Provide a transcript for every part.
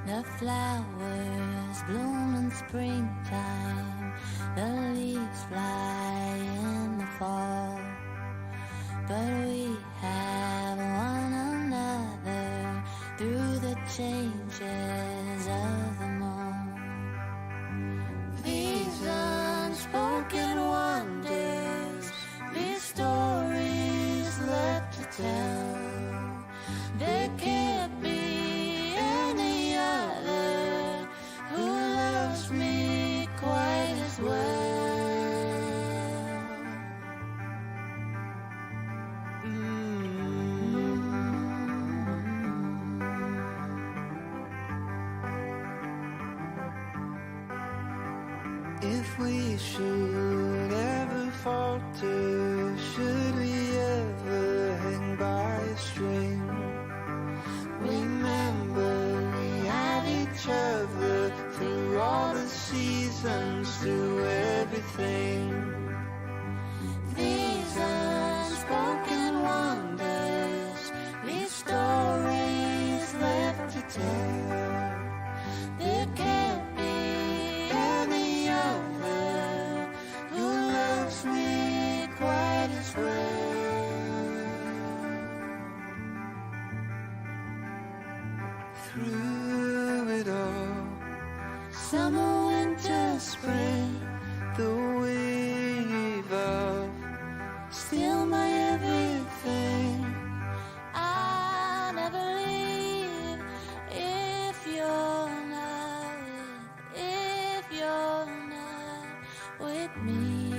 The flowers bloom in springtime, the leaves fly in the fall, but we have one another through the changes of them all. These unspoken wonders, these stories left to tell, there can't be any other who loves me quite as well. If we should ever falter, should we ever hang by a string, remember we had each other through all the seasons, through everything. These unspoken wonders, these stories left to tell. There can't be any other who loves me quite as well. Through it all, summer, winter, spring, the wave of still my everything. I'll never leave if you're not with me.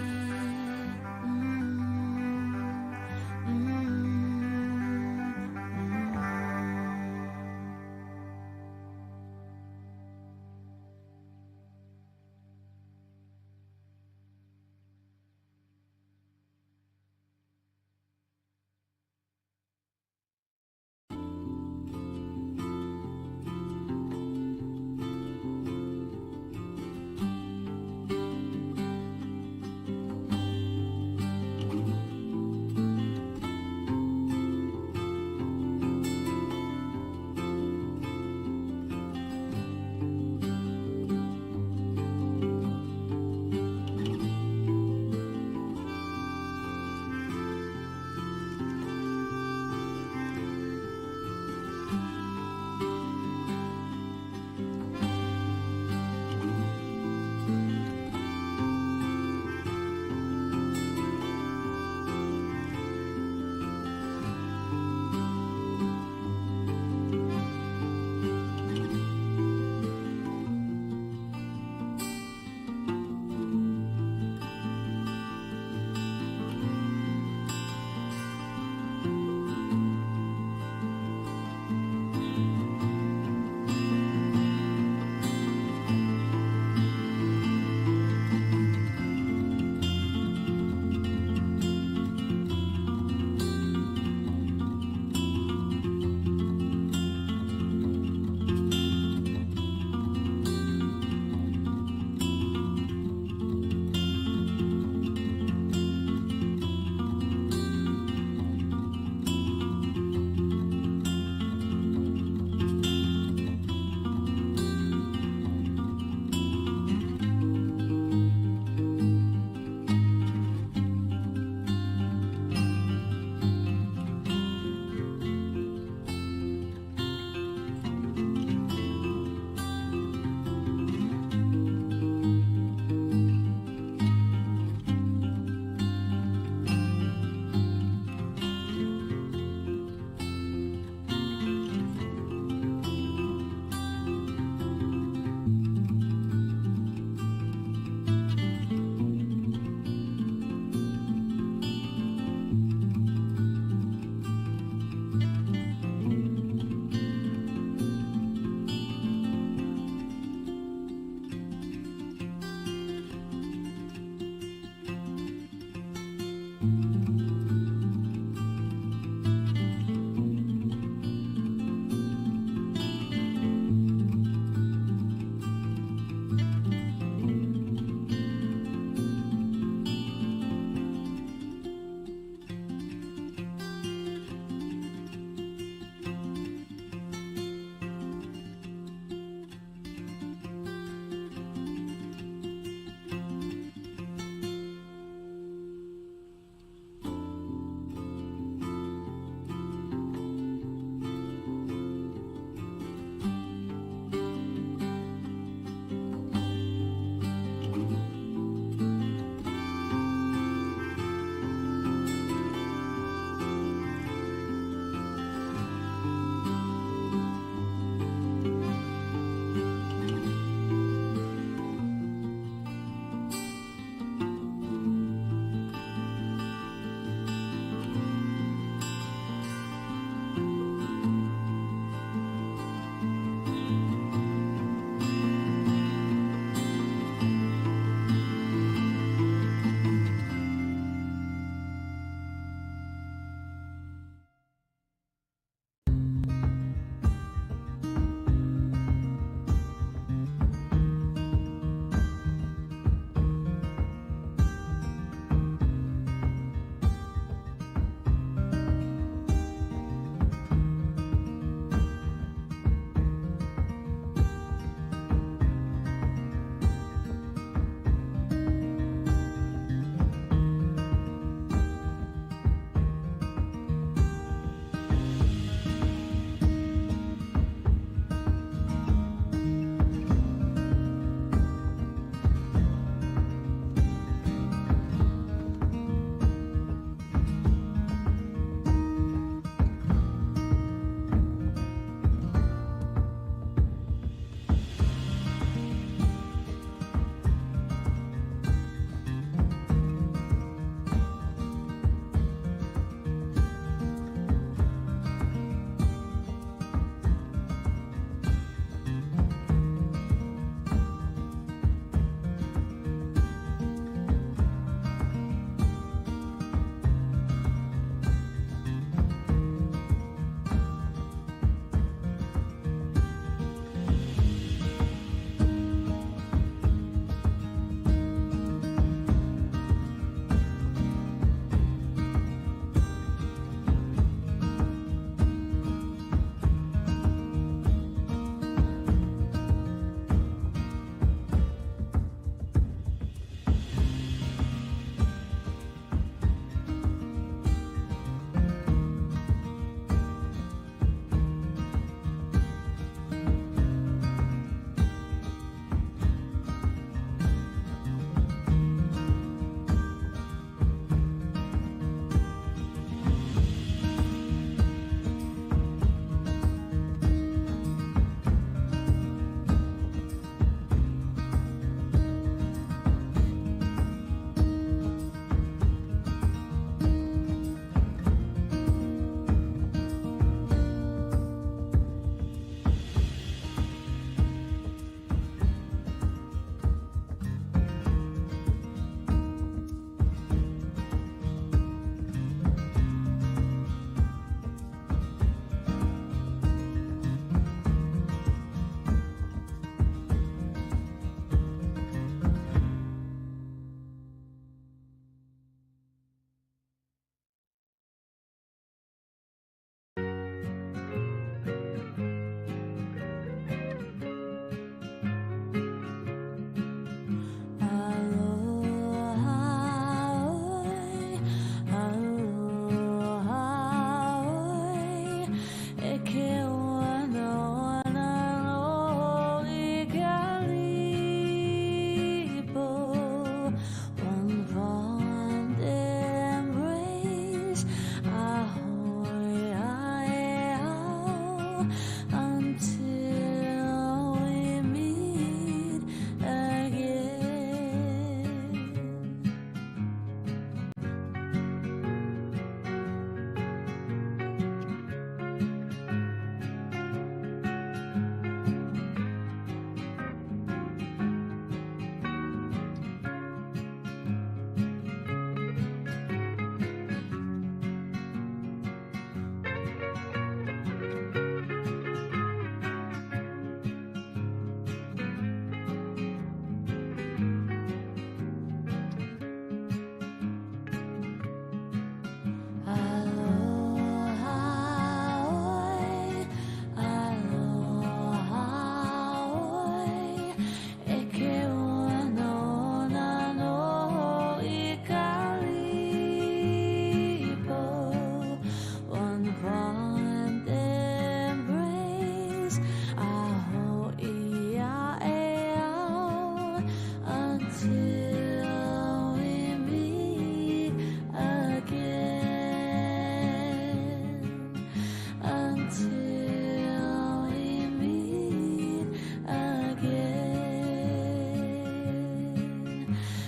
until we meet again,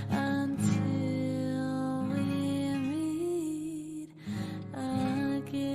until we meet again.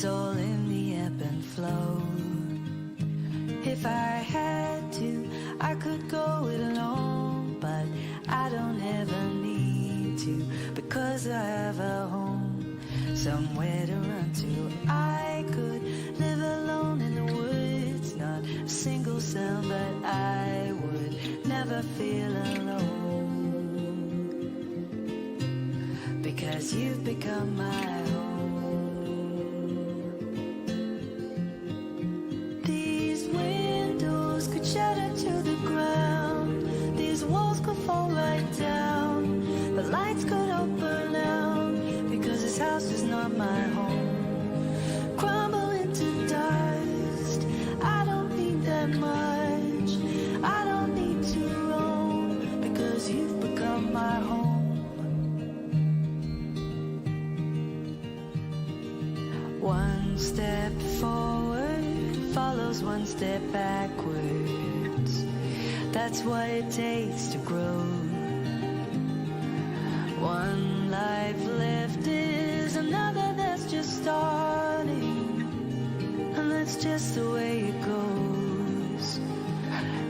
all in the ebb and flow. If I had to, I could go it alone, but I don't ever need to, because I have a home, somewhere to run to. I could live alone in the woods, not a single sound, but I would never feel alone, because you've become my home. These windows could shatter to the ground, these walls could fall right down, the lights could all burn out, because this house is not my home. Crumble into dust, I don't need that much, I don't need to roam, because you've become my home. One step forward follows one step backwards. That's what it takes to grow. One life left is another that's just starting, and that's just the way it goes.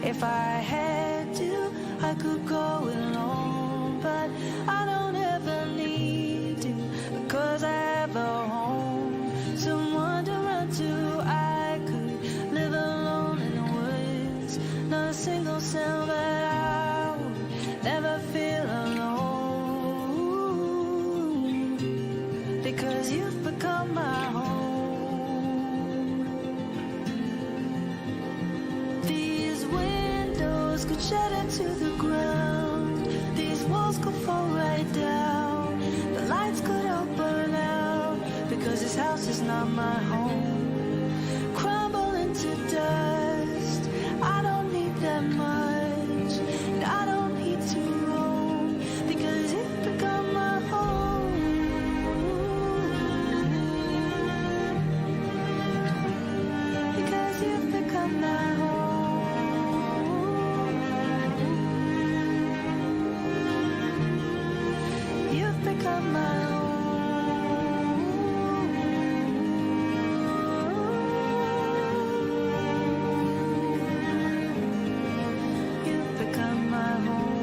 If I had to, I could go it alone, but I don't ever need to, because I have a home, someone to run to. I could live alone in the woods, not a single sound, but I would never feel alone, because you've become my home. These windows could shatter to the ground, these walls could fall right down, the lights could all burn out, because this house is not my home. Crumble into dust, I don't need that much, and I don't need to roam, because you've become my home. Because you've become my home. You've become my home. You've become my home.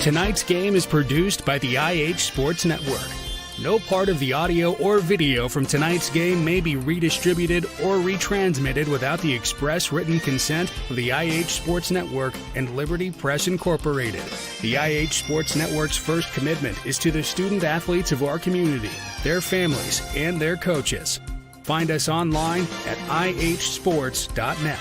Tonight's game is produced by the IH Sports Network. No part of the audio or video from tonight's game may be redistributed or retransmitted without the express written consent of the IH Sports Network and Liberty Press Incorporated. The IH Sports Network's first commitment is to the student athletes of our community, their families, and their coaches. Find us online at ihsports.net.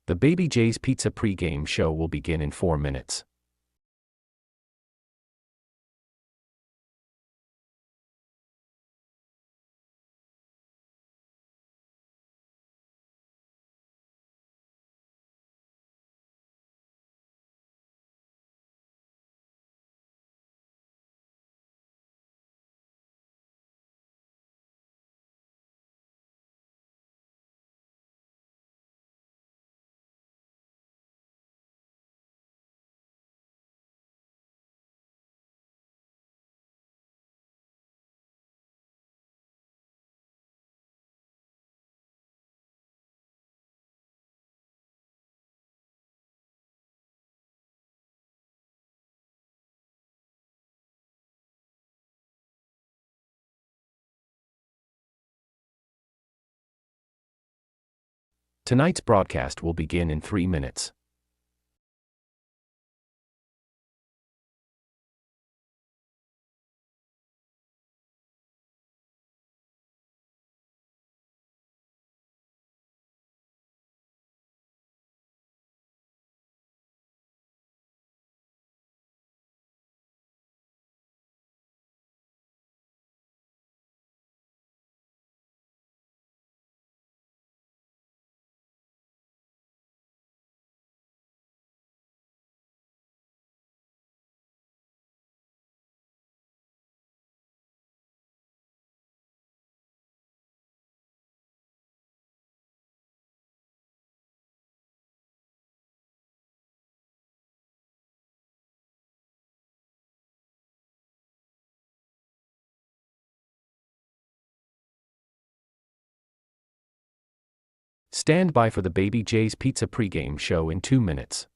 The Baby J's Pizza pregame show will begin in 4 minutes. Tonight's broadcast will begin in 3 minutes. Stand by for the Baby J's Pizza pregame show in 2 minutes.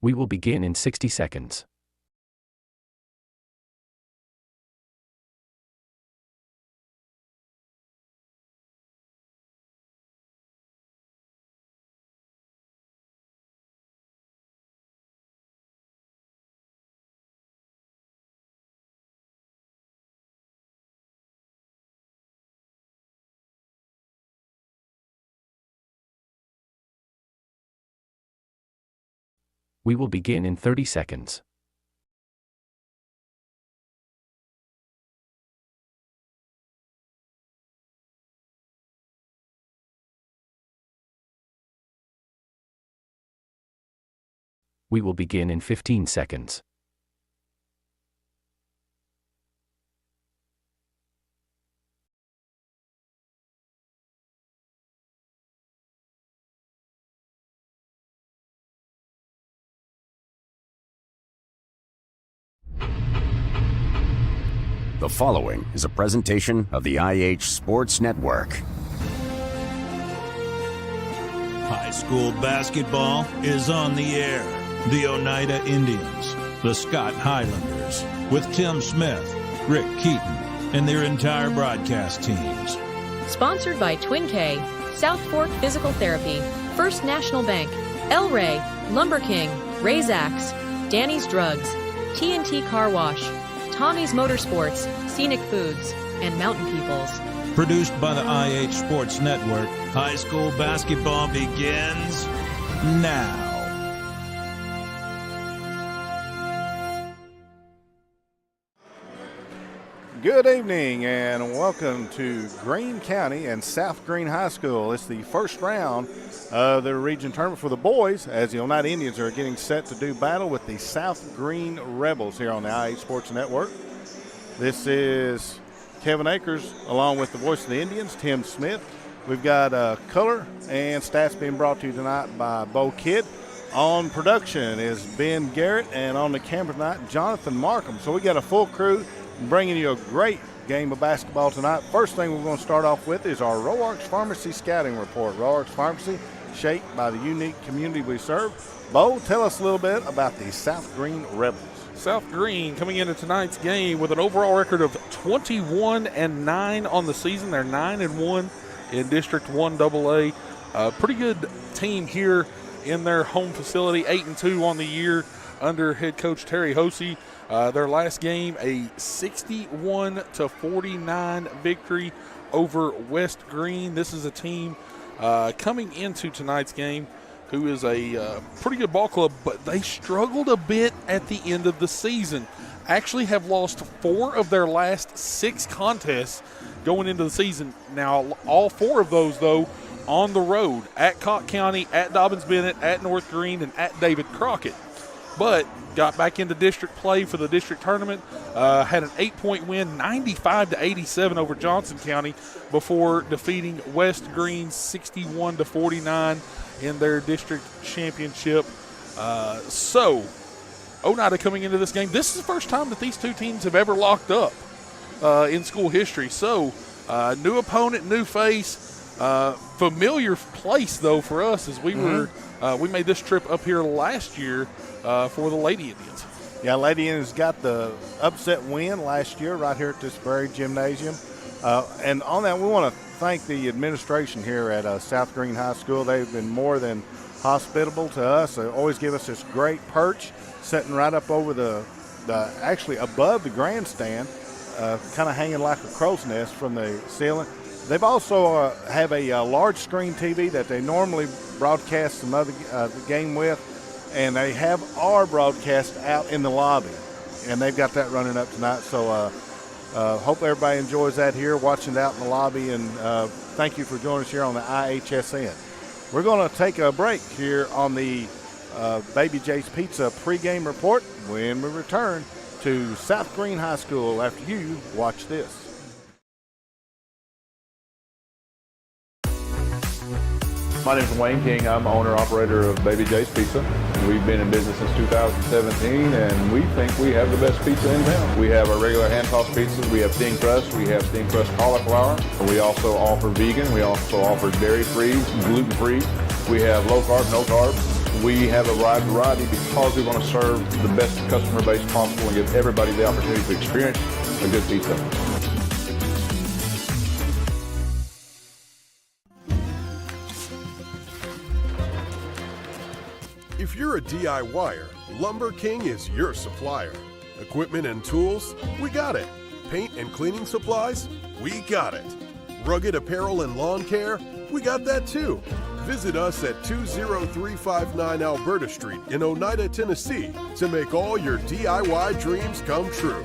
We will begin in 60 seconds. We will begin in 30 seconds. We will begin in 15 seconds. The following is a presentation of the IH Sports Network. High school basketball is on the air. The Oneida Indians, the Scott Highlanders, with Tim Smith, Rick Keaton, and their entire broadcast teams. Sponsored by Twin K, South Fork Physical Therapy, First National Bank, El Rey, Lumber King, Ray's Axe, Danny's Drugs, TNT Car Wash, Tommy's Motorsports, Scenic Foods, and Mountain Peoples. Produced by the IH Sports Network, high school basketball begins now. Good evening and welcome to Greene County and South Greene High School. It's the first round of the region tournament for the boys as the Oneida Indians are getting set to do battle with the South Greene Rebels here on the IH Sports Network. This is Kevin Akers along with the voice of the Indians, Tim Smith. We've got color and stats being brought to you tonight by Bo Kidd. On production is Ben Garrett, and on the camera tonight, Jonathan Markham. So we got a full crew bringing you a great game of basketball tonight. First thing we're going to start off with is our Roarks Pharmacy Scouting Report. Roarks Pharmacy, shaped by the unique community we serve. Bo, tell us a little bit about the South Greene Rebels. South Greene coming into tonight's game with an overall record of 21-9 on the season. They're 9-1 in District 1 AA. Pretty good team here in their home facility, 8-2 on the year under head coach Terry Hosey. Their last game, a 61-49 victory over West Greene. This is a team coming into tonight's game who is a pretty good ball club, but they struggled a bit at the end of the season. Actually have lost 4 of their last 6 contests going into the season. Now, all 4 of those, though, on the road, at Cott County, at Dobbins-Bennett, at North Greene, and at David Crockett. But got back into district play for the district tournament, had an 8-point win, 95-87 over Johnson County before defeating West Greene 61-49 in their district championship. So Oneida coming into this game, this is the first time that these two teams have ever locked up in school history. So new opponent, new face, familiar place though for us as we were we made this trip up here last year for the Lady Indians. Yeah, Lady Indians got the upset win last year right here at this very gymnasium. And on that, we want to thank the administration here at South Greene High School. They've been more than hospitable to us. They always give us this great perch sitting right up over the actually above the grandstand, kind of hanging like a crow's nest from the ceiling. They've also have a large screen TV that they normally broadcast some other the game with, and they have our broadcast out in the lobby, and they've got that running up tonight. So hope everybody enjoys that here, watching it out in the lobby, and thank you for joining us here on the IHSN. We're going to take a break here on the Baby J's Pizza pregame report when we return to South Greene High School after you watch this. My name is Wayne King. I'm owner-operator of Baby J's Pizza. We've been in business since 2017, and we think we have the best pizza in town. We have our regular hand-tossed pizzas. We have thin crust. We have thin crust cauliflower. We also offer vegan. We also offer dairy-free, gluten-free. We have low-carb, no-carb. We have a wide variety because we want to serve the best customer base possible and give everybody the opportunity to experience a good pizza. If you're a DIYer, Lumber King is your supplier. Equipment and tools? We got it. Paint and cleaning supplies? We got it. Rugged apparel and lawn care? We got that too. Visit us at 20359 Alberta Street in Oneida, Tennessee to make all your DIY dreams come true.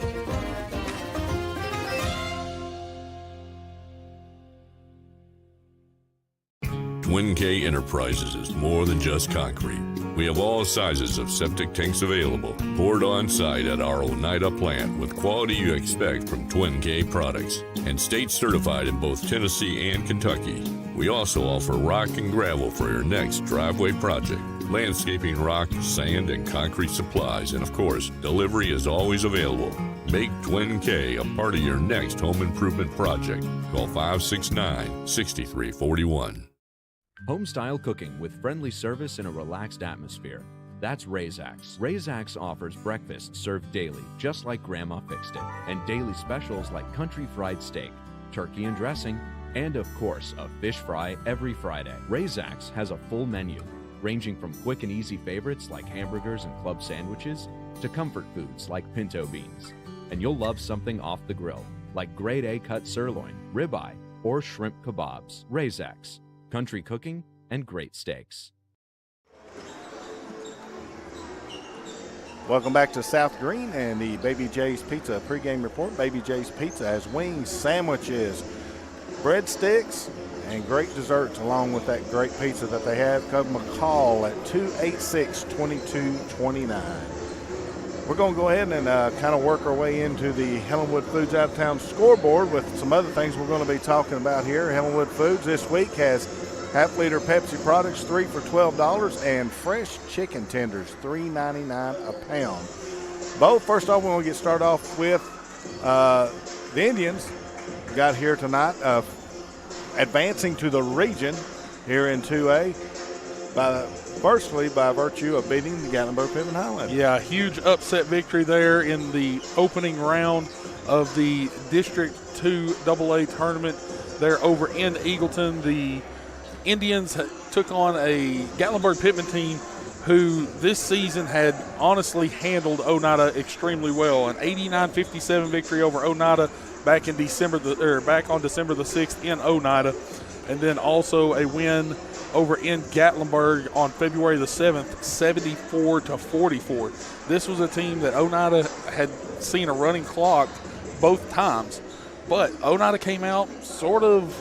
Twin K Enterprises is more than just concrete. We have all sizes of septic tanks available, poured on site at our Oneida plant with quality you expect from Twin K products, and state certified in both Tennessee and Kentucky. We also offer rock and gravel for your next driveway project, landscaping rock, sand, and concrete supplies, and of course, delivery is always available. Make Twin K a part of your next home improvement project. Call 569-6341. Homestyle cooking with friendly service in a relaxed atmosphere. That's Razax. Razax offers breakfast served daily, just like Grandma fixed it, and daily specials like country fried steak, turkey and dressing, and of course, a fish fry every Friday. Razax has a full menu, ranging from quick and easy favorites like hamburgers and club sandwiches to comfort foods like pinto beans. And you'll love something off the grill, like grade A cut sirloin, ribeye, or shrimp kebabs. Razax. Country cooking and great steaks. Welcome back to South Green and the Baby J's Pizza pregame report. Baby J's Pizza has wings, sandwiches, breadsticks, and great desserts along with that great pizza that they have. Give them a call at 286-2229. We're going to go ahead and kind of work our way into the Helenwood Foods Out of Town scoreboard with some other things we're going to be talking about here. Helenwood Foods this week has half-liter Pepsi products, 3 for $12, and fresh chicken tenders, $3.99 a pound. Bo, first off, we're going to get started off with the Indians got here tonight, advancing to the region here in 2A. Firstly, by virtue of beating the Gatlinburg-Pittman Highlanders. Yeah, huge upset victory there in the opening round of the District 2 AA tournament there over in Eagleton. The Indians took on a Gatlinburg-Pittman team who this season had honestly handled Oneida extremely well. An 89-57 victory over Oneida back on December the 6th in Oneida, and then also a win over in Gatlinburg on February the 7th, 74-44. This was a team that Oneida had seen a running clock both times, but Oneida came out sort of,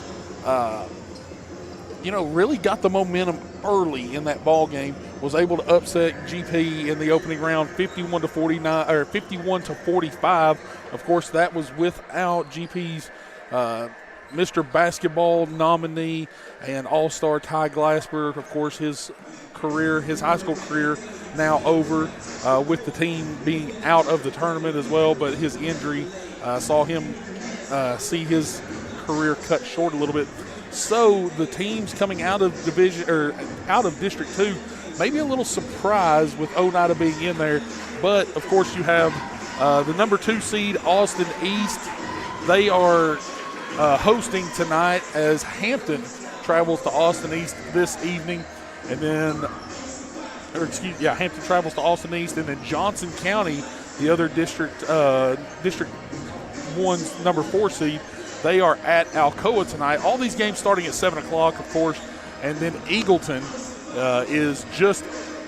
really got the momentum early in that ball game, was able to upset GP in the opening round 51-45. Of course, that was without GP's Mr. Basketball nominee and All-Star Ty Glasper. Of course, his high school career now over with the team being out of the tournament as well, but his injury saw him see his career cut short a little bit. So the teams coming out of District 2, maybe a little surprised with Oneida being in there, but of course you have the number 2 seed Austin East. They are hosting tonight as Hampton travels to Austin East this evening, and then, Hampton travels to Austin East, and then Johnson County, the other District 1's number 4 seed, they are at Alcoa tonight. All these games starting at 7 o'clock, of course, and then Eagleton is just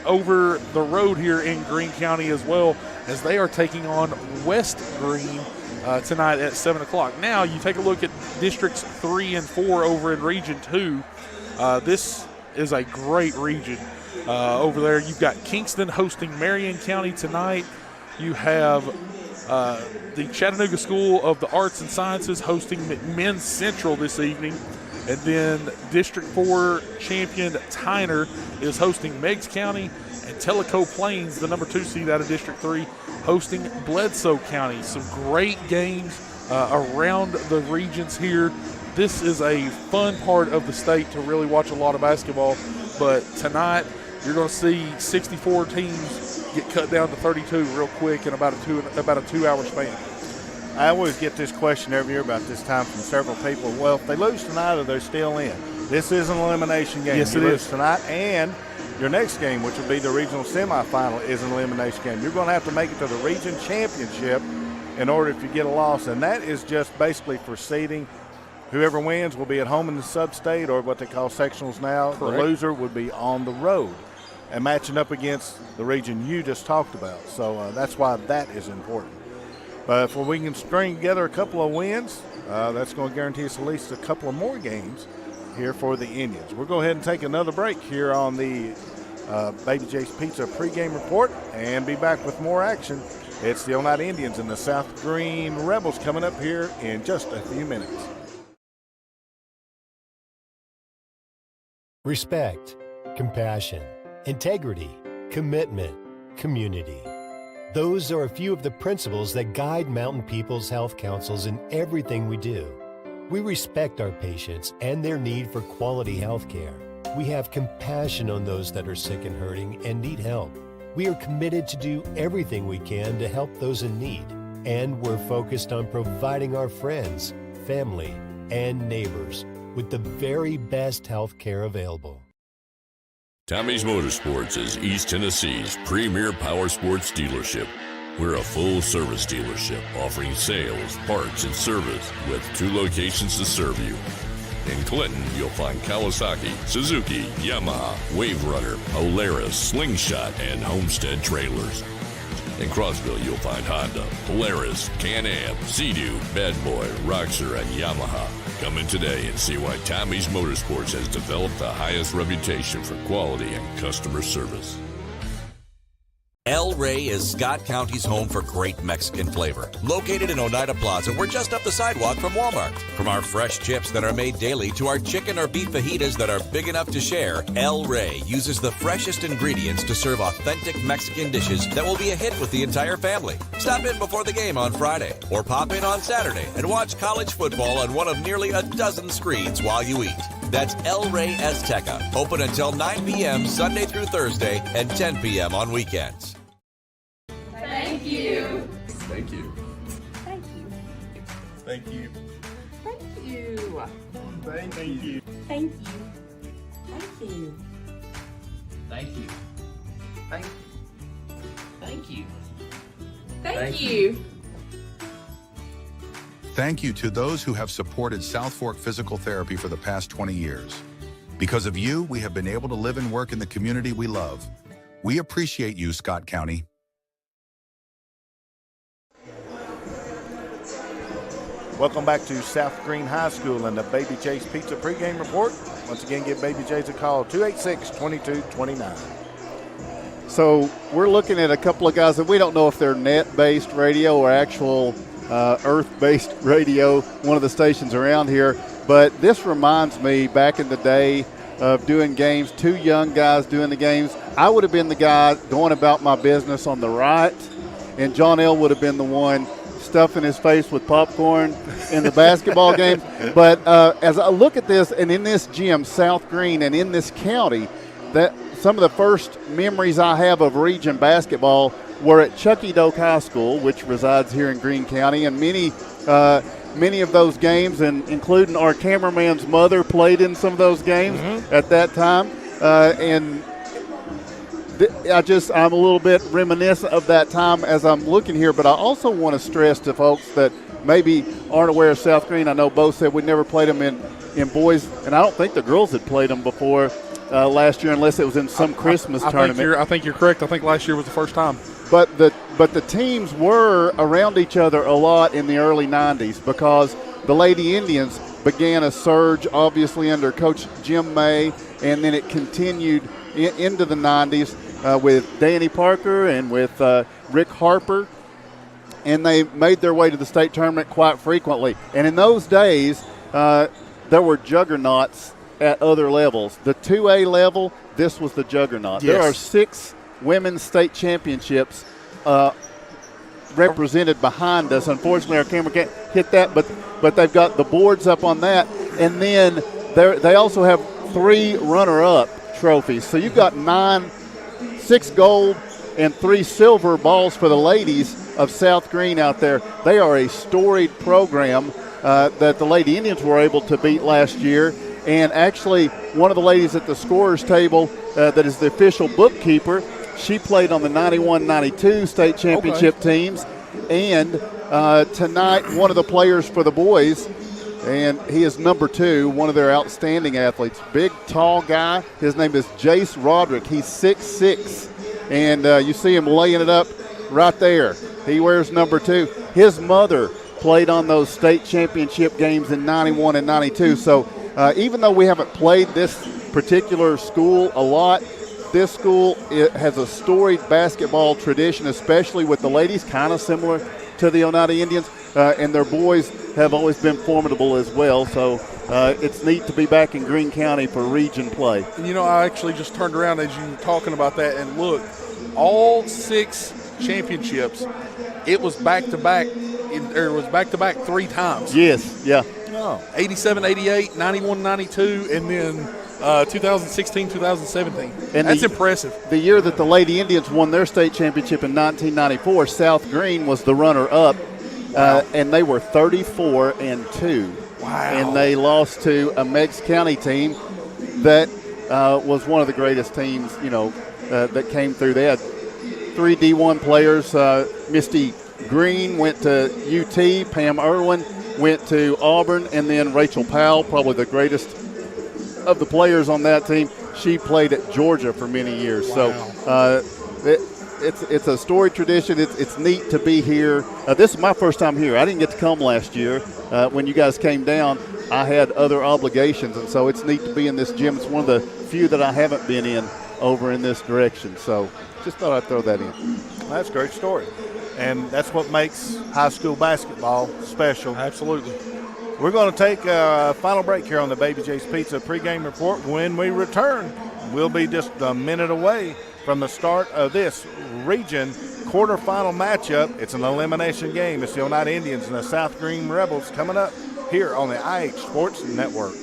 over the road here in Greene County as well, as they are taking on West Greene tonight at 7 o'clock. Now, you take a look at Districts 3 and 4 over in Region 2. This is a great region over there. You've got Kingston hosting Marion County tonight. You have the Chattanooga School of the Arts and Sciences hosting McMinn Central this evening. And then District 4 champion Tyner is hosting Meigs County, and Tellico Plains, the number 2 seed out of District 3, hosting Bledsoe County. Some great games around the regions here. This is a fun part of the state to really watch a lot of basketball. But tonight, you're going to see 64 teams get cut down to 32 real quick in about a 2-hour span. I always get this question every year about this time from several people. Well, if they lose tonight, are they still in? This is an elimination game. Yes, you it lose is. tonight, and your next game, which will be the regional semifinal, is an elimination game. You're going to have to make it to the region championship in order if you get a loss, and that is just basically for seeding. Whoever wins will be at home in the sub-state, or what they call sectionals now. Correct. The loser would be on the road and matching up against the region you just talked about. So that's why that is important. But if we can string together a couple of wins, that's going to guarantee us at least a couple of more games here for the Indians. We'll go ahead and take another break here on the Baby J's Pizza pregame report and be back with more action. It's the Oneida Indians and the South Green Rebels coming up here in just a few minutes. Respect, compassion, integrity, commitment, community. Those are a few of the principles that guide Mountain People's Health Councils in everything we do. We respect our patients and their need for quality health care. We have compassion on those that are sick and hurting and need help. We are committed to do everything we can to help those in need. And we're focused on providing our friends, family, and neighbors with the very best health care available. Tommy's Motorsports is East Tennessee's premier power sports dealership. We're a full-service dealership offering sales, parts, and service with 2 locations to serve you. In Clinton, you'll find Kawasaki, Suzuki, Yamaha, Wave Runner, Polaris, Slingshot, and Homestead trailers. In Crossville, you'll find Honda, Polaris, Can-Am, Sea-Doo, Bad Boy, Roxor, and Yamaha. Come in today and see why Tommy's Motorsports has developed the highest reputation for quality and customer service. El Rey is Scott County's home for great Mexican flavor. Located in Oneida Plaza, we're just up the sidewalk from Walmart. From our fresh chips that are made daily to our chicken or beef fajitas that are big enough to share, El Rey uses the freshest ingredients to serve authentic Mexican dishes that will be a hit with the entire family. Stop in before the game on Friday or pop in on Saturday and watch college football on one of nearly a dozen screens while you eat. That's El Rey Azteca, open until 9 p.m. Sunday through Thursday and 10 p.m. on weekends. Thank you. Thank you. Thank you. Thank you. Thank you. Thank you. Thank you. Thank you. Thank you. Thank you. Thank you. Thank you. Thank you to those who have supported South Fork Physical Therapy for the past 20 years. Because of you, we have been able to live and work in the community we love. We appreciate you, Scott County. Welcome back to South Green High School and the Baby J's Pizza pregame report. Once again, give Baby J's a call, 286-2229. So we're looking at a couple of guys that we don't know if they're net-based radio or actual earth-based radio, one of the stations around here. But this reminds me back in the day of doing games, 2 young guys doing the games. I would have been the guy going about my business on the right, and John L. would have been the one stuffing his face with popcorn in the basketball game. But as I look at this, and in this gym, South Green, and in this county, that some of the first memories I have of region basketball were at Chucky Doak High School, which resides here in Greene County, and many of those games, and including our cameraman's mother, played in some of those games at that time. And I'm a little bit reminiscent of that time as I'm looking here, but I also want to stress to folks that maybe aren't aware of South Green. I know Bo said we never played them in boys, and I don't think the girls had played them before last year, unless it was in some Christmas tournament. I think you're correct. I think last year was the first time. But the teams were around each other a lot in the early 90s because the Lady Indians began a surge, obviously, under Coach Jim May, and then it continued into the 90s with Danny Parker and with Rick Harper, and they made their way to the state tournament quite frequently. And in those days, there were juggernauts at other levels. The 2A level, this was the juggernaut. Yes. There are 6 women's state championships represented behind us. Unfortunately, our camera can't hit that, but they've got the boards up on that. And then they also have 3 runner-up trophies. So you've got 6 gold and 3 silver balls for the ladies of South Green out there. They are a storied program that the Lady Indians were able to beat last year. And actually, one of the ladies at the scorer's table that is the official bookkeeper, she played on the 91-92 state championship teams. And tonight, one of the players for the boys and he is number 2, one of their outstanding athletes. Big, tall guy. His name is Jace Roderick. He's 6'6", and you see him laying it up right there. He wears number 2. His mother played on those state championship games in 91 and 92. So even though we haven't played this particular school a lot, this school has a storied basketball tradition, especially with the ladies, kind of similar to the Oneida Indians, and their boys have always been formidable as well. So it's neat to be back in Greene County for region play. And, you know, I actually just turned around as you were talking about that, and look, all 6 championships, it was back-to-back. It was back-to-back 3 times. Yes, yeah. Oh. 87, 88, 91, 92, and then 2016, 2017. And that's impressive. The year that the Lady Indians won their state championship in 1994, South Greene was the runner-up, and they were 34-2. Wow. And they lost to a Meigs County team that was one of the greatest teams, that came through. They had 3 D1 players. Misty Green went to UT, Pam Irwin went to Auburn, and then Rachel Powell, probably the greatest of the players on that team. She played at Georgia for many years. Wow. So it's a storied tradition. It's neat to be here. This is my first time here. I didn't get to come last year. When you guys came down, I had other obligations, and so it's neat to be in this gym. It's one of the few that I haven't been in over in this direction. So just thought I'd throw that in. That's a great story. And that's what makes high school basketball special. Absolutely. We're going to take a final break here on the Baby J's Pizza pregame report. When we return, we'll be just a minute away from the start of this region quarterfinal matchup. It's an elimination game. It's the Oneida Indians and the South Greene Rebels coming up here on the IH Sports Network.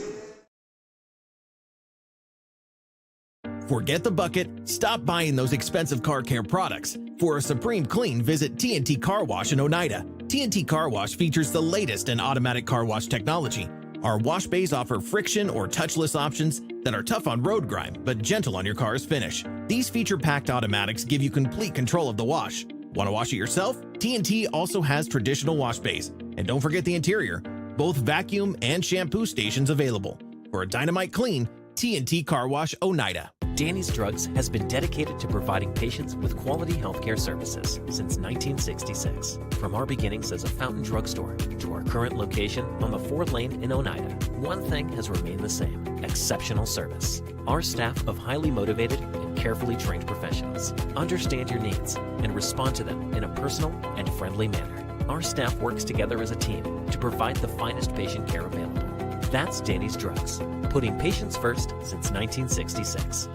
Forget the bucket. Stop buying those expensive car care products. For a supreme clean, visit TNT Car Wash in Oneida. TNT Car Wash features the latest in automatic car wash technology. Our wash bays offer friction or touchless options that are tough on road grime, but gentle on your car's finish. These feature-packed automatics give you complete control of the wash. Want to wash it yourself? TNT also has traditional wash bays. And don't forget the interior. Both vacuum and shampoo stations available. For a dynamite clean, TNT Car Wash Oneida. Danny's Drugs has been dedicated to providing patients with quality healthcare services since 1966. From our beginnings as a fountain drugstore to our current location on the 4th Lane in Oneida, one thing has remained the same: exceptional service. Our staff of highly motivated and carefully trained professionals understand your needs and respond to them in a personal and friendly manner. Our staff works together as a team to provide the finest patient care available. That's Danny's Drugs, putting patients first since 1966.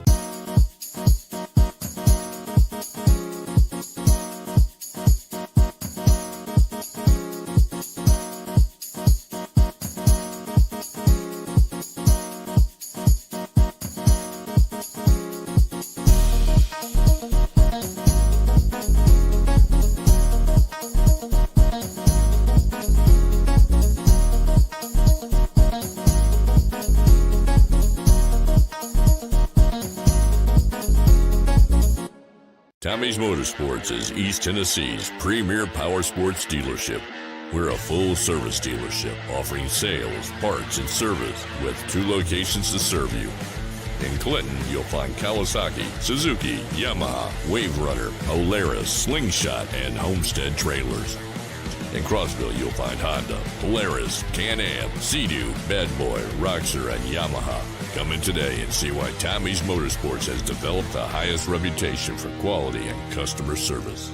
Tommy's Motorsports is East Tennessee's premier power sports dealership. We're a full-service dealership offering sales, parts, and service with 2 locations to serve you. In Clinton, you'll find Kawasaki, Suzuki, Yamaha, Wave Runner, Polaris, Slingshot, and Homestead trailers. In Crossville, you'll find Honda, Polaris, Can-Am, Sea-Doo, Bad Boy, Roxor, and Yamaha. Come in today and see why Tommy's Motorsports has developed the highest reputation for quality and customer service.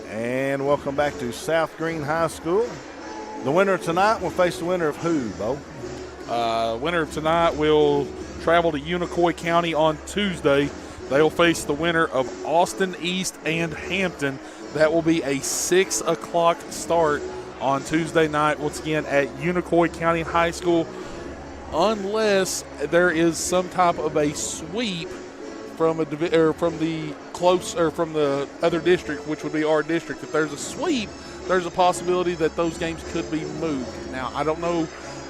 And welcome back to South Greene High School. The winner tonight will face the winner of who, Bo? Winner of tonight will travel to Unicoi County on Tuesday. They'll face the winner of Austin East and Hampton. That will be a 6 o'clock start on Tuesday night, once again at Unicoi County High School, unless there is some type of a sweep from the other district, which would be our district. If there's a sweep, there's a possibility that those games could be moved. Now, I don't know.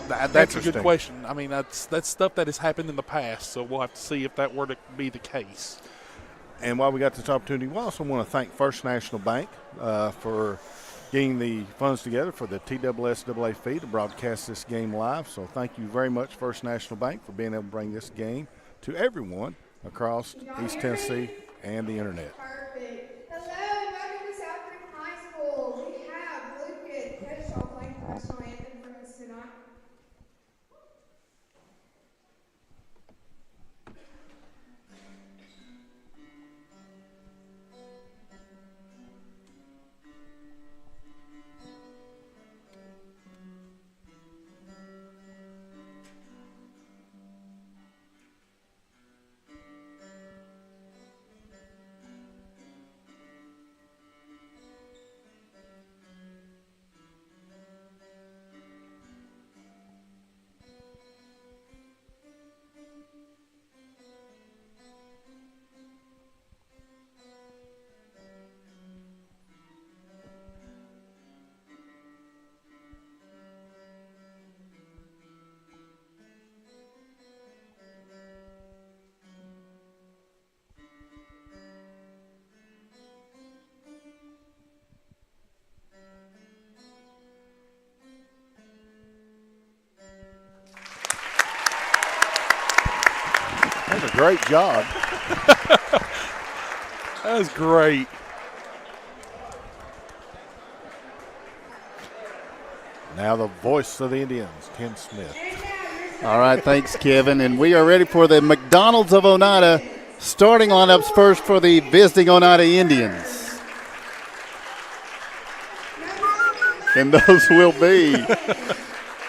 That's a good question. I mean, that's stuff that has happened in the past, so we'll have to see if that were to be the case. And while we got this opportunity, we also want to thank First National Bank for getting the funds together for the TSSAA fee to broadcast this game live. So thank you very much, First National Bank, for being able to bring this game to everyone across East Tennessee and the internet. Perfect. Hello and welcome to South Creek High School. We have Lucas Kershaw playing the national anthem for us tonight. That was a great job. That was great. Now the voice of the Indians, Tim Smith. All right, thanks, Kevin. And we are ready for the McDonald's of Oneida starting lineups first for the visiting Oneida Indians. And those will be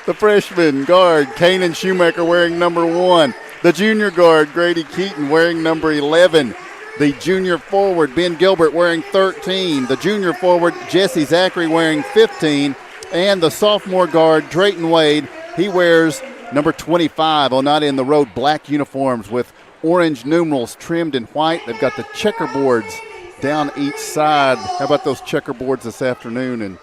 the freshman guard, Kanan Shoemaker, wearing number 1. The junior guard, Grady Keaton, wearing number 11. The junior forward, Ben Gilbert, wearing 13. The junior forward, Jesse Zachary, wearing 15. And the sophomore guard, Drayton Wade, he wears number 25. Oneida in the road black uniforms with orange numerals trimmed in white. They've got the checkerboards down each side. How about those checkerboards this afternoon in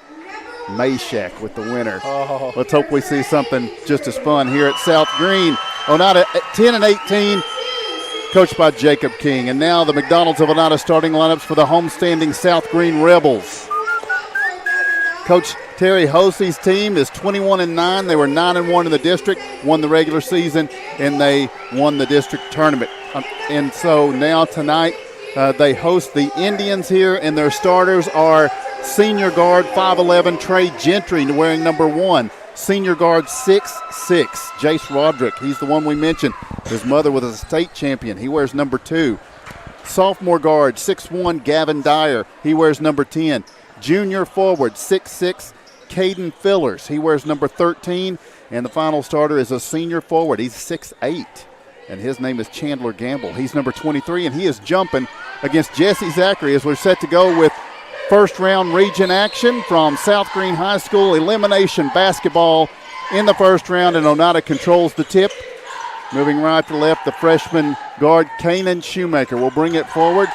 Meshack with the winner? Oh. Let's hope we see something just as fun here at South Green. Oneida at 10-18, coached by Jacob King. And now the McDonald's of Oneida starting lineups for the homestanding South Green Rebels. Coach Terry Hosey's team is 21-9. They were 9-1 in the district, won the regular season, and they won the district tournament. And so now tonight they host the Indians here, and their starters are senior guard 5'11", Trey Gentry, wearing number 1. Senior guard 6'6", Jace Roderick. He's the one we mentioned. His mother was a state champion. He wears number 2. Sophomore guard 6'1", Gavin Dyer. He wears number 10. Junior forward 6'6", Caden Fillers. He wears number 13. And the final starter is a senior forward. He's 6'8", and his name is Chandler Gamble. He's number 23, and he is jumping against Jesse Zachary as we're set to go with first round region action from South Green High School. Elimination basketball in the first round, and Oneida controls the tip. Moving right to left, the freshman guard Kanan Shoemaker will bring it forward.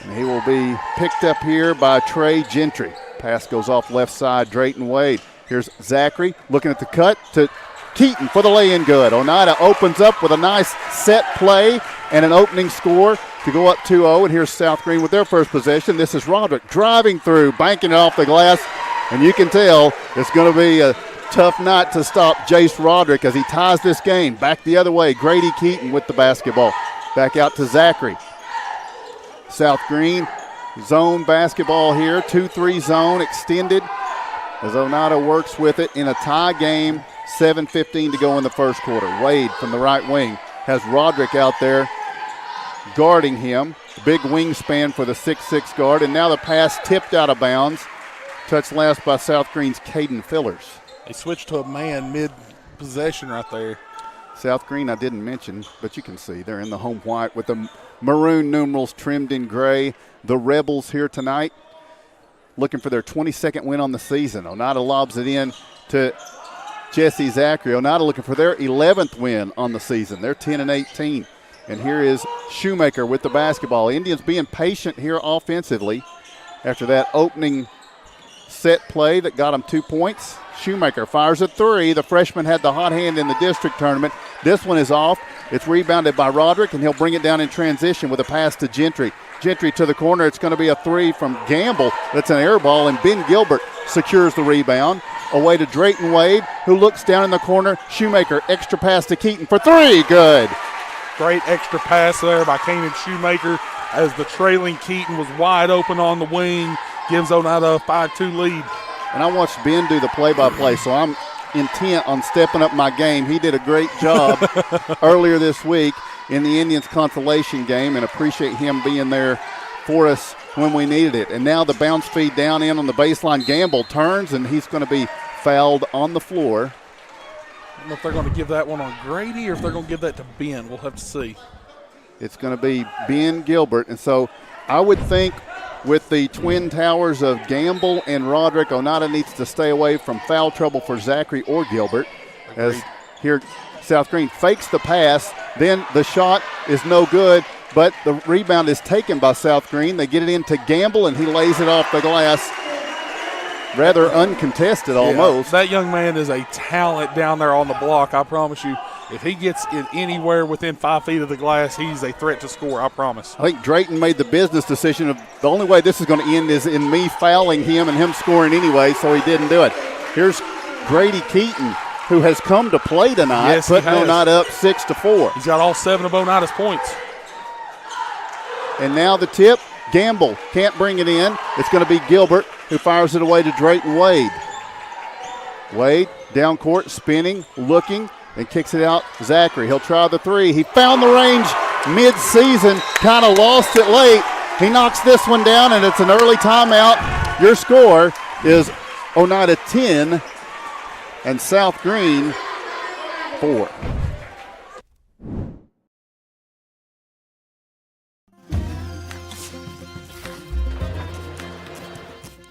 And he will be picked up here by Trey Gentry. Pass goes off left side, Drayton Wade. Here's Zachary looking at the cut to Keaton for the lay-in good. Oneida opens up with a nice set play and an opening score to go up 2-0. And here's South Green with their first possession. This is Roderick driving through, banking it off the glass. And you can tell it's going to be a tough night to stop Jace Roderick as he ties this game. Back the other way, Grady Keaton with the basketball. Back out to Zachary. South Green zone basketball here, 2-3 zone extended as Oneida works with it in a tie game. 7:15 to go in the first quarter. Wade from the right wing has Roderick out there guarding him. Big wingspan for the 6'6 guard, and now the pass tipped out of bounds. Touched last by South Green's Caden Fillers. They switched to a man mid-possession right there. South Green I didn't mention, but you can see they're in the home white with the maroon numerals trimmed in gray. The Rebels here tonight looking for their 22nd win on the season. Oneida lobs it in to Jesse Zachary. Oneida looking for their 11th win on the season. They're 10-18. And here is Shoemaker with the basketball. Indians being patient here offensively after that opening set play that got them 2 points. Shoemaker fires a three. The freshman had the hot hand in the district tournament. This one is off. It's rebounded by Roderick, and he'll bring it down in transition with a pass to Gentry. Gentry to the corner. It's going to be a three from Gamble. That's an air ball, and Ben Gilbert secures the rebound. Away to Drayton Wade, who looks down in the corner. Shoemaker, extra pass to Keaton for three. Good. Great extra pass there by Kanan Shoemaker as the trailing Keaton was wide open on the wing. Gives Oneida a 5-2 lead. And I watched Ben do the play-by-play, so I'm intent on stepping up my game. He did a great job earlier this week in the Indians consolation game, and appreciate him being there for us when we needed it. And now the bounce feed down in on the baseline. Gamble turns, and he's going to be fouled on the floor. I don't know if they're going to give that one on Grady or if they're going to give that to Ben. We'll have to see. It's going to be Ben Gilbert. And so I would think with the twin towers of Gamble and Roderick, Oneida needs to stay away from foul trouble for Zachary or Gilbert. Agreed. As here South Green fakes the pass, then the shot is no good, but the rebound is taken by South Green. They get it into Gamble, and he lays it off the glass. Rather uncontested almost. That young man is a talent down there on the block, I promise you. If he gets it anywhere within 5 feet of the glass, he's a threat to score, I promise. I think Drayton made the business decision of the only way this is going to end is in me fouling him and him scoring anyway, so he didn't do it. Here's Grady Keaton, who has come to play tonight, yes, putting Oneida up 6-4. He's got all 7 of Oneida's points. And now the tip, Gamble can't bring it in. It's going to be Gilbert who fires it away to Drayton Wade. Wade down court, spinning, looking, and kicks it out. Zachary, he'll try the three. He found the range mid-season, kind of lost it late. He knocks this one down, and it's an early timeout. Your score is Oneida 10 and South Green 4.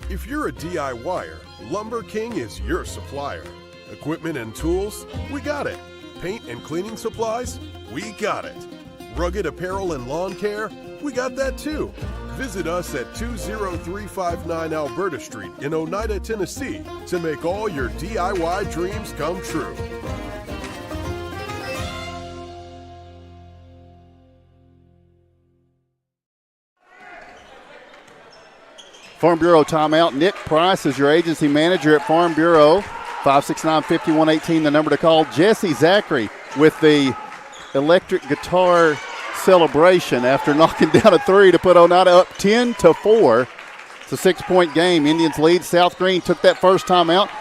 If you're a DIYer, Lumber King is your supplier. Equipment and tools, we got it. Paint and cleaning supplies, we got it. Rugged apparel and lawn care, we got that too. Visit us at 20359 Alberta Street in Oneida, Tennessee to make all your DIY dreams come true. Farm Bureau timeout. Nick Price is your agency manager at Farm Bureau. 569-5118, the number to call. Jesse Zachary with the electric guitar celebration after knocking down a three to put Oneida up 10-4. It's a 6-point game. Indians lead. South Green took that first timeout.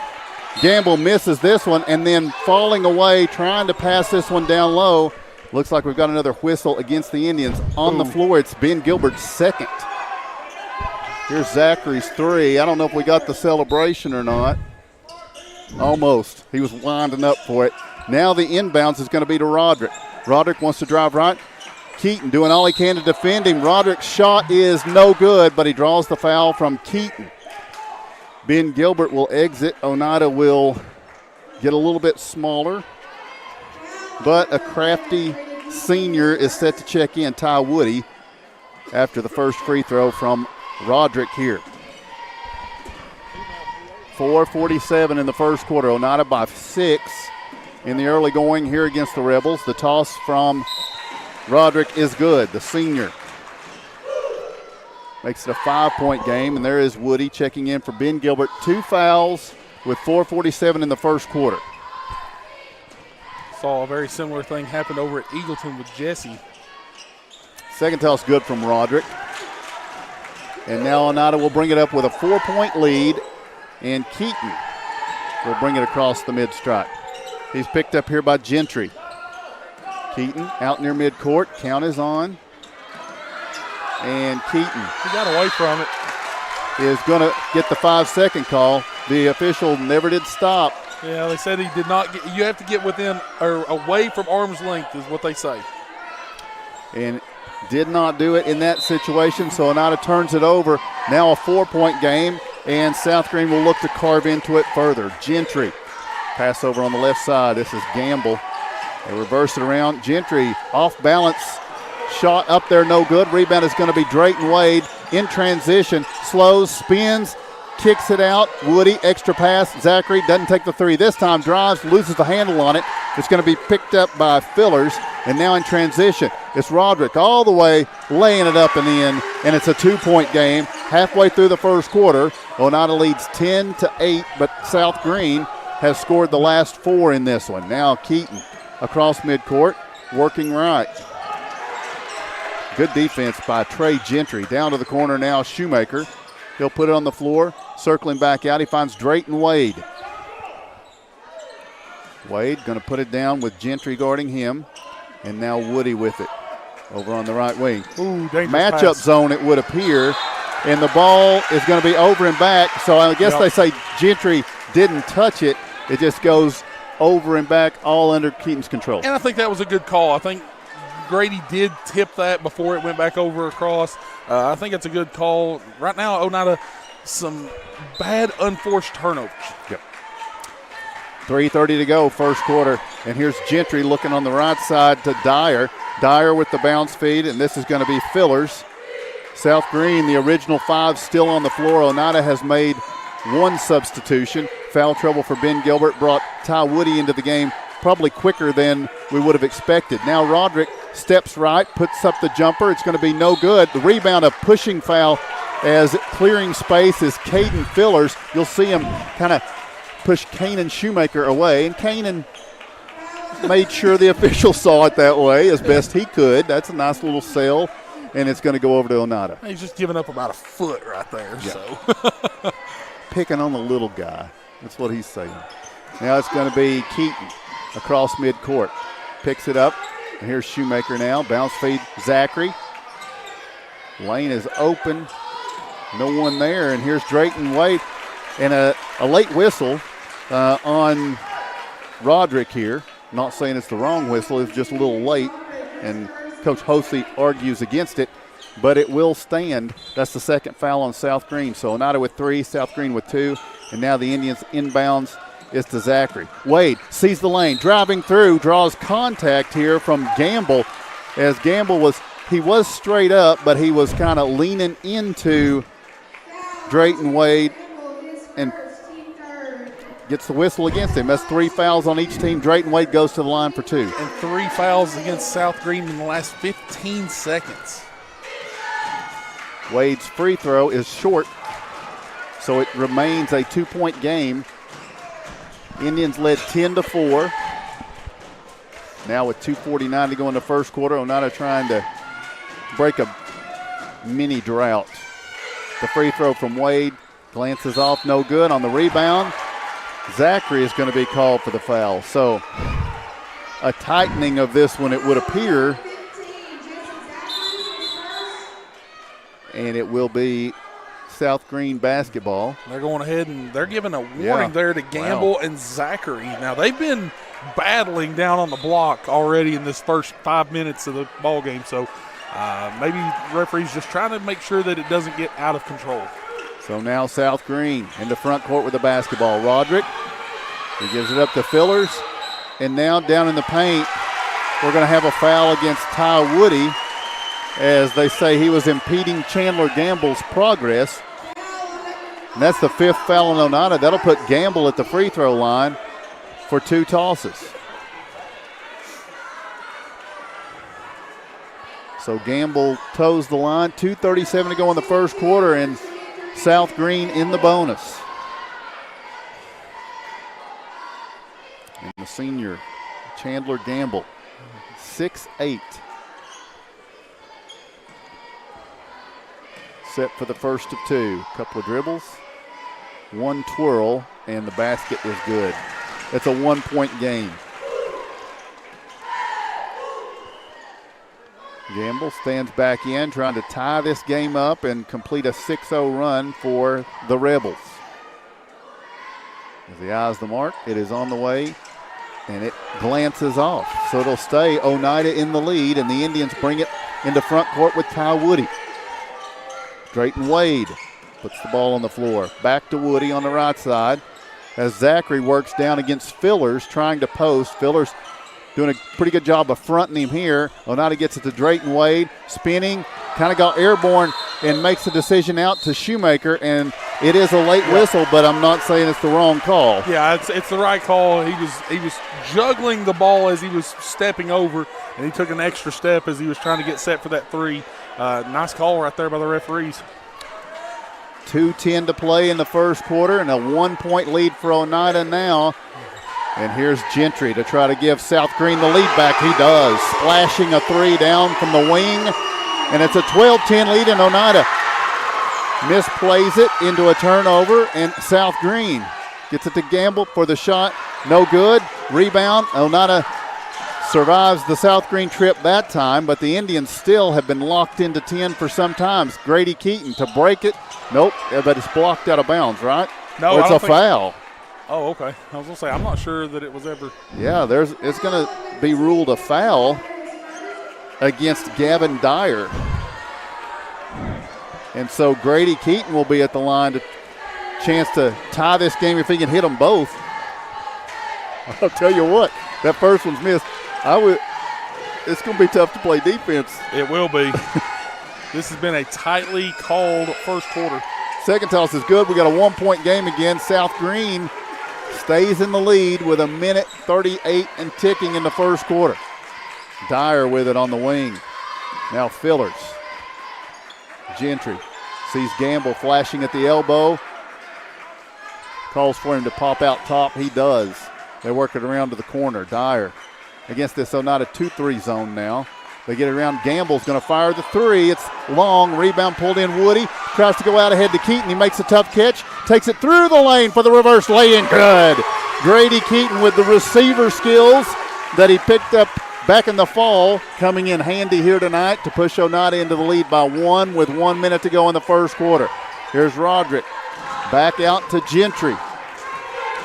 Gamble misses this one, and then falling away, trying to pass this one down low. Looks like we've got another whistle against the Indians. On the floor, it's Ben Gilbert's second. Here's Zachary's three. I don't know if we got the celebration or not. Almost. He was winding up for it. Now the inbounds is going to be to Roderick. Roderick wants to drive right. Keaton doing all he can to defend him. Roderick's shot is no good, but he draws the foul from Keaton. Ben Gilbert will exit. Oneida will get a little bit smaller, but a crafty senior is set to check in, Ty Woody, after the first free throw from Roderick here. 4:47 in the first quarter. Oneida by 6 in the early going here against the Rebels. The toss from Roderick is good, the senior. Makes it a 5-point game, and there is Woody checking in for Ben Gilbert. 2 fouls with 4:47 in the first quarter. Saw a very similar thing happen over at Eagleton with Jesse. Second toss good from Roderick. And now Oneida will bring it up with a 4-point lead, and Keaton will bring it across the mid-stripe. He's picked up here by Gentry. Keaton out near midcourt. Count is on. And Keaton. He got away from it. Is going to get the 5-second call. The official never did stop. Yeah, they said he did not get, you have to get within or away from arm's length is what they say. And did not do it in that situation, so Oneida turns it over. Now a 4-point game, and South Green will look to carve into it further. Gentry, pass over on the left side. This is Gamble. They reverse it around. Gentry off balance, shot up there, no good. Rebound is going to be Drayton Wade in transition. Slows, spins, kicks it out. Woody, extra pass. Zachary doesn't take the three this time. Drives, loses the handle on it. It's going to be picked up by Fillers. And now in transition, it's Roderick all the way, laying it up and in. And it's a 2-point game. Halfway through the first quarter, Oneida leads 10-8, but South Green has scored the last 4 in this one. Now Keaton across midcourt, working right. Good defense by Trey Gentry. Down to the corner now, Shoemaker. He'll put it on the floor, circling back out. He finds Drayton Wade. Wade going to put it down with Gentry guarding him. And now Woody with it over on the right wing. Ooh, dangerous matchup pass. zone, it would appear. And the ball is going to be over and back. So I guess they say Gentry didn't touch it. It just goes over and back, all under Keaton's control. And I think that was a good call. I think Grady did tip that before it went back over across. I think it's a good call. Right now, Oneida, some bad unforced turnovers. Yep. 3:30 to go, first quarter. And here's Gentry looking on the right side to Dyer. Dyer with the bounce feed, and this is going to be Fillers. South Green, the original 5, still on the floor. Oneida has made 1 substitution. Foul trouble for Ben Gilbert brought Ty Woody into the game probably quicker than we would have expected. Now Roderick steps right, puts up the jumper. It's going to be no good. The rebound, a pushing foul as clearing space is Caden Fillers. You'll see him kind of push Kanan Shoemaker away, and Kanan made sure the official saw it that way as best he could. That's a nice little sell, and it's going to go over to Oneida. He's just giving up about a foot right there. Yeah. So Picking on the little guy. That's what he's saying. Now it's going to be Keaton across midcourt. Picks it up, and here's Shoemaker now. Bounce feed Zachary. Lane is open. No one there, and here's Drayton Wade. And a late whistle on Roderick here. Not saying it's the wrong whistle, it's just a little late, and Coach Hosey argues against it, but it will stand. That's the second foul on South Green. So Oneida with 3, South Green with 2, and now the Indians inbounds is to Zachary. Wade sees the lane, driving through, draws contact here from Gamble, as Gamble was straight up, but he was kind of leaning into Drayton Wade and gets the whistle against him. That's 3 fouls on each team. Drayton Wade goes to the line for 2. and 3 fouls against South Green in the last 15 seconds. Wade's free throw is short, so it remains a 2-point game. Indians led 10-4. Now with 2:49 to go in the first quarter, Oneida trying to break a mini drought. The free throw from Wade glances off, no good. On the rebound, Zachary is going to be called for the foul. So a tightening of this one, it would appear. And it will be South Green basketball. They're going ahead and they're giving a warning there to Gamble and Zachary. Now, they've been battling down on the block already in this first 5 minutes of the ball game. So maybe referee's just trying to make sure that it doesn't get out of control. So now South Green in the front court with the basketball. Roderick, he gives it up to Fillers. And now down in the paint, we're going to have a foul against Ty Woody, as they say he was impeding Chandler Gamble's progress. And that's the 5th foul on Oneida. That'll put Gamble at the free throw line for 2 tosses. So Gamble toes the line. 2:37 to go in the first quarter, and South Green in the bonus. And the senior, Chandler Gamble, 6'8". Set for the first of 2. Couple of dribbles, 1 twirl, and the basket is good. It's a 1-point game. Gamble stands back in, trying to tie this game up and complete a 6-0 run for the Rebels. As he eyes the mark, it is on the way, and it glances off. So it'll stay Oneida in the lead, and the Indians bring it into front court with Ty Woody. Drayton Wade puts the ball on the floor. Back to Woody on the right side as Zachary works down against Fillers, trying to post. Fillers doing a pretty good job of fronting him here. Oneida gets it to Drayton Wade, spinning, kind of got airborne and makes the decision out to Shoemaker, and It is a late whistle, but I'm not saying it's the wrong call. Yeah, it's the right call. He was juggling the ball as he was stepping over, and he took an extra step as he was trying to get set for that three. Nice call right there by the referees. 2:10 to play in the first quarter, and a 1-point lead for Oneida now. And here's Gentry to try to give South Green the lead back. He does, splashing a three down from the wing, and it's a 12-10 lead in Oneida. Misplays it into a turnover, and South Green gets it to Gamble for the shot. No good. Rebound. Oneida survives the South Green trip that time, but the Indians still have been locked into 10 for some time. Grady Keaton to break it. Nope, but it's blocked out of bounds, right? No, or it's a foul. Oh, okay. I was going to say, I'm not sure that it was ever. Yeah, it's going to be ruled a foul against Gavin Dyer. And so Grady Keaton will be at the line to chance to tie this game if he can hit them both. I'll tell you what, that first one's missed. It's going to be tough to play defense. It will be. This has been a tightly called first quarter. Second toss is good. We got a 1-point game again. South Green stays in the lead with 1:38 and ticking in the first quarter. Dyer with it on the wing. Now Fillers. Gentry sees Gamble flashing at the elbow. Calls for him to pop out top. He does. They work it around to the corner. Dyer against this Oneida 2-3 zone now. They get it around. Gamble's going to fire the three. It's long. Rebound pulled in. Woody tries to go out ahead to Keaton. He makes a tough catch. Takes it through the lane for the reverse lay-in. Good. Grady Keaton with the receiver skills that he picked up back in the fall, coming in handy here tonight to push Oneida into the lead by 1 with 1 minute to go in the first quarter. Here's Roderick. Back out to Gentry.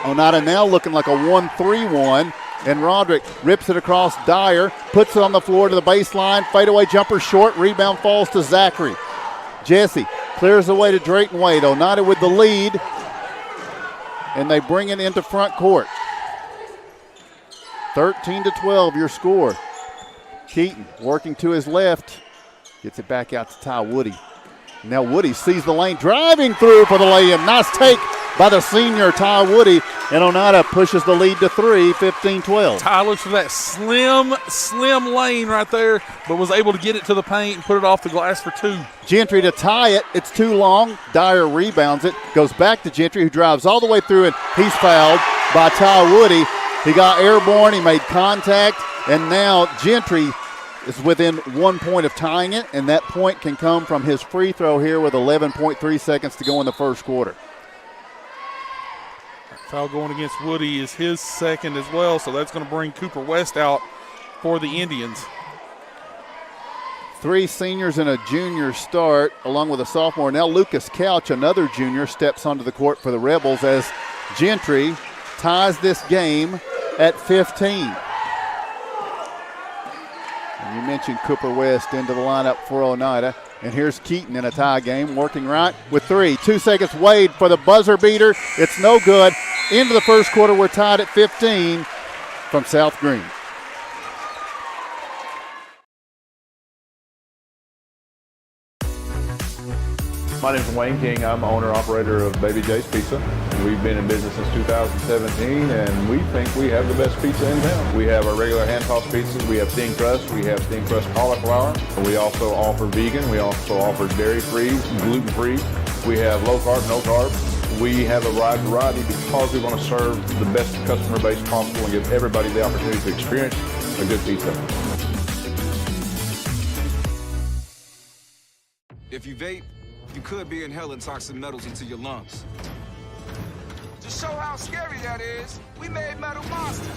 Oneida now looking like a 1-3-1. And Roderick rips it across Dyer, puts it on the floor to the baseline. Fadeaway jumper short. Rebound falls to Zachary. Jesse clears the way to Drayton Wade. Oneida with the lead. And they bring it into front court. 13-12 your score. Keaton working to his left. Gets it back out to Ty Woody. Now Woody sees the lane, driving through for the lay-in. Nice take by the senior Ty Woody. And Oneida pushes the lead to 3, 15-12. Ty looks for that slim lane right there, but was able to get it to the paint and put it off the glass for 2. Gentry to tie it. It's too long. Dyer rebounds it. Goes back to Gentry, who drives all the way through it. He's fouled by Ty Woody. He got airborne. He made contact. And now Gentry is within 1 point of tying it, and that point can come from his free throw here with 11.3 seconds to go in the first quarter. Foul going against Woody is his second as well, so that's going to bring Cooper West out for the Indians. 3 seniors and a junior start, along with a sophomore. Now Lucas Couch, another junior, steps onto the court for the Rebels as Gentry ties this game at 15. And you mentioned Cooper West into the lineup for Oneida. And here's Keaton in a tie game, working right with 3. 2 seconds, Wade for the buzzer beater. It's no good. Into the first quarter, we're tied at 15 from South Green. My name is Wayne King. I'm owner-operator of Baby J's Pizza. We've been in business since 2017, and we think we have the best pizza in town. We have our regular hand-tossed pizzas. We have thin crust. We have thin crust cauliflower. We also offer vegan. We also offer dairy-free, gluten-free. We have low-carb, no-carb. We have a wide variety because we want to serve the best customer base possible and give everybody the opportunity to experience a good pizza. If you vape, you could be inhaling toxic metals into your lungs. To show how scary that is, we made metal monsters.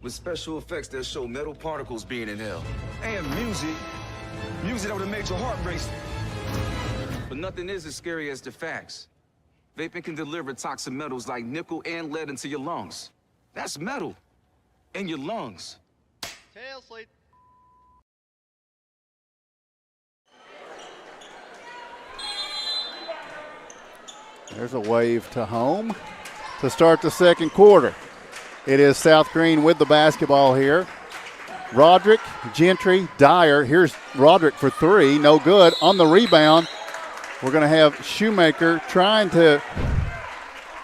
With special effects that show metal particles being inhaled. And music that would have made your heart race. But nothing is as scary as the facts. Vaping can deliver toxic metals like nickel and lead into your lungs. That's metal in your lungs. Tail sleep. There's a wave to home to start the second quarter. It is South Green with the basketball here. Roderick, Gentry, Dyer. Here's Roderick for three. No good. On the rebound, we're going to have Shoemaker trying to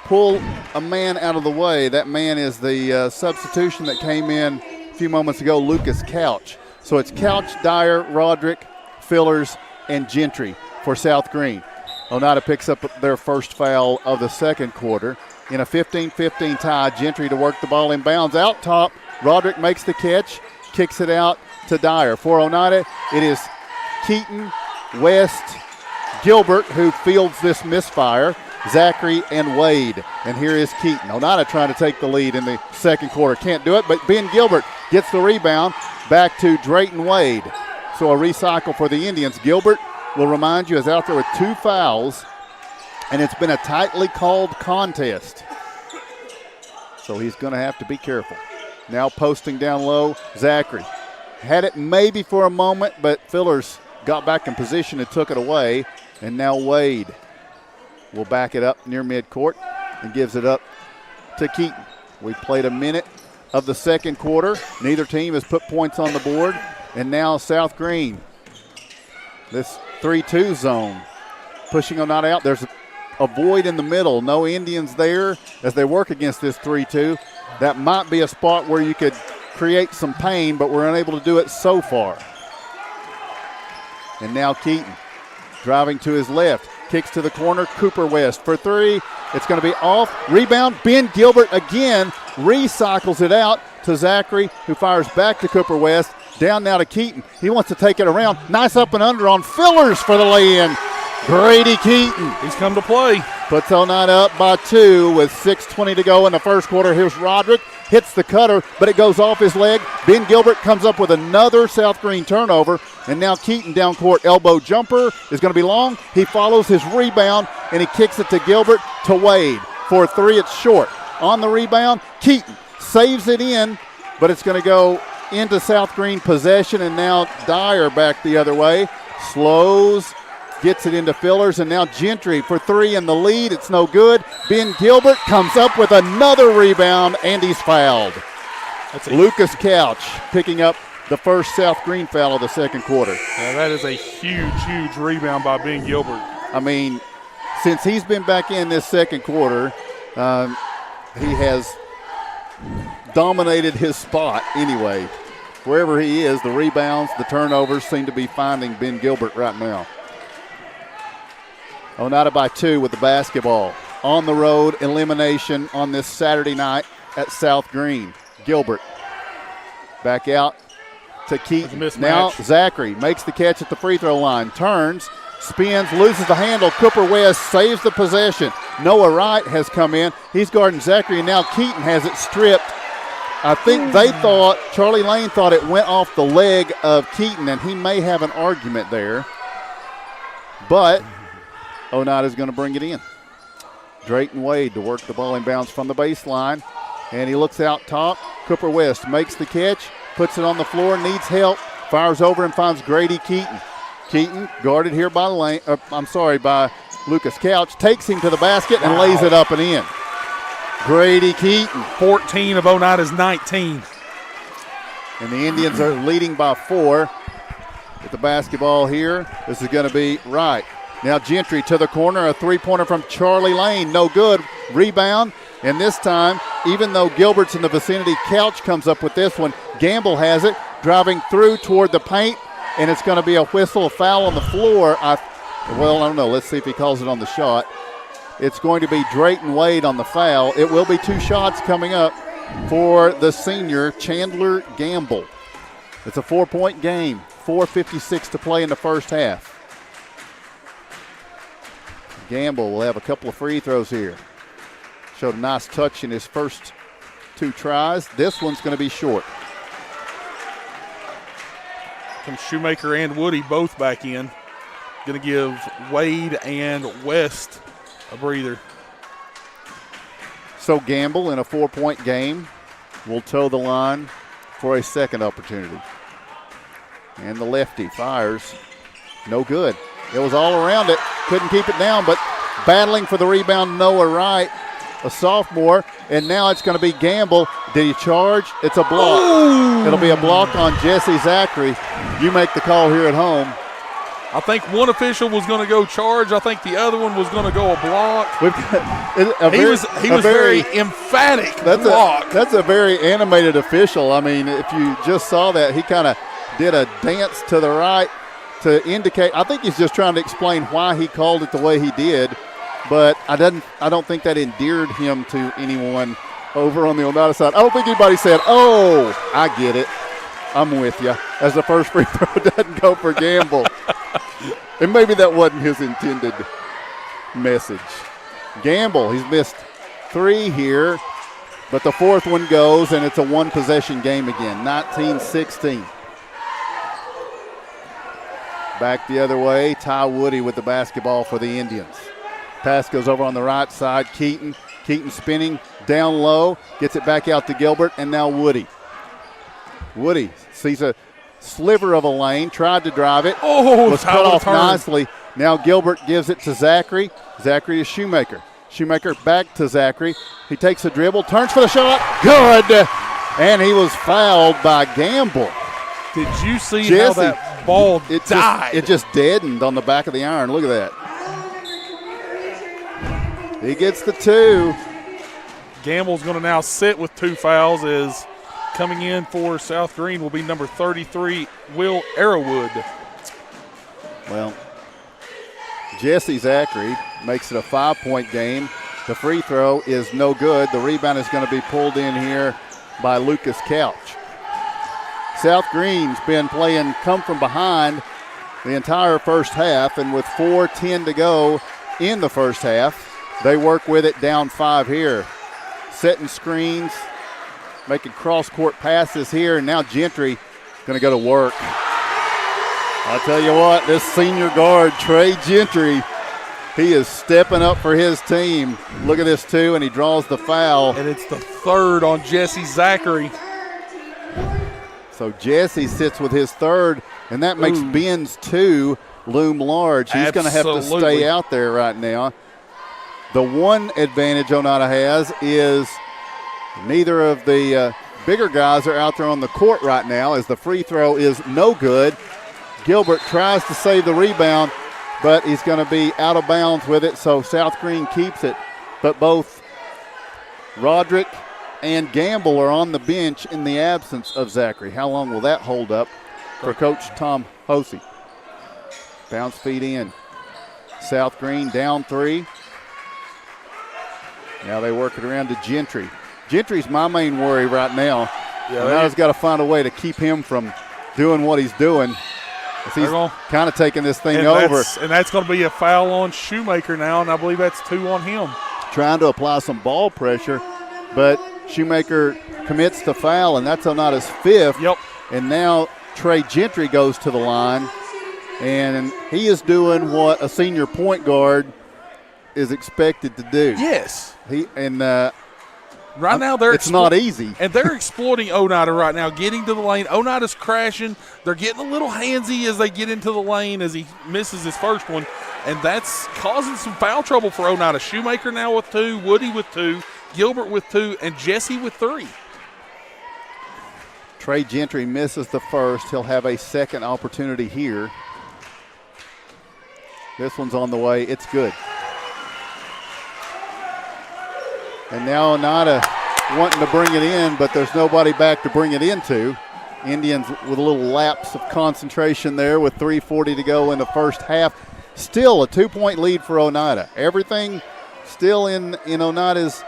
pull a man out of the way. That man is the substitution that came in a few moments ago, Lucas Couch. So it's Couch, Dyer, Roderick, Fillers, and Gentry for South Green. Oneida picks up their first foul of the second quarter. In a 15-15 tie, Gentry to work the ball inbounds. Out top, Roderick makes the catch, kicks it out to Dyer. For Oneida, it is Keaton, West, Gilbert who fields this misfire, Zachary, and Wade. And here is Keaton. Oneida trying to take the lead in the second quarter. Can't do it, but Ben Gilbert gets the rebound back to Drayton Wade. So a recycle for the Indians. Gilbert, will remind you, is out there with 2 fouls, and it's been a tightly called contest. So he's going to have to be careful. Now posting down low, Zachary. Had it maybe for a moment, but Fillers got back in position and took it away. And now Wade will back it up near midcourt and gives it up to Keaton. We played a minute of the second quarter. Neither team has put points on the board. And now South Green, this 3-2 zone, pushing Oneida out. There's a void in the middle. No Indians there as they work against this 3-2. That might be a spot where you could create some pain, but we're unable to do it so far. And now Keaton driving to his left. Kicks to the corner. Cooper West for three. It's going to be off. Rebound. Ben Gilbert again recycles it out to Zachary, who fires back to Cooper West. Down now to Keaton. He wants to take it around. Nice up and under on Fillers for the lay-in. Grady Keaton. He's come to play. Puts Oneida up by 2 with 6:20 to go in the first quarter. Here's Roderick. Hits the cutter, but it goes off his leg. Ben Gilbert comes up with another South Green turnover. And now Keaton down court. Elbow jumper is going to be long. He follows his rebound, and he kicks it to Gilbert to Wade. For 3, it's short. On the rebound, Keaton saves it in, but it's going to go into South Green possession, and now Dyer back the other way. Slows, gets it into Fillers, and now Gentry for 3 in the lead. It's no good. Ben Gilbert comes up with another rebound, and he's fouled. Lucas Couch picking up the first South Green foul of the second quarter. Yeah, that is a huge rebound by Ben Gilbert. I mean, since he's been back in this second quarter, he has dominated his spot anyway. Wherever he is, the rebounds, the turnovers seem to be finding Ben Gilbert right now. Oneida by 2 with the basketball. On the road, elimination on this Saturday night at South Green. Gilbert back out to Keaton. Now Zachary makes the catch at the free throw line. Turns, spins, loses the handle. Cooper West saves the possession. Noah Wright has come in. He's guarding Zachary, and now Keaton has it stripped. I think they thought, Charlie Lane thought it went off the leg of Keaton, and he may have an argument there. But Oneida's going to bring it in. Drayton Wade to work the ball inbounds from the baseline, and he looks out top. Cooper West makes the catch, puts it on the floor, needs help, fires over and finds Grady Keaton. Keaton guarded here by by Lucas Couch, takes him to the basket and lays it up and in. Grady Keaton. 14 of Oneida's 19. And the Indians are leading by 4. With the basketball here, this is going to be Wright. Now Gentry to the corner, a three-pointer from Charlie Lane, no good. Rebound, and this time, even though Gilbert's in the vicinity, Couch comes up with this one. Gamble has it, driving through toward the paint, and it's going to be a whistle, a foul on the floor. I don't know. Let's see if he calls it on the shot. It's going to be Drayton Wade on the foul. It will be 2 shots coming up for the senior, Chandler Gamble. It's a 4-point game, 4:56 to play in the first half. Gamble will have a couple of free throws here. Showed a nice touch in his first 2 tries. This one's going to be short. Come Shoemaker and Woody both back in. Going to give Wade and West a breather. So Gamble in a 4-point game will toe the line for a second opportunity. And the lefty fires. No good. It was all around it. Couldn't keep it down, but battling for the rebound, Noah Wright, a sophomore. And now it's going to be Gamble Did he charge? It's a block. Ooh. It'll be a block on Jesse Zachary. You make the call here at home. I think one official was going to go charge. I think the other one was going to go a block. He was very emphatic block. That's a very animated official. I mean, if you just saw that, he kind of did a dance to the right to indicate. I think he's just trying to explain why he called it the way he did, but I don't think that endeared him to anyone over on the Oneida side. I don't think anybody said, "Oh, I get it. I'm with you," as the first free throw doesn't go for Gamble. And maybe that wasn't his intended message. Gamble, he's missed 3 here, but the 4th one goes, and it's a one-possession game again, 19-16. Back the other way, Ty Woody with the basketball for the Indians. Pass goes over on the right side, Keaton. Keaton spinning down low, gets it back out to Gilbert, and now Woody. Woody sees a sliver of a lane, tried to drive it, was cut off nicely. Now Gilbert gives it to Zachary. Zachary to Shoemaker. Shoemaker back to Zachary. He takes a dribble, turns for the shot, good! And he was fouled by Gamble. Did you see how that ball died? It just deadened on the back of the iron. Look at that. He gets the 2. Gamble's going to now sit with 2 fouls as coming in for South Green will be number 33, Will Arrowwood. Well, Jesse Zachary makes it a 5-point game. The free throw is no good. The rebound is going to be pulled in here by Lucas Couch. South Green's been playing come from behind the entire first half, and with 4:10 to go in the first half, they work with it down 5 here. Setting screens, making cross-court passes here, and now Gentry going to go to work. I'll tell you what, this senior guard, Trey Gentry, he is stepping up for his team. Look at this, too, and he draws the foul. And it's the 3rd on Jesse Zachary. So Jesse sits with his 3rd, and that makes Ben's 2 loom large. He's going to have to stay out there right now. The one advantage Oneida has is neither of the bigger guys are out there on the court right now, as the free throw is no good. Gilbert tries to save the rebound, but he's going to be out of bounds with it, so South Green keeps it. But both Roderick and Gamble are on the bench in the absence of Zachary. How long will that hold up for Coach Tom Hosey? Bounce feed in. South Green down 3. Now they work it around to Gentry. Gentry's my main worry right now. Yeah, Oneida's got to find a way to keep him from doing what he's doing. He's kind of taking this thing over. And that's going to be a foul on Shoemaker now, and I believe that's 2 on him. Trying to apply some ball pressure, but Shoemaker commits the foul, and that's Oneida's 5th. Yep. And now Trey Gentry goes to the line, and he is doing what a senior point guard is expected to do. Yes. Right now, it's not easy. And they're exploiting Oneida right now, getting to the lane. Oneida's crashing. They're getting a little handsy as they get into the lane as he misses his first one. And that's causing some foul trouble for Oneida. Shoemaker now with 2, Woody with 2, Gilbert with 2, and Jesse with 3. Trey Gentry misses the first. He'll have a second opportunity here. This one's on the way. It's good. And now Oneida wanting to bring it in, but there's nobody back to bring it into. Indians with a little lapse of concentration there with 3:40 to go in the first half. Still a 2-point lead for Oneida. Everything still in Oneida's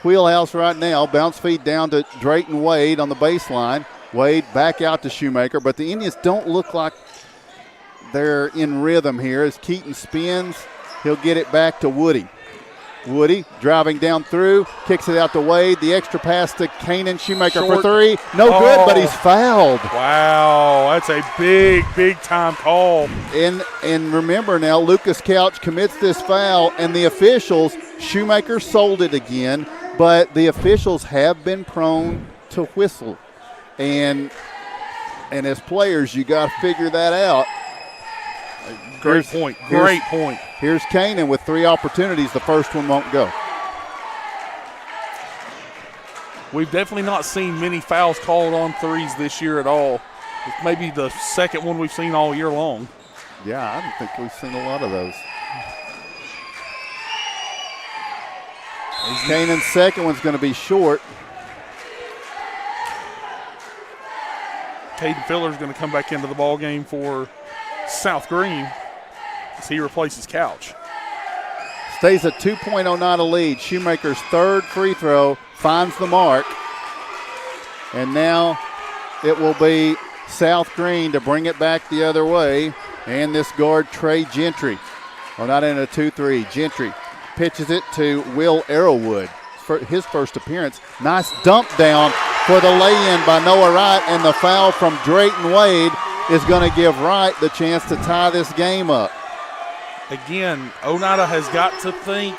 wheelhouse right now. Bounce feed down to Drayton Wade on the baseline. Wade back out to Shoemaker, but the Indians don't look like they're in rhythm here as Keaton spins. He'll get it back to Woody. Woody driving down through, kicks it out to Wade. The extra pass to Kanan Shoemaker for 3. No good, but he's fouled. Wow, that's a big, big time call. And remember now, Lucas Couch commits this foul, and the officials, Shoemaker sold it again, but the officials have been prone to whistle. And as players, you got to figure that out. Great point. Great point. Here's Kanan with 3 opportunities. The first one won't go. We've definitely not seen many fouls called on threes this year at all. It's maybe the second one we've seen all year long. Yeah, I don't think we've seen a lot of those. Canaan's second one's going to be short. Caden Filler's going to come back into the ball game for South Green as he replaces Couch. Stays a 2-point Oneida lead. Shoemaker's third free throw finds the mark. And now it will be South Green to bring it back the other way. And this guard, Trey Gentry. Oneida in a 2-3. Gentry pitches it to Will Arrowwood for his first appearance. Nice dump down for the lay-in by Noah Wright, and the foul from Drayton Wade is going to give Wright the chance to tie this game up. Again, Oneida has got to think,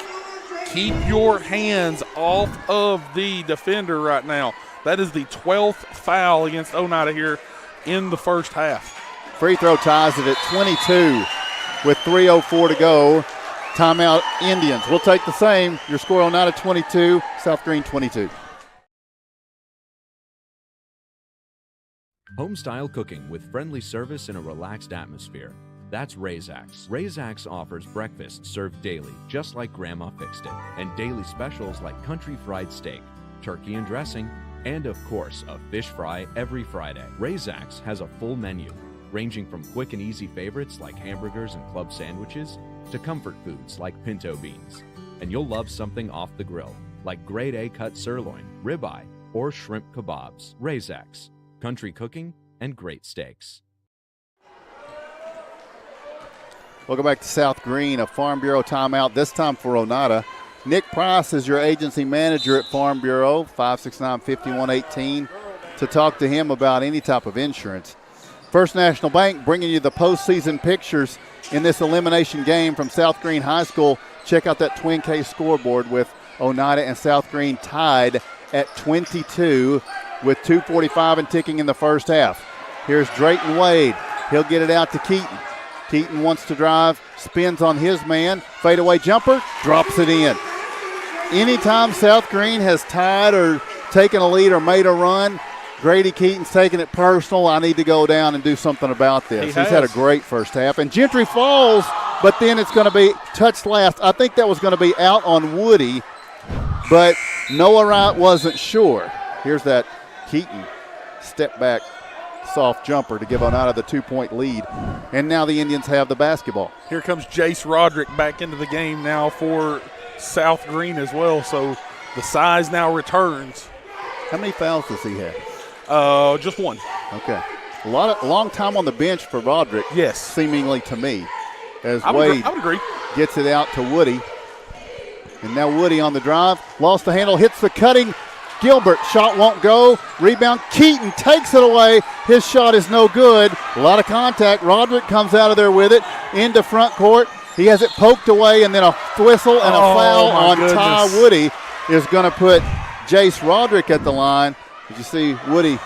keep your hands off of the defender right now. That is the 12th foul against Oneida here in the first half. Free throw ties it at 22 with 3:04 to go. Timeout Indians. We'll take the same. Your score Oneida 22, South Green 22. Home-style cooking with friendly service in a relaxed atmosphere. That's Razax. Razax offers breakfast served daily, just like Grandma fixed it, and daily specials like country fried steak, turkey and dressing, and of course, a fish fry every Friday. Razax has a full menu, ranging from quick and easy favorites like hamburgers and club sandwiches to comfort foods like pinto beans. And you'll love something off the grill, like grade A cut sirloin, ribeye, or shrimp kebabs. Razax. Country cooking and great steaks. Welcome back to South Green, a Farm Bureau timeout, this time for Oneida. Nick Price is your agency manager at Farm Bureau, 569-5118, to talk to him about any type of insurance. First National Bank bringing you the postseason pictures in this elimination game from South Green High School. Check out that Twin K scoreboard with Oneida and South Green tied at 22 with 2:45 and ticking in the first half. Here's Drayton Wade. He'll get it out to Keaton. Keaton wants to drive, spins on his man, fadeaway jumper, drops it in. Anytime South Green has tied or taken a lead or made a run, Grady Keaton's taking it personal. I need to go down and do something about this. He's had a great first half. And Gentry falls, but then it's going to be touched last. I think that was going to be out on Woody, but Noah Wright wasn't sure. Here's that Keaton step back soft jumper to give Oneida the 2-point lead. And now the Indians have the basketball. Here comes Jace Roderick back into the game now for South Green as well, so the size now returns. How many fouls does he have? Just one. Okay. A long time on the bench for Roderick. Yes. Seemingly to me. As I Wade would agree. Gets it out to Woody. And now Woody on the drive. Lost the handle, hits the cutting. Gilbert, shot won't go. Rebound, Keaton takes it away. His shot is no good. A lot of contact. Roderick comes out of there with it into front court. He has it poked away, and then a whistle and a foul on Ty Woody is going to put Jace Roderick at the line. As you see, Woody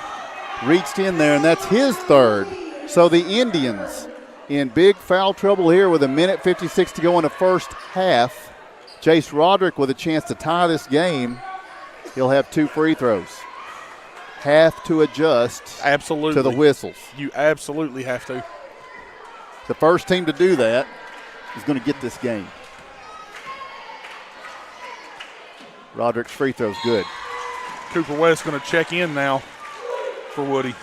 reached in there, and that's his third. So the Indians in big foul trouble here with 1:56 to go in the first half. Jace Roderick with a chance to tie this game. He'll have 2 free throws. Have to adjust to the whistles. You absolutely have to. The first team to do that is going to get this game. Roderick's free throw's good. Cooper West going to check in now for Woody.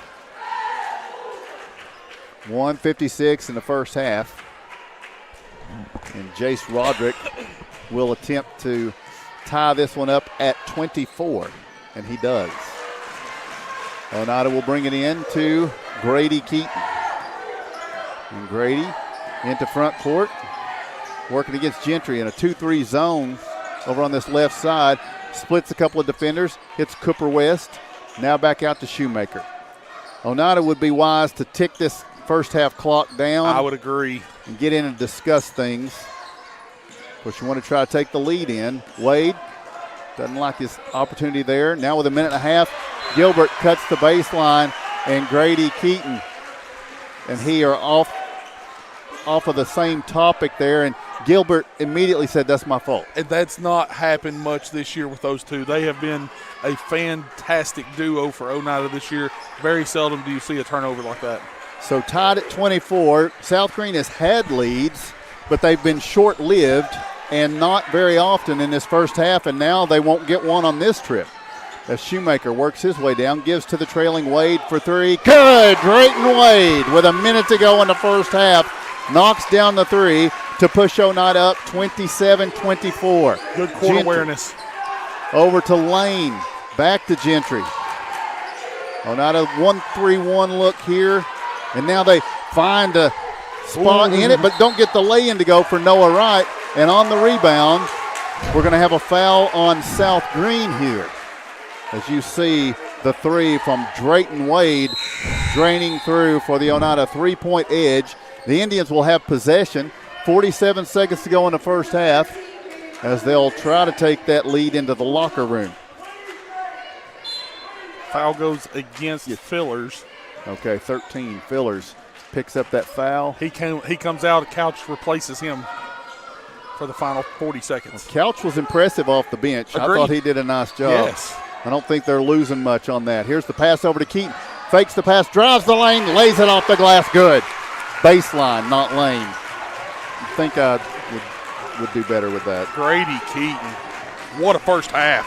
1:56 in the first half. And Jace Roderick will attempt to tie this one up at 24, and he does. Oneida will bring it in to Grady Keaton. And Grady into front court, working against Gentry in a 2-3 zone over on this left side. Splits a couple of defenders, hits Cooper West. Now back out to Shoemaker. Oneida would be wise to tick this first half clock down. I would agree. And get in and discuss things. Of course, you want to try to take the lead in. Wade doesn't like his opportunity there. Now with 1.5 minutes, Gilbert cuts the baseline, and Grady Keaton and he are off of the same topic there, and Gilbert immediately said, "That's my fault." And that's not happened much this year with those two. They have been a fantastic duo for Oneida this year. Very seldom do you see a turnover like that. So tied at 24. South Green has had leads, but they've been short-lived and not very often in this first half, and now they won't get one on this trip. As Shoemaker works his way down, gives to the trailing Wade for three. Good! Drayton Wade with a minute to go in the first half knocks down the three to push Oneida up 27-24. Good court awareness. Over to Lane. Back to Gentry. Oneida 1-3-1 look here. And now they find a spot in it, but don't get the lay-in to go for Noah Wright. And on the rebound, we're going to have a foul on South Green here. As you see the three from Drayton Wade draining through for the Oneida three-point edge. The Indians will have possession. 47 seconds to go in the first half as they'll try to take that lead into the locker room. Foul goes against Fillers. Okay, 13. Fillers picks up that foul. He comes out. Couch replaces him for the final 40 seconds. Couch was impressive off the bench. Agreed. I thought he did a nice job. Yes. I don't think they're losing much on that. Here's the pass over to Keaton. Fakes the pass, drives the lane, lays it off the glass. Good. Baseline, not lane. I think I would do better with that. Grady Keaton. What a first half.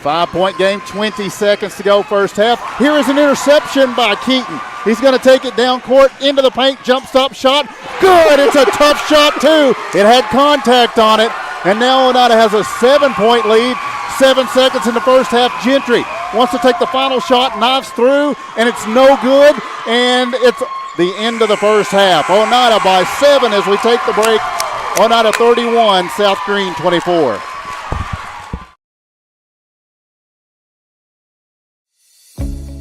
5-point game, 20 seconds to go first half. Here is an interception by Keaton. He's going to take it down court, into the paint, jump stop shot. Good, it's a tough shot too. It had contact on it, and now Oneida has a 7-point lead. 7 seconds in the first half. Gentry wants to take the final shot, knifes through, and it's no good, and it's the end of the first half. Oneida by 7 as we take the break. Oneida 31, South Green 24.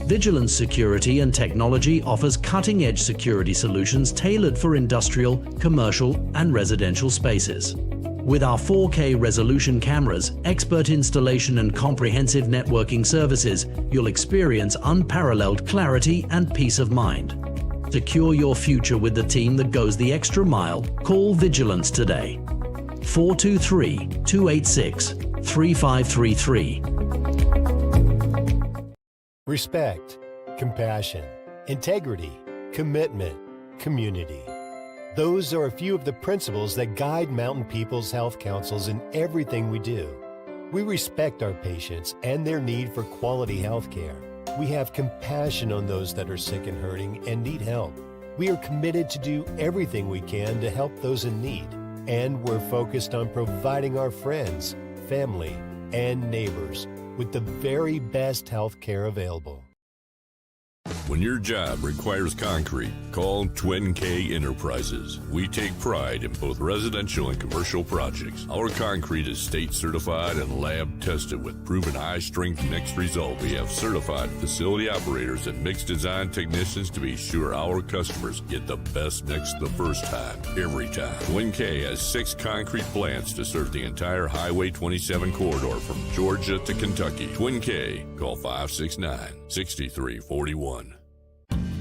Vigilance Security and Technology offers cutting-edge security solutions tailored for industrial, commercial, and residential spaces. With our 4K resolution cameras, expert installation, and comprehensive networking services, you'll experience unparalleled clarity and peace of mind. Secure your future with the team that goes the extra mile. Call Vigilance today. 423-286-3533. Respect, compassion, integrity, commitment, community. Those are a few of the principles that guide Mountain People's Health Councils in everything we do. We respect our patients and their need for quality health care. We have compassion on those that are sick and hurting and need help. We are committed to do everything we can to help those in need. And we're focused on providing our friends, family, and neighbors with the very best health care available. When your job requires concrete, call Twin K Enterprises. We take pride in both residential and commercial projects. Our concrete is state certified and lab tested with proven high strength mix result. We have certified facility operators and mix design technicians to be sure our customers get the best mix the first time, every time. Twin K has 6 concrete plants to serve the entire Highway 27 corridor from Georgia to Kentucky. Twin K, call 569-6341.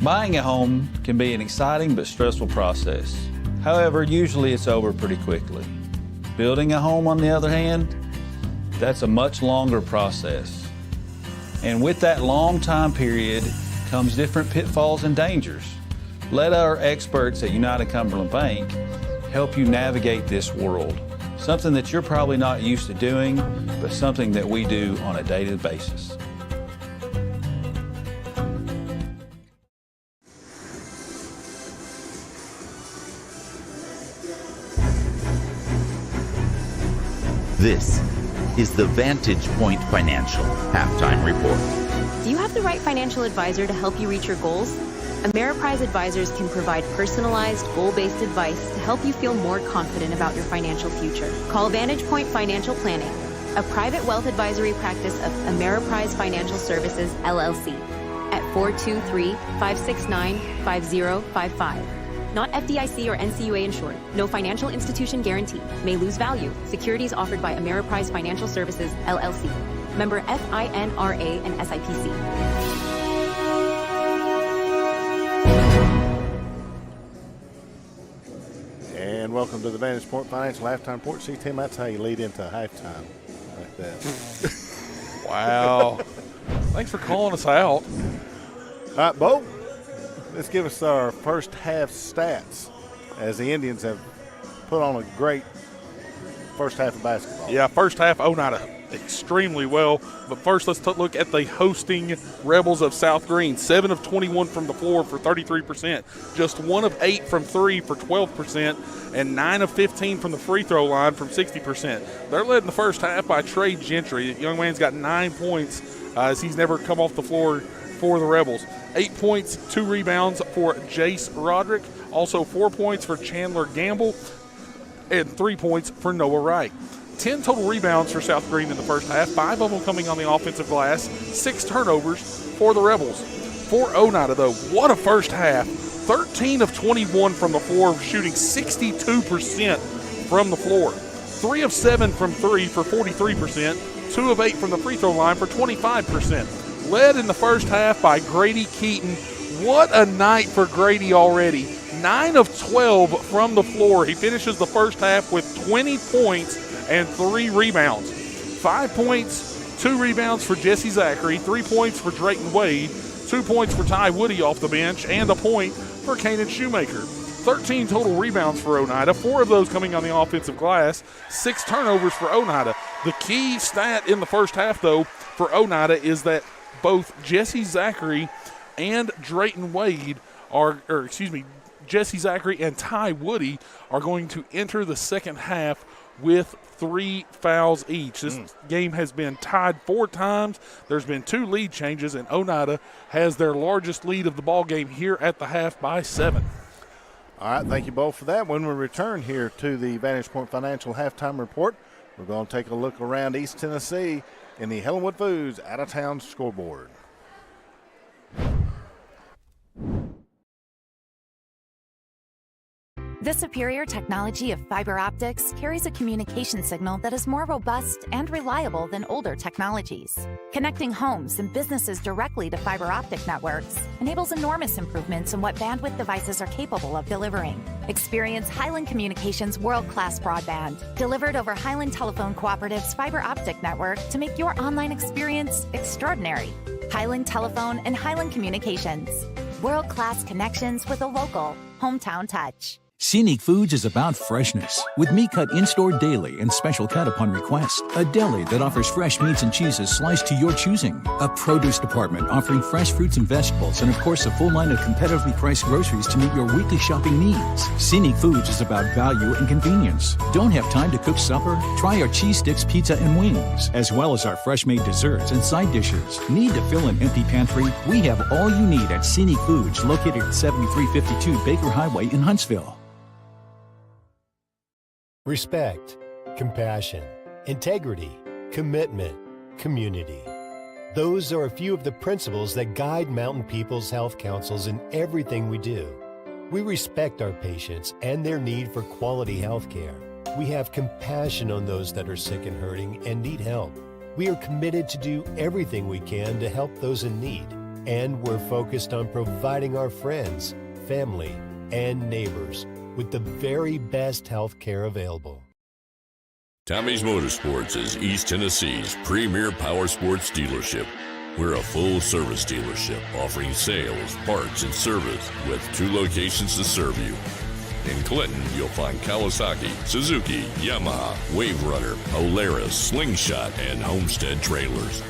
Buying a home can be an exciting but stressful process. However, usually it's over pretty quickly. Building a home, on the other hand, that's a much longer process. And with that long time period comes different pitfalls and dangers. Let our experts at United Cumberland Bank help you navigate this world. Something that you're probably not used to doing, but something that we do on a daily basis. This is the Vantage Point Financial Halftime Report. Do you have the right financial advisor to help you reach your goals? Ameriprise Advisors can provide personalized, goal-based advice to help you feel more confident about your financial future. Call Vantage Point Financial Planning, a private wealth advisory practice of Ameriprise Financial Services, LLC, at 423-569-5055. Not FDIC or NCUA insured. No financial institution guarantee. May lose value. Securities offered by Ameriprise Financial Services, LLC. Member FINRA and SIPC. welcome to the Vantage Point Financial Halftime Report. See, Tim, that's how you lead into halftime, like that. Wow. Thanks for calling us out. All right, Bo, let's give us our first half stats, as the Indians have put on a great first half of basketball. Yeah, first half, Oneida extremely well. But first, let's look at the hosting Rebels of South Green. 7 of 21 from the floor for 33%. Just 1 of 8 from 3 for 12%. And 9 of 15 from the free throw line from 60%. They're led in the first half by Trey Gentry. The young man's got 9 points as he's never come off the floor for the Rebels. 8 points, 2 rebounds for Jace Roderick. Also 4 points for Chandler Gamble. And 3 points for Noah Wright. 10 total rebounds for South Green in the first half, 5 of them coming on the offensive glass, 6 turnovers for the Rebels. For Oneida, though, what a first half. 13 of 21 from the floor, shooting 62% from the floor. 3 of 7 from 3 for 43%, 2 of 8 from the free throw line for 25%. Led in the first half by Grady Keaton. What a night for Grady already. 9 of 12 from the floor. He finishes the first half with 20 points and 3 rebounds. 5 points, 2 rebounds for Jesse Zachary, 3 points for Drayton Wade, 2 points for Ty Woody off the bench, and a point for Kanan Shoemaker. 13 total rebounds for Oneida, 4 of those coming on the offensive glass, 6 turnovers for Oneida. The key stat in the first half, though, for Oneida is that both Jesse Zachary and Drayton Wade Jesse Zachary and Ty Woody are going to enter the second half with 3 fouls each. This game has been tied 4 times. There's been 2 lead changes, and Oneida has their largest lead of the ball game here at the half by 7. All right, thank you both for that. When we return here to the Vantage Point Financial Halftime Report, we're going to take a look around East Tennessee in the Helenwood Foods out-of-town scoreboard. The superior technology of fiber optics carries a communication signal that is more robust and reliable than older technologies. Connecting homes and businesses directly to fiber optic networks enables enormous improvements in what bandwidth devices are capable of delivering. Experience Highland Communications' world-class broadband, delivered over Highland Telephone Cooperative's fiber optic network to make your online experience extraordinary. Highland Telephone and Highland Communications. World-class connections with a local, hometown touch. Scenic Foods is about freshness, with meat cut in-store daily and special cut upon request. A deli that offers fresh meats and cheeses sliced to your choosing. A produce department offering fresh fruits and vegetables, and of course a full line of competitively priced groceries to meet your weekly shopping needs. Scenic Foods is about value and convenience. Don't have time to cook supper? Try our cheese sticks, pizza, and wings, as well as our fresh-made desserts and side dishes. Need to fill an empty pantry? We have all you need at Scenic Foods, located at 7352 Baker Highway in Huntsville. Respect, compassion, integrity, commitment, community. Those are a few of the principles that guide Mountain People's Health Councils in everything we do. We respect our patients and their need for quality health care. We have compassion on those that are sick and hurting and need help. We are committed to do everything we can to help those in need. And we're focused on providing our friends, family, and neighbors with the very best health care available. Tommy's Motorsports is East Tennessee's premier power sports dealership. We're a full-service dealership offering sales, parts, and service with 2 locations to serve you. In Clinton, you'll find Kawasaki, Suzuki, Yamaha, Wave Runner, Polaris, Slingshot, and Homestead trailers.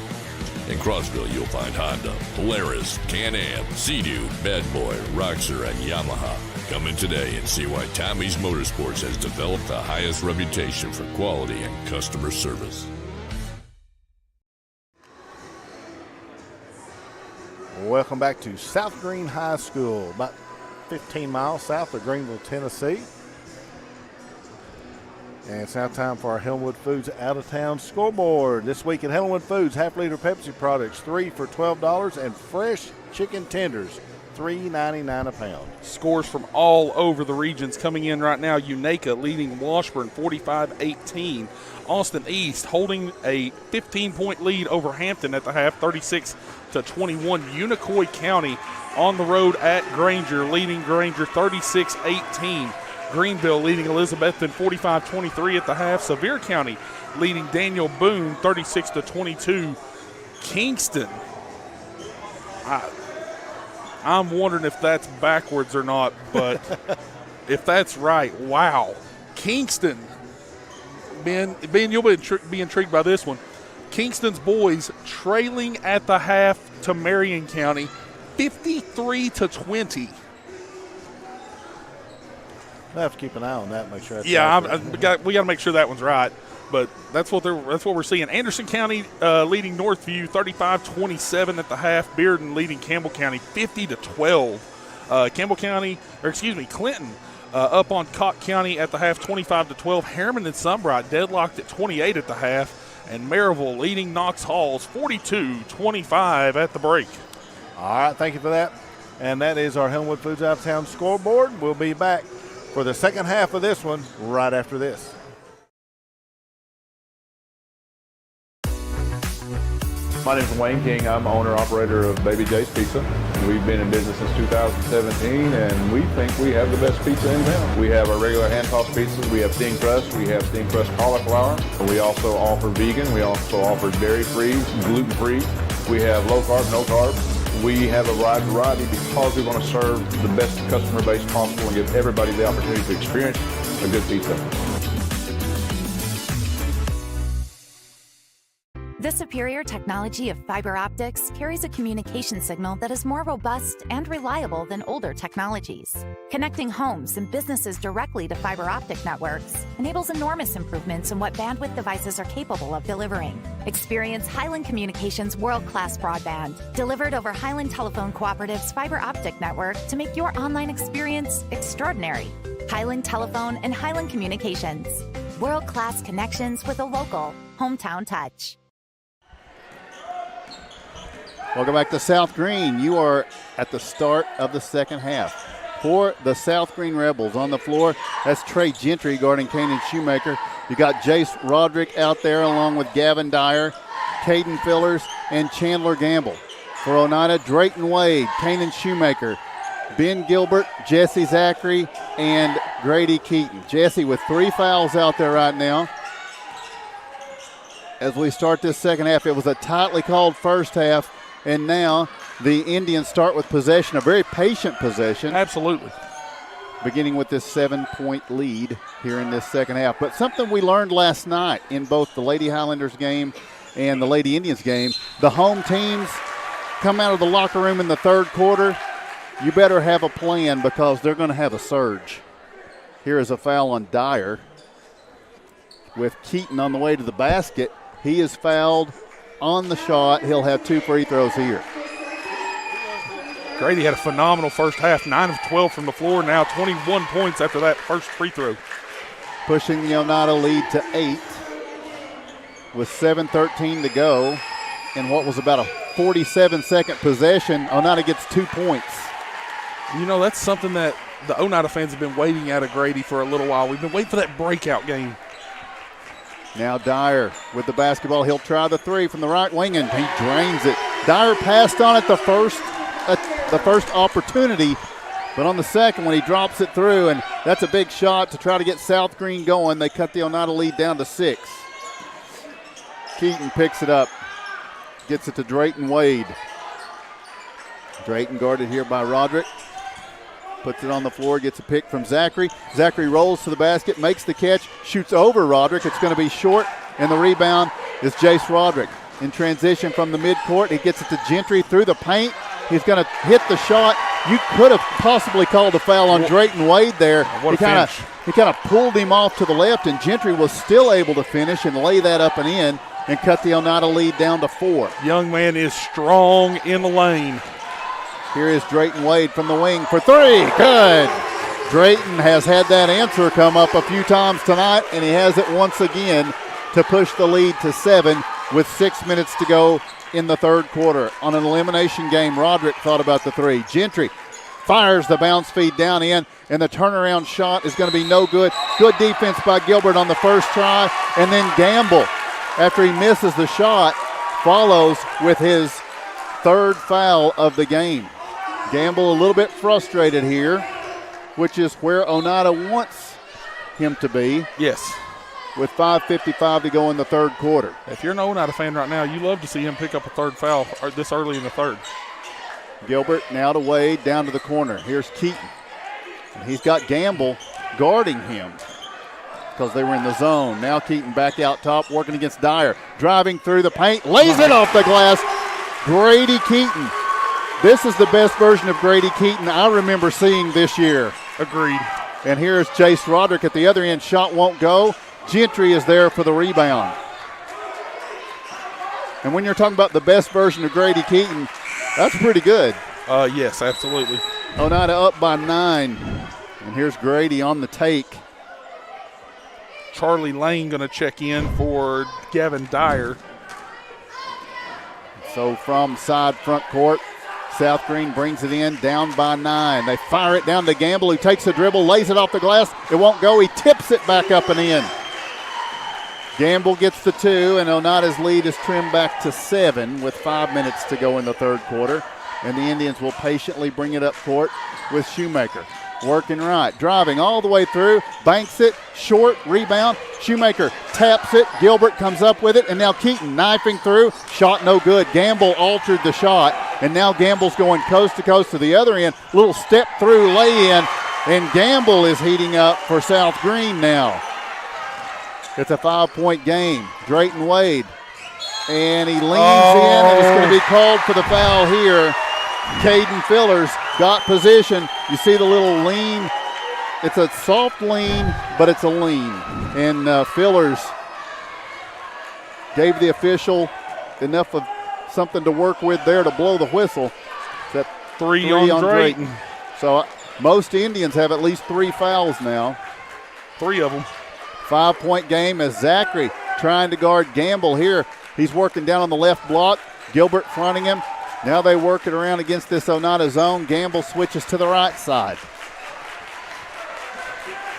In Crossville, you'll find Honda, Polaris, Can-Am, Sea-Doo, Bad Boy, Roxor, and Yamaha. Come in today and see why Tommy's Motorsports has developed the highest reputation for quality and customer service. Welcome back to South Green High School, about 15 miles south of Greenville, Tennessee. And it's now time for our Helenwood Foods out-of-town scoreboard. This week at Helenwood Foods, half-liter Pepsi products, 3 for $12, and fresh chicken tenders, $3.99 a pound. Scores from all over the regions coming in right now. Unaka leading Washburn 45-18. Austin East holding a 15-point lead over Hampton at the half, 36-21. Unicoi County on the road at Granger, leading Granger 36-18. Greenville leading Elizabethton 45-23 at the half. Sevier County leading Daniel Boone 36-22. Kingston, I'm wondering if that's backwards or not, but if that's right, wow. Kingston, Ben, you'll be intrigued by this one. Kingston's boys trailing at the half to Marion County 53-20. I have to keep an eye on that, make sure that's we got to make sure that one's right. But that's what we're seeing. Anderson County leading Northview 35-27 at the half. Bearden leading Campbell County 50-12. Clinton up on Cott County at the half 25-12. Harriman and Sunbright deadlocked at 28 at the half. And Maryville leading Knox Halls 42-25 at the break. All right, thank you for that. And that is our Helmwood Foods Out of Town scoreboard. We'll be back for the second half of this one right after this. My name is Wayne King. I'm owner-operator of Baby J's Pizza. We've been in business since 2017, and we think we have the best pizza in town. We have our regular hand-tossed pizzas. We have thin crust. We have thin crust cauliflower. We also offer vegan. We also offer dairy-free, gluten-free. We have low-carb, no-carb. We have a wide variety because we want to serve the best customer base possible and give everybody the opportunity to experience a good pizza. The superior technology of fiber optics carries a communication signal that is more robust and reliable than older technologies. Connecting homes and businesses directly to fiber optic networks enables enormous improvements in what bandwidth devices are capable of delivering. Experience Highland Communications' world-class broadband, delivered over Highland Telephone Cooperative's fiber optic network to make your online experience extraordinary. Highland Telephone and Highland Communications. World-class connections with a local, hometown touch. Welcome back to South Green. You are at the start of the second half. For the South Green Rebels on the floor, that's Trey Gentry guarding Kanan Shoemaker. You got Jace Roderick out there along with Gavin Dyer, Caden Fillers, and Chandler Gamble. For Oneida, Drayton Wade, Kanan Shoemaker, Ben Gilbert, Jesse Zachary, and Grady Keaton. Jesse with 3 fouls out there right now. As we start this second half, it was a tightly called first half. And now the Indians start with possession, a very patient possession. Absolutely. Beginning with this 7-point lead here in this second half. But something we learned last night in both the Lady Highlanders game and the Lady Indians game, the home teams come out of the locker room in the third quarter. You better have a plan because they're going to have a surge. Here is a foul on Dyer with Keaton on the way to the basket. He is fouled on the shot. He'll have 2 free throws here. Grady had a phenomenal first half, 9 of 12 from the floor, now 21 points after that first free throw. Pushing the Oneida lead to 8 with 7:13 to go in what was about a 47-second possession. Oneida gets 2 points. You know, that's something that the Oneida fans have been waiting out of Grady for a little while. We've been waiting for that breakout game. Now Dyer with the basketball. He'll try the 3 from the right wing, and he drains it. Dyer passed on it the first opportunity, but on the second one he drops it through, and that's a big shot to try to get South Green going. They cut the Oneida lead down to 6. Keaton picks it up, gets it to Drayton Wade. Drayton guarded here by Roderick. Puts it on the floor, gets a pick from Zachary. Zachary rolls to the basket, makes the catch, shoots over Roderick. It's going to be short, and the rebound is Jace Roderick. In transition from the midcourt, he gets it to Gentry through the paint. He's going to hit the shot. You could have possibly called a foul on Drayton Wade there. He kind of pulled him off to the left, and Gentry was still able to finish and lay that up and in and cut the Oneida lead down to 4. Young man is strong in the lane. Here is Drayton Wade from the wing for 3. Good. Drayton has had that answer come up a few times tonight, and he has it once again to push the lead to 7 with 6 minutes to go in the third quarter. On an elimination game, Roderick thought about the 3. Gentry fires the bounce feed down in, and the turnaround shot is going to be no good. Good defense by Gilbert on the first try, and then Gamble, after he misses the shot, follows with his 3rd foul of the game. Gamble a little bit frustrated here. which is where Oneida wants him to be. Yes. With 5:55 to go in the third quarter. If you're an Oneida fan right now, you love to see him pick up a third foul this early in the third. Gilbert now to Wade, down to the corner. Here's Keaton. And he's got Gamble guarding him because they were in the zone. Now Keaton back out top, working against Dyer. Driving through the paint, lays it off the glass. Grady Keaton. This is the best version of Grady Keaton I remember seeing this year. Agreed. And here's Chase Roderick at the other end. Shot won't go. Gentry is there for the rebound. And when you're talking about the best version of Grady Keaton, that's pretty good. Yes, absolutely. Oneida up by 9. And here's Grady on the take. Charlie Lane going to check in for Gavin Dyer. So from side front court, South Green brings it in, down by 9. They fire it down to Gamble, who takes the dribble, lays it off the glass. It won't go. He tips it back up and in. Gamble gets the 2, and Oneida's lead is trimmed back to 7 with 5 minutes to go in the third quarter. And the Indians will patiently bring it up court with Shoemaker. Working right, driving all the way through, banks it, short, rebound. Shoemaker taps it, Gilbert comes up with it, and now Keaton knifing through. Shot no good. Gamble altered the shot, and now Gamble's going coast to coast to the other end. Little step through, lay in, and Gamble is heating up for South Green now. It's a 5-point game. Drayton Wade. And he leans in, and it's going to be called for the foul here. Caden Fillers got position. You see the little lean. It's a soft lean, but it's a lean. And Fillers gave the official enough of something to work with there to blow the whistle. That three on Drayton. So most Indians have at least 3 fouls now. 3 of them. 5-point game as Zachary trying to guard Gamble here. He's working down on the left block. Gilbert fronting him. Now they work it around against this Oneida zone. Gamble switches to the right side.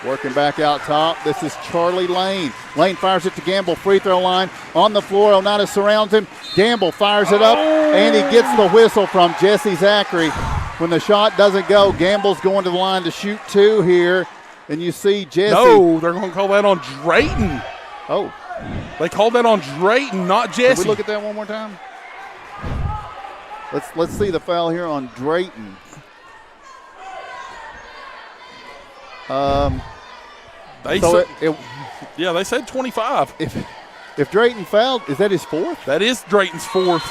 Working back out top. This is Charlie Lane. Lane fires it to Gamble, free throw line. On the floor, Oneida surrounds him. Gamble fires it up, and he gets the whistle from Jesse Zachary. When the shot doesn't go, Gamble's going to the line to shoot 2 here. And you see Jesse. No, they're going to call that on Drayton. Oh. They called that on Drayton, not Jesse. Can we look at that one more time? Let's see the foul here on Drayton. They said 25. If Drayton fouled, is that his 4th? That is Drayton's 4th.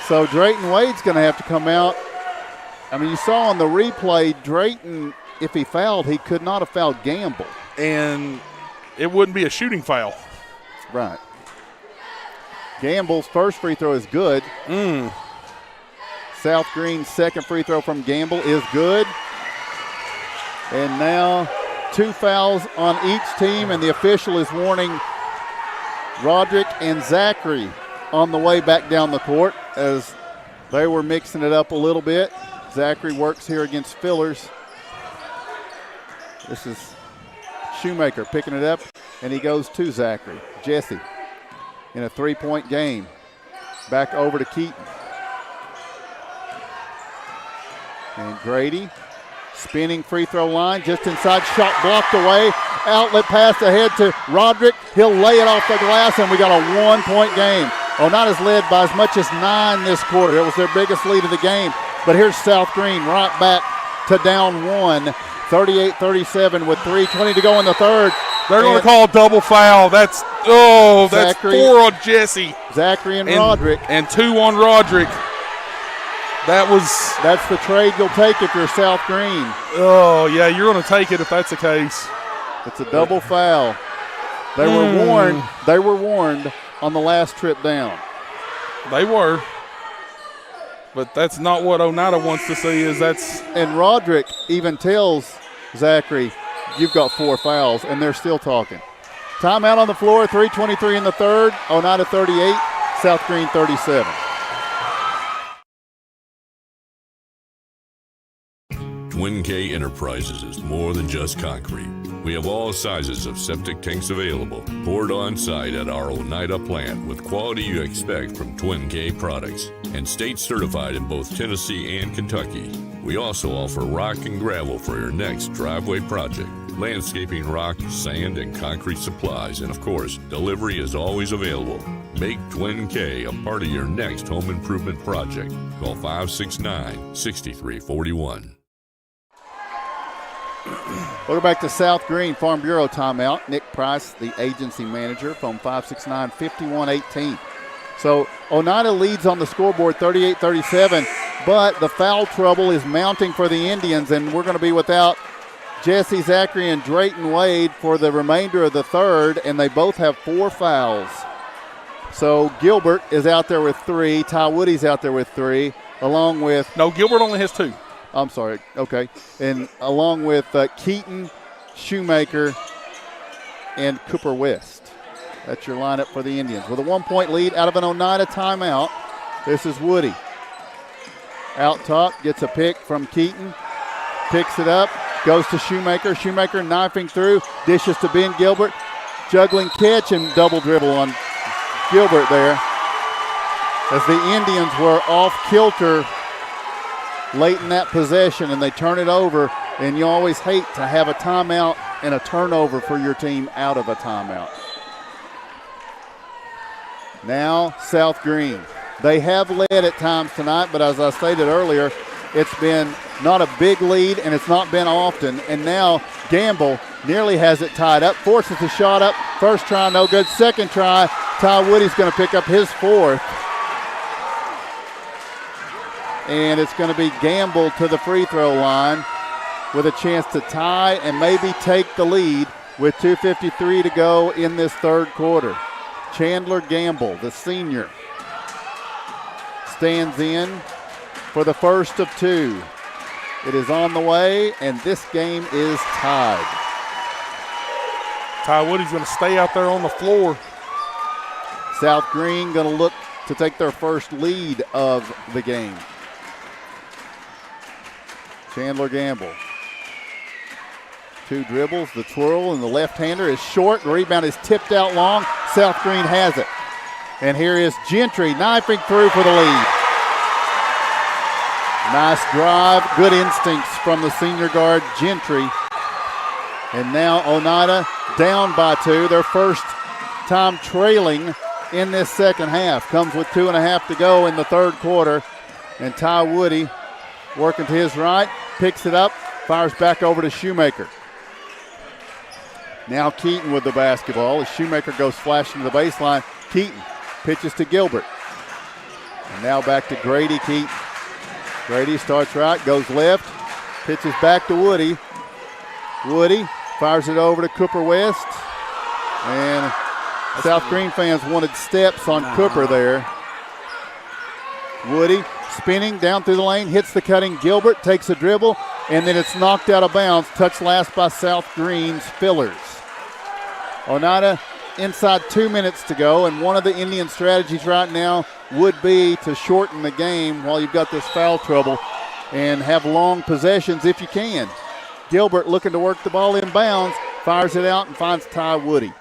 So Drayton Wade's going to have to come out. I mean, you saw on the replay, Drayton, if he fouled, he could not have fouled Gamble. And it wouldn't be a shooting foul. Right. Gamble's first free throw is good. South Green's second free throw from Gamble is good. And now 2 fouls on each team, and the official is warning Roderick and Zachary on the way back down the court as they were mixing it up a little bit. Zachary works here against Fillers. This is Shoemaker picking it up, and he goes to Zachary. Jesse in a 3-point game. Back over to Keaton. And Grady, spinning free throw line, just inside, shot blocked away. Outlet pass ahead to Roderick. He'll lay it off the glass, and we got a 1-point game. Oneida's led by as much as 9 this quarter. It was their biggest lead of the game. But here's South Green right back to down 1, 38-37 with 3:20 to go in the third. They're going to call a double foul. That's Zachary, 4 on Jesse. Zachary and Roderick. And 2 on Roderick. That's the trade you'll take if you're South Green. Oh, yeah, you're going to take it if that's the case. It's a double foul. They were warned. They were warned on the last trip down. They were. But that's not what Oneida wants to see. And Roderick even tells Zachary, you've got 4 fouls, and they're still talking. Timeout on the floor, 3:23 in the third. Oneida 38, South Green 37. Twin K Enterprises is more than just concrete. We have all sizes of septic tanks available, poured on site at our Oneida plant with quality you expect from Twin K products, and state certified in both Tennessee and Kentucky. We also offer rock and gravel for your next driveway project, landscaping rock, sand, and concrete supplies, and of course, delivery is always available. Make Twin K a part of your next home improvement project. Call 569-6341. Welcome back to South Green Farm Bureau timeout. Nick Price, the agency manager, phone 569-5118. So Oneida leads on the scoreboard 38-37, but the foul trouble is mounting for the Indians, and we're going to be without Jesse Zachary and Drayton Wade for the remainder of the third, and they both have 4 fouls. So Gilbert is out there with 3. Ty Woody's out there with 3, along with... No, Gilbert only has 2. I'm sorry. Okay. And along with Keaton, Shoemaker, and Cooper West. That's your lineup for the Indians. With a 1-point lead out of an Oneida timeout, this is Woody. Out top, gets a pick from Keaton, picks it up, goes to Shoemaker. Shoemaker knifing through, dishes to Ben Gilbert, juggling catch and double dribble on Gilbert there. As the Indians were off kilter late in that possession, and they turn it over, and you always hate to have a timeout and a turnover for your team out of a timeout. Now South Green. They have led at times tonight, but as I stated earlier, it's been not a big lead, and it's not been often. And now Gamble nearly has it tied up, forces the shot up. First try, no good. Second try, Ty Woody's going to pick up his 4th. And it's going to be Gamble to the free throw line with a chance to tie and maybe take the lead with 2:53 to go in this third quarter. Chandler Gamble, the senior, stands in for the first of 2. It is on the way, and this game is tied. Ty Woody's going to stay out there on the floor. South Green going to look to take their first lead of the game. Chandler Gamble. 2 dribbles, the twirl, and the left-hander is short. The rebound is tipped out long. South Green has it. And here is Gentry knifing through for the lead. Nice drive, good instincts from the senior guard, Gentry. And now Oneida down by 2. Their first time trailing in this second half. Comes with 2.5 to go in the third quarter. And Ty Woody working to his right, picks it up, fires back over to Shoemaker. Now Keaton with the basketball as Shoemaker goes flashing to the baseline. Keaton pitches to Gilbert. And now back to Grady Keaton. Grady starts right, goes left, pitches back to Woody. Woody fires it over to Cooper West. And South Green fans wanted steps on Cooper there. Woody spinning down through the lane, hits the cutting Gilbert, takes a dribble, and then it's knocked out of bounds. Touched last by South Green's Fillers. Oneida inside 2 minutes to go, and one of the Indian strategies right now would be to shorten the game while you've got this foul trouble and have long possessions if you can. Gilbert looking to work the ball in bounds, fires it out and finds Ty Woody.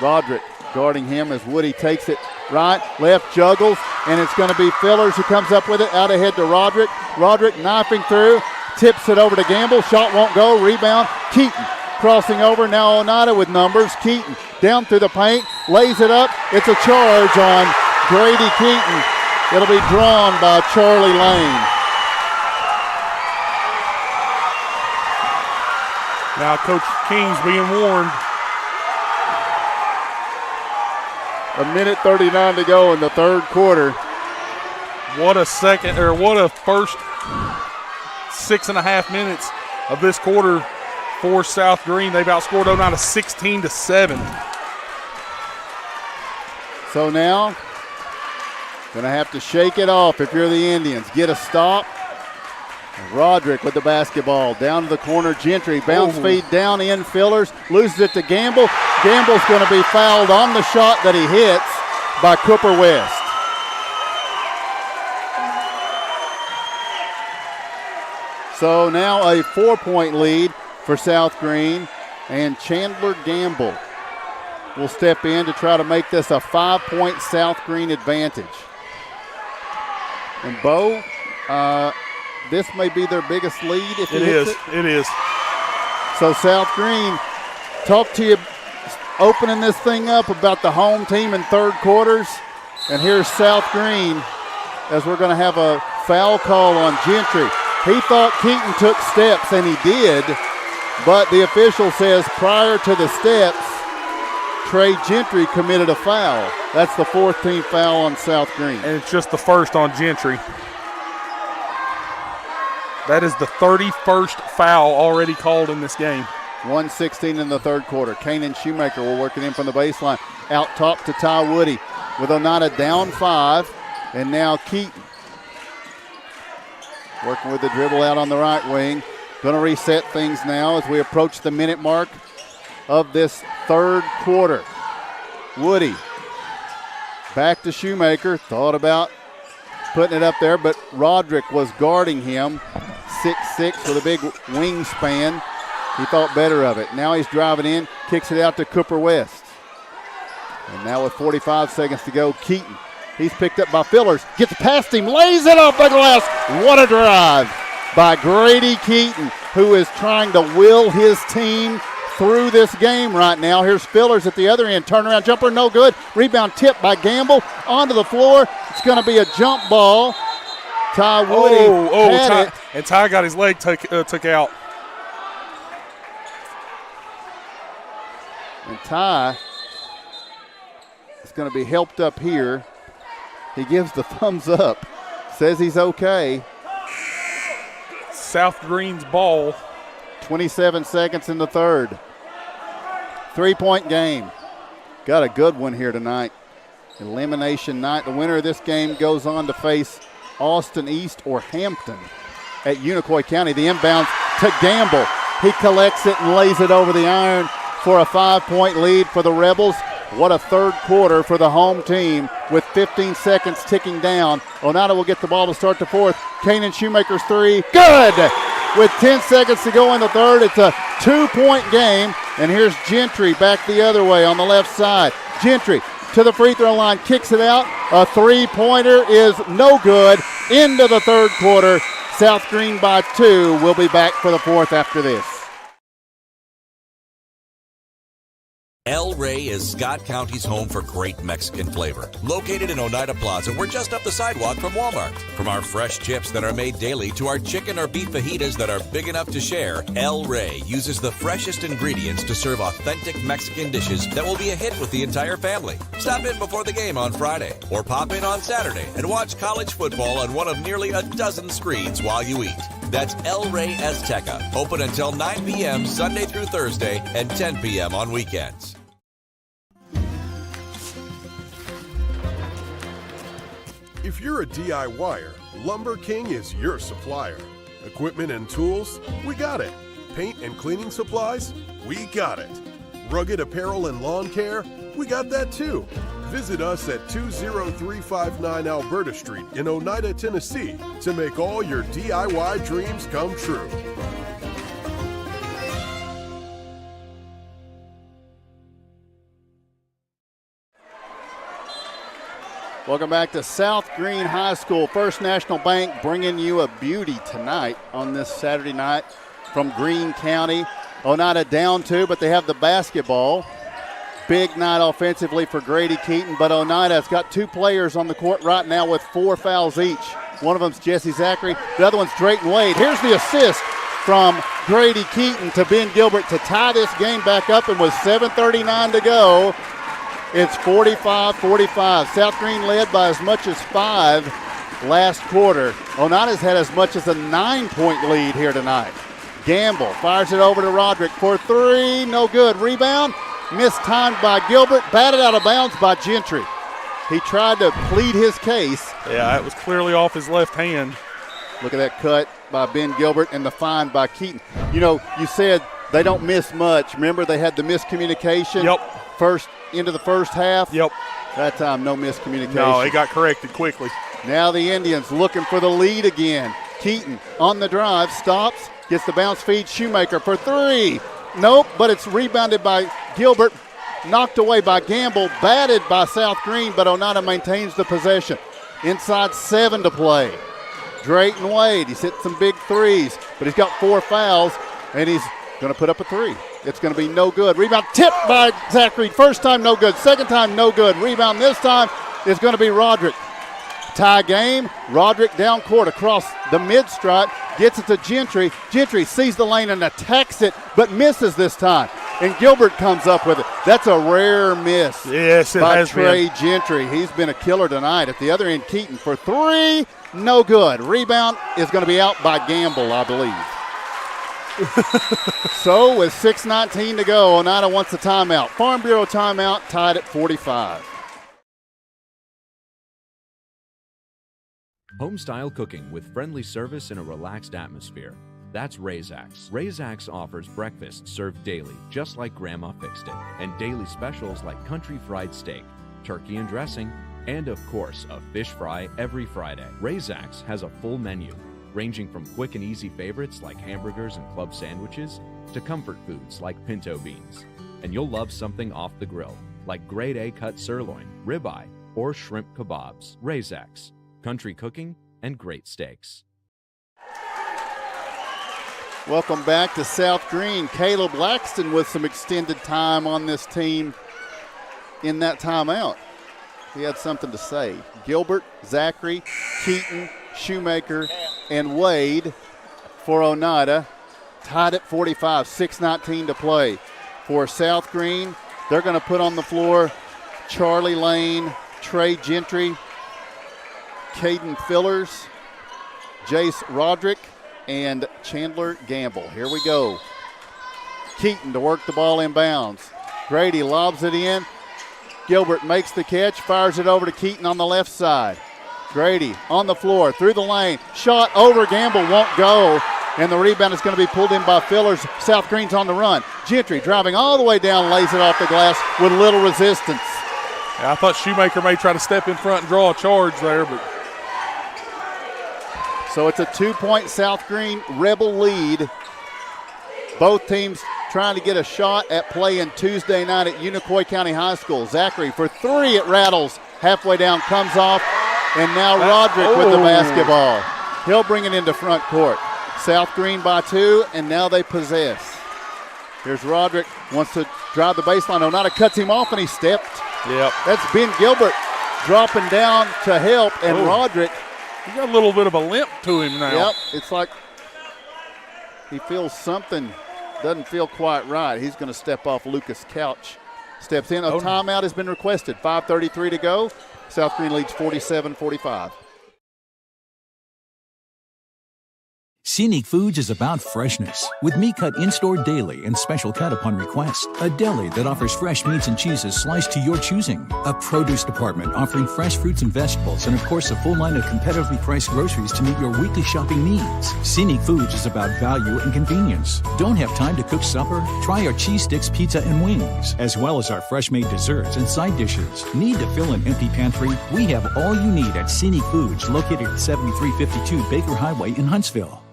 Roderick guarding him as Woody takes it right, left, juggles, and it's going to be Fillers who comes up with it, out ahead to Roderick. Roderick knifing through, tips it over to Gamble, shot won't go, rebound, Keaton crossing over, now Oneida with numbers. Keaton down through the paint, lays it up, it's a charge on Grady Keaton. It'll be drawn by Charlie Lane. Now Coach King's being warned. 1:39 to go in the third quarter. What a first 6.5 minutes of this quarter for South Green. They've outscored Oneida 16-7. So now, gonna have to shake it off if you're the Indians. Get a stop. Roderick with the basketball down to the corner. Gentry bounce feed down in. Fillers loses it to Gamble. Gamble's going to be fouled on the shot that he hits by Cooper West. So now a 4-point lead for South Green, and Chandler Gamble will step in to try to make this a 5-point South Green advantage. And Bo, this may be their biggest lead if he It hits is. it. It is. So South Green, talk to you opening this thing up about the home team in third quarters. And here's South Green as we're going to have a foul call on Gentry. He thought Keaton took steps, and he did, but the official says prior to the steps, Trey Gentry committed a foul. That's the fourth team foul on South Green. And it's just the first on Gentry. That is the 31st foul already called in this game. 1:16 in the third quarter. Kanan Shoemaker will work it in from the baseline. Out top to Ty Woody with Oneida down 5. And now Keaton working with the dribble out on the right wing. Going to reset things now as we approach the minute mark of this third quarter. Woody back to Shoemaker. Thought about putting it up there, but Roderick was guarding him. 6'6" with a big wingspan. He thought better of it. Now he's driving in, kicks it out to Cooper West. And now with 45 seconds to go, Keaton. He's picked up by Fillers, gets past him, lays it off the glass. What a drive by Grady Keaton, who is trying to will his team through this game right now. Here's Fillers at the other end. Turnaround jumper, no good. Rebound tipped by Gamble onto the floor. It's going to be a jump ball. Ty Woody had it. And Ty got his leg took out. And Ty is going to be helped up here. He gives the thumbs up, says he's okay. South Green's ball. 27 seconds in the third. 3-point game. Got a good one here tonight. Elimination night. The winner of this game goes on to face Austin East or Hampton at Unicoi County. The inbound to Gamble. He collects it and lays it over the iron for a 5-point lead for the Rebels. What a third quarter for the home team with 15 seconds ticking down. Oneida will get the ball to start the fourth. Kanan Shoemaker's three. Good! With 10 seconds to go in the third, it's a 2-point game. And here's Gentry back the other way on the left side. Gentry to the free throw line, kicks it out. A three-pointer is no good. Into the third quarter. South Green by 2. We'll be back for the fourth after this. El Rey is Scott County's home for great Mexican flavor. Located in Oneida Plaza, we're just up the sidewalk from Walmart. From our fresh chips that are made daily to our chicken or beef fajitas that are big enough to share, El Rey uses the freshest ingredients to serve authentic Mexican dishes that will be a hit with the entire family. Stop in before the game on Friday or pop in on Saturday and watch college football on one of nearly a dozen screens while you eat. That's El Rey Azteca, open until 9 p.m. Sunday through Thursday and 10 p.m. on weekends. If you're a DIYer, Lumber King is your supplier. Equipment and tools, we got it. Paint and cleaning supplies, we got it. Rugged apparel and lawn care, we got that too. Visit us at 20359 Alberta Street in Oneida, Tennessee to make all your DIY dreams come true. Welcome back to South Green High School. First National Bank bringing you a beauty tonight on this Saturday night from Greene County. Oneida down 2, but they have the basketball. Big night offensively for Grady Keaton, but Oneida's got 2 players on the court right now with 4 fouls each. One of them's Jesse Zachary. The other one's Drayton Wade. Here's the assist from Grady Keaton to Ben Gilbert to tie this game back up, and with 7:39 to go, it's 45-45. South Green led by as much as 5 last quarter. Oneida's had as much as a 9-point lead here tonight. Gamble fires it over to Roderick for 3. No good. Rebound. Mistimed by Gilbert. Batted out of bounds by Gentry. He tried to plead his case. Yeah, it was clearly off his left hand. Look at that cut by Ben Gilbert and the find by Keaton. You know, you said they don't miss much. Remember, they had the miscommunication? Yep. Into the first half? Yep. That time, no miscommunication. No, it got corrected quickly. Now the Indians looking for the lead again. Keaton on the drive, stops, gets the bounce feed. Shoemaker for 3. Nope, but it's rebounded by Gilbert, knocked away by Gamble, batted by South Green, but Oneida maintains the possession. Inside 7 to play. Drayton Wade, he's hit some big threes, but he's got 4 fouls, and he's going to put up a 3. It's going to be no good. Rebound tipped by Zachary. First time, no good. Second time, no good. Rebound this time is going to be Roderick. Tie game. Roderick down court across the mid-stripe. Gets it to Gentry. Gentry sees the lane and attacks it, but misses this time. And Gilbert comes up with it. That's a rare miss by Trey Gentry. He's been a killer tonight. At the other end, Keaton for 3. No good. Rebound is going to be out by Gamble, I believe. So with 6:19 to go, Oneida wants a timeout. Farm Bureau timeout, tied at 45. Home-style cooking with friendly service and a relaxed atmosphere. That's Razax. Razax offers breakfast served daily, just like Grandma fixed it, and daily specials like country fried steak, turkey and dressing, and of course, a fish fry every Friday. Razax has a full menu, ranging from quick and easy favorites like hamburgers and club sandwiches to comfort foods like pinto beans. And you'll love something off the grill, like grade A cut sirloin, ribeye, or shrimp kebabs. Razax. Country cooking and great steaks. Welcome back to South Green. Caleb Laxton with some extended time on this team in that timeout. He had something to say. Gilbert, Zachary, Keaton, Shoemaker, and Wade for Oneida. Tied at 45, 6:19 to play. For South Green, they're going to put on the floor Charlie Lane, Trey Gentry, Caden Fillers, Jace Roderick, and Chandler Gamble. Here we go. Keaton to work the ball inbounds. Grady lobs it in. Gilbert makes the catch, fires it over to Keaton on the left side. Grady on the floor, through the lane. Shot over, Gamble won't go. And the rebound is going to be pulled in by Fillers. South Green's on the run. Gentry driving all the way down, lays it off the glass with little resistance. Yeah, I thought Shoemaker may try to step in front and draw a charge there, but. So it's a 2-point South Green Rebel lead. Both teams trying to get a shot at playing Tuesday night at Unicoi County High School. Zachary for 3, it rattles. Halfway down, comes off. And now Roderick with the basketball. He'll bring it into front court. South Green by 2, and now they possess. Here's Roderick, wants to drive the baseline. Oneida cuts him off, and he stepped. Yep. That's Ben Gilbert dropping down to help, and Roderick. He got a little bit of a limp to him now. Yep, it's like he feels something doesn't feel quite right. He's going to step off. Lucas Couch steps in. A timeout has been requested. 5:33 to go. South Green leads 47-45. Scenic Foods is about freshness, with meat cut in-store daily and special cut upon request. A deli that offers fresh meats and cheeses sliced to your choosing. A produce department offering fresh fruits and vegetables, and of course a full line of competitively priced groceries to meet your weekly shopping needs. Scenic Foods is about value and convenience. Don't have time to cook supper? Try our cheese sticks, pizza, and wings, as well as our fresh-made desserts and side dishes. Need to fill an empty pantry? We have all you need at Scenic Foods, located at 7352 Baker Highway in Huntsville.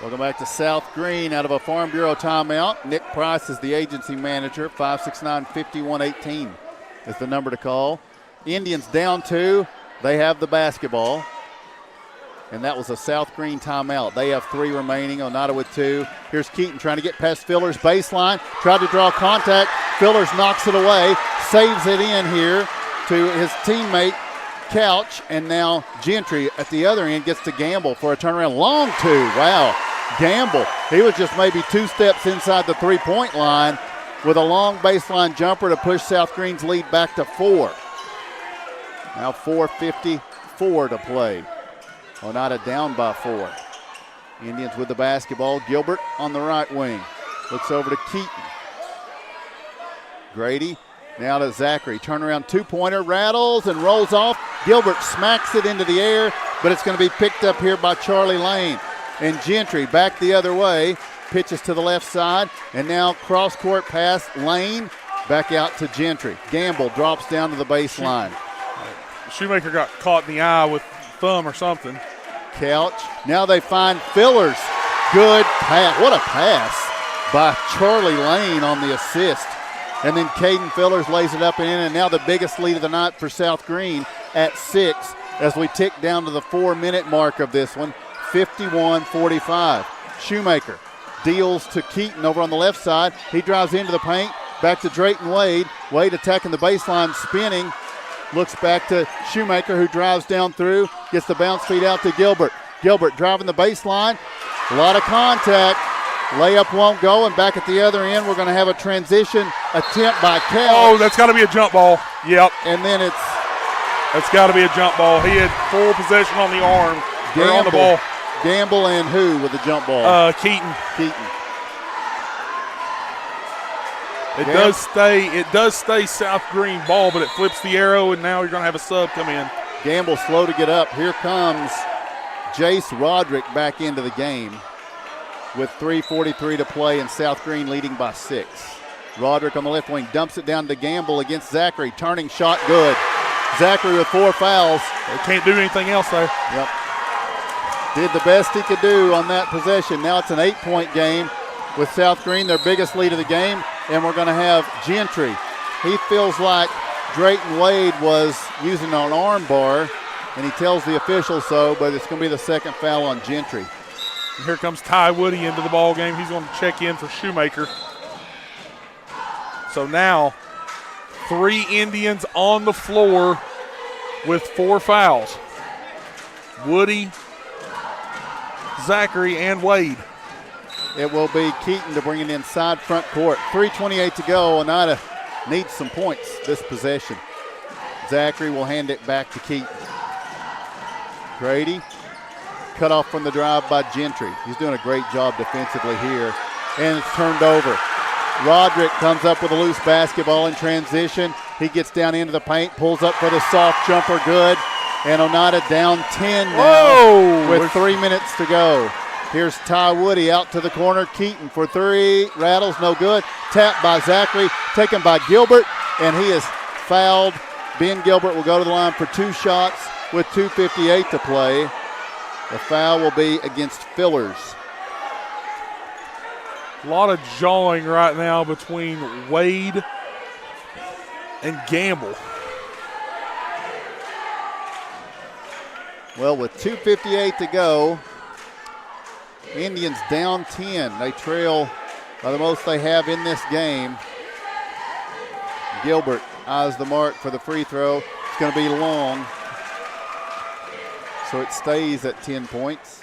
Welcome back to South Green out of a Farm Bureau timeout. Nick Price is the agency manager. 569-5118 is the number to call. Indians down 2. They have the basketball. And that was a South Green timeout. They have 3 remaining. Oneida with 2. Here's Keaton trying to get past Fillers' baseline. Tried to draw contact. Fillers knocks it away. Saves it in here to his teammate Couch. And now Gentry at the other end gets to Gamble for a turnaround. Long 2. Wow. Gamble, he was just maybe 2 steps inside the 3-point line with a long baseline jumper to push South Green's lead back to 4. Now 4:54 to play. Oneida down by 4. Indians with the basketball. Gilbert on the right wing. Looks over to Keaton. Grady now to Zachary. Turnaround 2-pointer, rattles and rolls off. Gilbert smacks it into the air, but it's going to be picked up here by Charlie Lane. And Gentry back the other way, pitches to the left side, and now cross-court pass, Lane, back out to Gentry. Gamble drops down to the baseline. Shoemaker got caught in the eye with thumb or something. Couch. Now they find Fillers. Good pass. What a pass by Charlie Lane on the assist. And then Caden Fillers lays it up and in, and now the biggest lead of the night for South Green at 6 as we tick down to the 4-minute mark of this one, 51-45. Shoemaker deals to Keaton over on the left side. He drives into the paint, back to Drayton Wade. Wade attacking the baseline, spinning. Looks back to Shoemaker, who drives down through, gets the bounce feed out to Gilbert. Gilbert driving the baseline. A lot of contact. Layup won't go, and back at the other end, we're going to have a transition attempt by Cal. Oh, that's got to be a jump ball. Yep. And then that's got to be a jump ball. He had full possession on the arm. Gamble, on the ball. Gamble and who with the jump ball? Keaton. Keaton. It does stay South Green ball, but it flips the arrow, and now you're going to have a sub come in. Gamble slow to get up. Here comes Jace Roderick back into the game with 3:43 to play, and South Green leading by 6. Roderick on the left wing dumps it down to Gamble against Zachary. Turning shot good. Zachary with 4 fouls. They can't do anything else there. Yep. Did the best he could do on that possession. Now it's an 8-point game with South Green, their biggest lead of the game, and we're going to have Gentry. He feels like Drayton Wade was using an arm bar, and he tells the official so, but it's going to be the second foul on Gentry. And here comes Ty Woody into the ball game. He's going to check in for Shoemaker. So now 3 Indians on the floor with 4 fouls. Woody, Zachary, and Wade. It will be Keaton to bring it inside front court. 3:28 to go. Oneida needs some points this possession. Zachary will hand it back to Keaton. Grady, cut off from the drive by Gentry. He's doing a great job defensively here. And it's turned over. Roderick comes up with a loose basketball in transition. He gets down into the paint, pulls up for the soft jumper, good. And Oneida down 10 now with 3 minutes to go. Here's Ty Woody out to the corner. Keaton for 3. Rattles, no good. Tapped by Zachary, taken by Gilbert, and he is fouled. Ben Gilbert will go to the line for 2 shots with 2:58 to play. The foul will be against Fillers. A lot of jawing right now between Wade and Gamble. Well, with 2:58 to go, Indians down 10. They trail by the most they have in this game. Gilbert eyes the mark for the free throw. It's going to be long, so it stays at 10 points.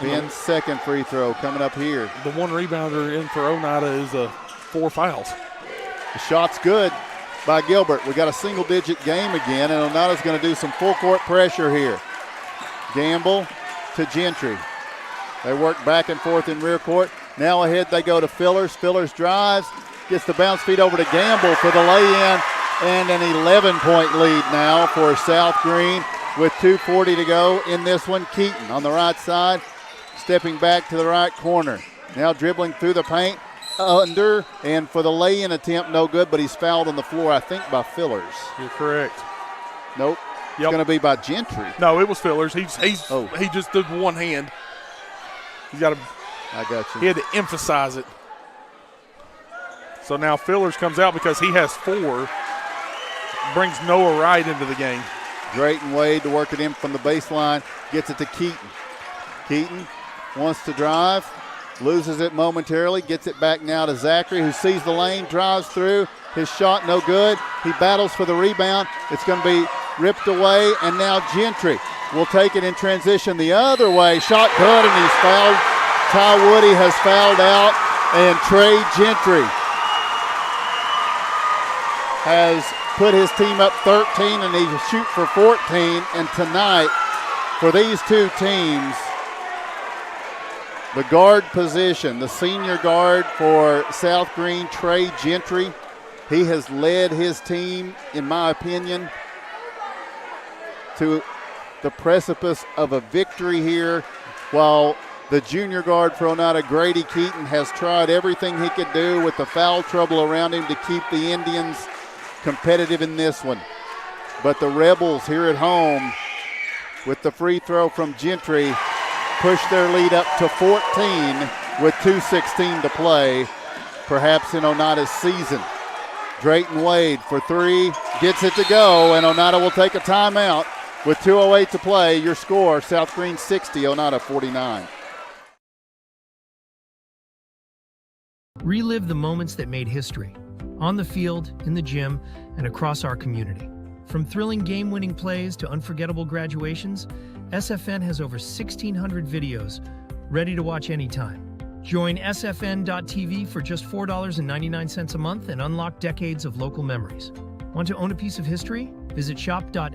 Ben's second free throw coming up here. The one rebounder in for Oneida is 4 fouls. The shot's good by Gilbert. We got a single-digit game again, and Oneida's going to do some full-court pressure here. Gamble to Gentry. They work back and forth in rear court. Now ahead they go to Fillers. Fillers drives, gets the bounce feed over to Gamble for the lay-in, and an 11-point lead now for South Green with 2:40 to go in this one. Keaton on the right side, stepping back to the right corner. Now dribbling through the paint, under, and for the lay-in attempt, no good, but he's fouled on the floor, I think, by Fillers. You're correct. Nope. It's going to be by Gentry. No, it was Fillers. He just did one hand. He's got to. I got you. He had to emphasize it. So now Fillers comes out because he has 4. Brings Noah Wright into the game. Drayton Wade to work it in from the baseline. Gets it to Keaton. Keaton wants to drive. Loses it momentarily. Gets it back now to Zachary, who sees the lane, drives through. His shot no good. He battles for the rebound. It's going to be ripped away, and now Gentry will take it in transition the other way. Shot good, and he's fouled. Ty Woody has fouled out, and Trey Gentry has put his team up 13, and he shoot for 14. And tonight, for these two teams, the guard position, the senior guard for South Green, Trey Gentry, he has led his team, in my opinion, to the precipice of a victory here, while the junior guard for Oneida, Grady Keaton, has tried everything he could do with the foul trouble around him to keep the Indians competitive in this one. But the Rebels here at home, with the free throw from Gentry, push their lead up to 14 with 2:16 to play. perhaps in Oneida's season. Drayton Wade for three, gets it to go, and Oneida will take a timeout with 2:08 to play. Your score, South Green 60, Oneida 49. Relive the moments that made history, on the field, in the gym, and across our community. From thrilling game-winning plays to unforgettable graduations, SFN has over 1,600 videos ready to watch anytime. Join sfn.tv for just $4.99 a month and unlock decades of local memories. Want to own a piece of history? Visit shop.sfn.tv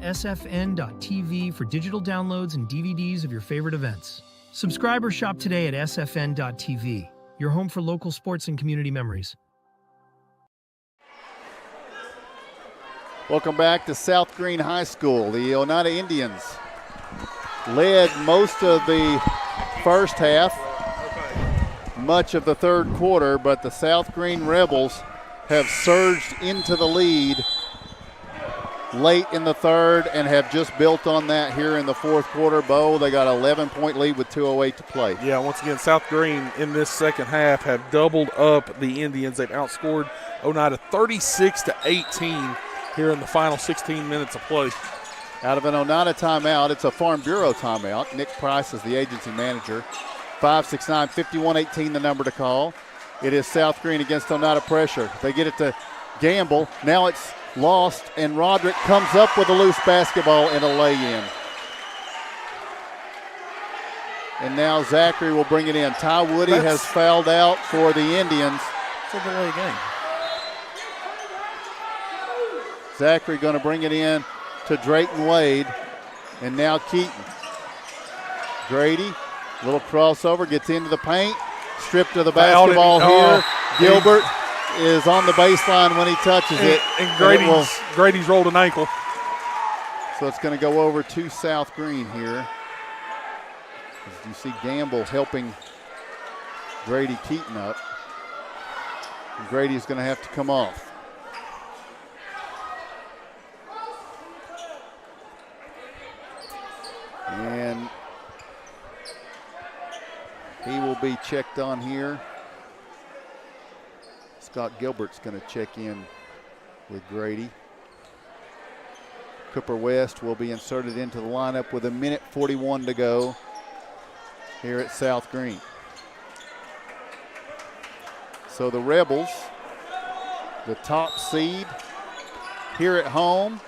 for digital downloads and DVDs of your favorite events. Subscribe or shop today at sfn.tv, your home for local sports and community memories. Welcome back to South Green High School. The Oneida Indians led most of the first half, much of the third quarter, but the South Green Rebels have surged into the lead late in the third and have just built on that here in the fourth quarter. Bo, they got an 11-point lead with 2:08 to play. Yeah, once again, South Green in this second half have doubled up the Indians. They've outscored Oneida 36-18 here in the final 16 minutes of play. Out of an Oneida timeout, it's a Farm Bureau timeout. Nick Price is the agency manager. 569-5118 the number to call. It is South Green against Oneida pressure. They get it to Gamble. Now it's lost, and Roderick comes up with a loose basketball and a lay-in. And now Zachary will bring it in. Ty Woody has fouled out for the Indians. It's a delay game. Zachary going to bring it in to Drayton Wade, and now Keaton. Grady, little crossover, gets into the paint, stripped of the basketball here. Gilbert is on the baseline when he touches it. And Grady's rolled an ankle. So it's going to go over to South Green here. As you see Gamble helping Grady Keaton up. And Grady's going to have to come off. And he will be checked on here. Scott Gilbert's going to check in with Grady. Cooper West will be inserted into the lineup with 1:41 to go here at South Green. So the Rebels, the top seed here at home,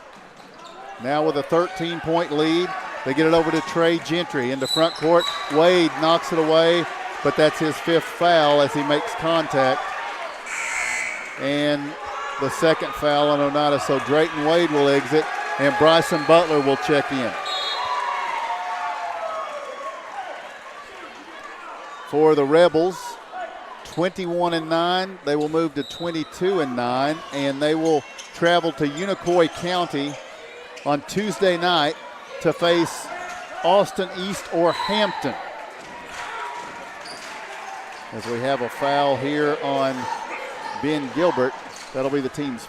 now with a 13-point lead. They get it over to Trey Gentry into front court. Wade knocks it away, but that's his fifth foul as he makes contact. And the second foul on Oneida. So Drayton Wade will exit, and Bryson Butler will check in. For the Rebels, 21-9. They will move to 22-9, and they will travel to Unicoi County on Tuesday night to face Austin East or Hampton. As we have a foul here on Ben Gilbert, that'll be the team's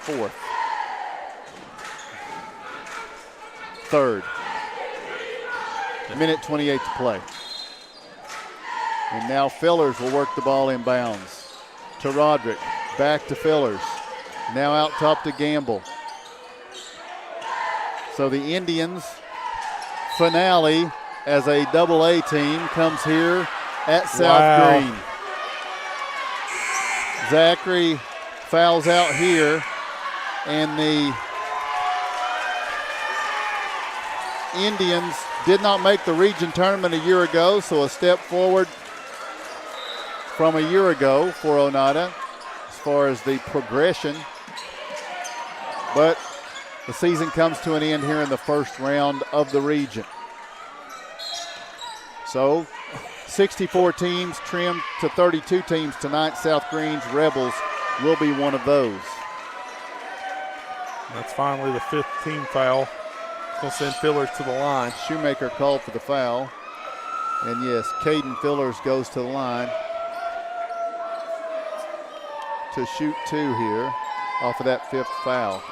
third. Minute 28 to play. And now Fillers will work the ball inbounds to Roderick, back to Fillers. Now out top to Gamble. So the Indians finale as a AA team comes here at South Green. Zachary fouls out here, and the Indians did not make the region tournament a year ago, so a step forward from a year ago for Oneida as far as the progression. But the season comes to an end here in the first round of the region. So 64 teams trimmed to 32 teams tonight. South Green's Rebels will be one of those. That's finally the fifth team foul. Going to send Fillers to the line. Shoemaker called for the foul. And yes, Caden Fillers goes to the line to shoot two here off of that fifth foul.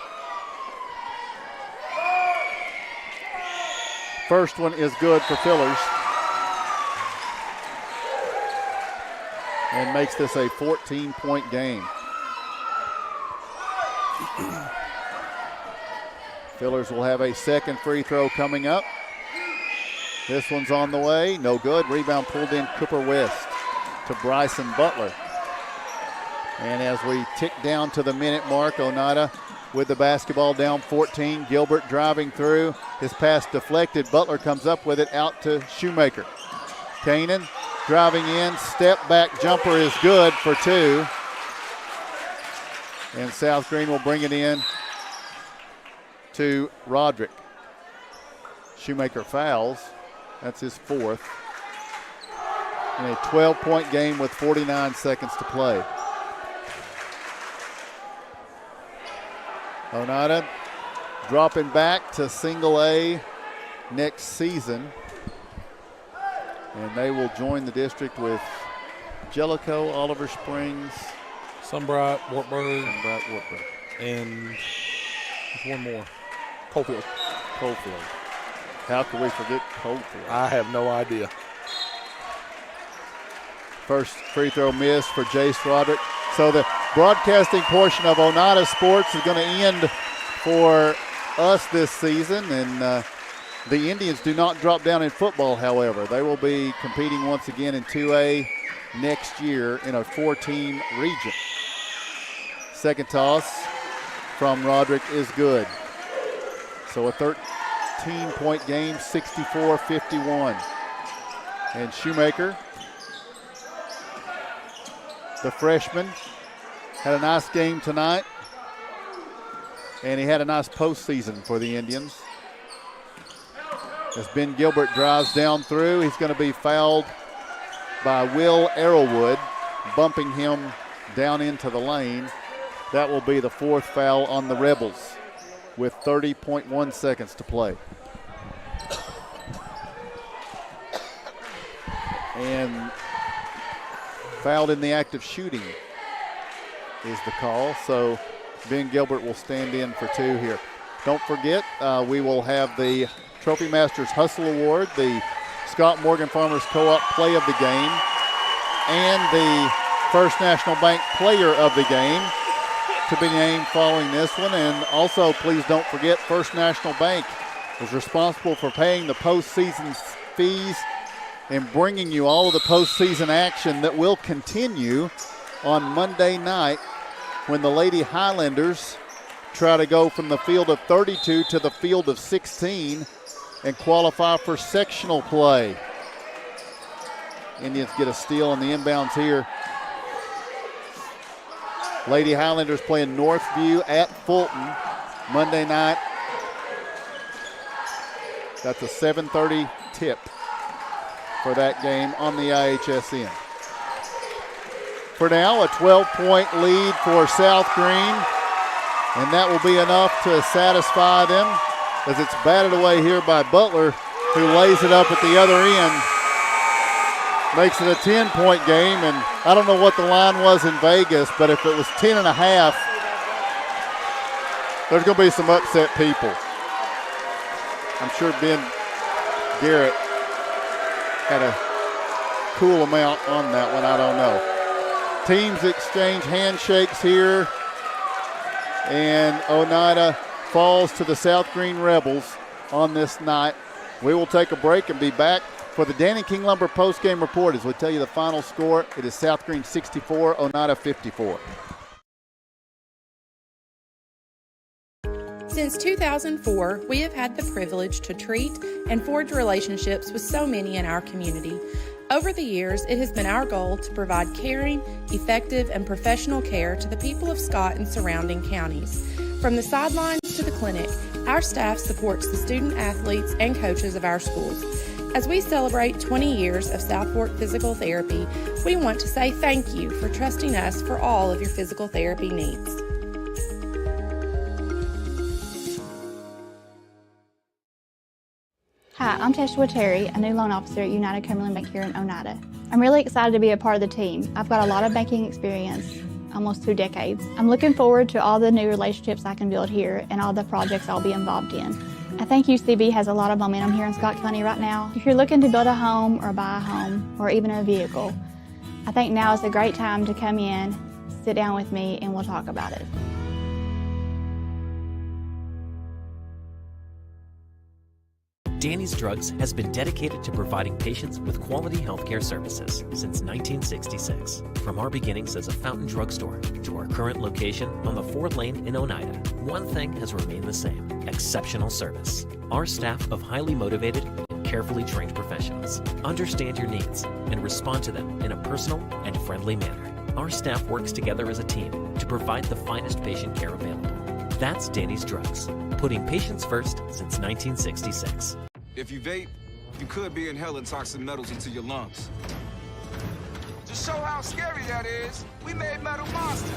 First one is good for Fillers. and makes this a 14-point game. Fillers will have a second free throw coming up. This one's on the way, no good. Rebound pulled in Cooper West to Bryson Butler. And as we tick down to the minute mark, Oneida with the basketball down 14. Gilbert driving through. His pass deflected. Butler comes up with it out to Shoemaker. Kanan driving in. Step back jumper is good for two. And South Green will bring it in to Roderick. Shoemaker fouls. That's his fourth. In a 12-point game with 49 seconds to play. Oneida dropping back to single A next season. And they will join the district with Jellicoe, Oliver Springs, Sunbright, Wartburg. And there's one more. Coalfield. How could we forget Coalfield? I have no idea. First free throw miss for Jace Roderick. So the broadcasting portion of Oneida Sports is going to end for us this season. And the Indians do not drop down in football, however. They will be competing once again in 2A next year in a 4-team region. Second toss from Roderick is good. So a 13-point game, 64-51. And Shoemaker, the freshman, had a nice game tonight. And he had a nice postseason for the Indians. As Ben Gilbert drives down through, he's going to be fouled by Will Arrowwood, bumping him down into the lane. That will be the fourth foul on the Rebels with 30.1 seconds to play. And fouled in the act of shooting is the call. So Ben Gilbert will stand in for two here. Don't forget, we will have the Trophy Masters Hustle Award, the Scott Morgan Farmers Co-op Play of the Game, and the First National Bank Player of the Game to be named following this one. And also, please don't forget, First National Bank is responsible for paying the postseason fees and bringing you all of the postseason action that will continue on Monday night when the Lady Highlanders try to go from the field of 32 to the field of 16 and qualify for sectional play. Indians get a steal on the inbounds here. Lady Highlanders playing Northview at Fulton Monday night. That's a 7:30 tip for that game on the IHSN. For now, a 12-point lead for South Green, and that will be enough to satisfy them as it's batted away here by Butler, who lays it up at the other end. Makes it a 10-point game, and I don't know what the line was in Vegas, but if it was 10.5, there's going to be some upset people. I'm sure Ben Garrett had a cool amount on that one. I don't know. Teams exchange handshakes here, and Oneida falls to the South Green Rebels on this night. We will take a break and be back for the Danny King Lumber postgame report as we tell you the final score. It is South Green 64, Oneida 54. Since 2004, we have had the privilege to treat and forge relationships with so many in our community. Over the years, it has been our goal to provide caring, effective, and professional care to the people of Scott and surrounding counties. From the sidelines to the clinic, our staff supports the student athletes and coaches of our schools. As we celebrate 20 years of South Fork Physical Therapy, we want to say thank you for trusting us for all of your physical therapy needs. Hi, I'm Teshua Terry, a new loan officer at United Cumberland Bank here in Oneida. I'm really excited to be a part of the team. I've got a lot of banking experience, almost 2 decades. I'm looking forward to all the new relationships I can build here and all the projects I'll be involved in. I think UCB has a lot of momentum here in Scott County right now. If you're looking to build a home or buy a home or even a vehicle, I think now is a great time to come in, sit down with me, and we'll talk about it. Danny's Drugs has been dedicated to providing patients with quality healthcare services since 1966. From our beginnings as a fountain drugstore to our current location on the 4th lane in Oneida, one thing has remained the same: exceptional service. Our staff of highly motivated and carefully trained professionals understand your needs and respond to them in a personal and friendly manner. Our staff works together as a team to provide the finest patient care available. That's Danny's Drugs, putting patients first since 1966. If you vape, you could be inhaling toxic metals into your lungs. To show how scary that is, we made Metal Monster.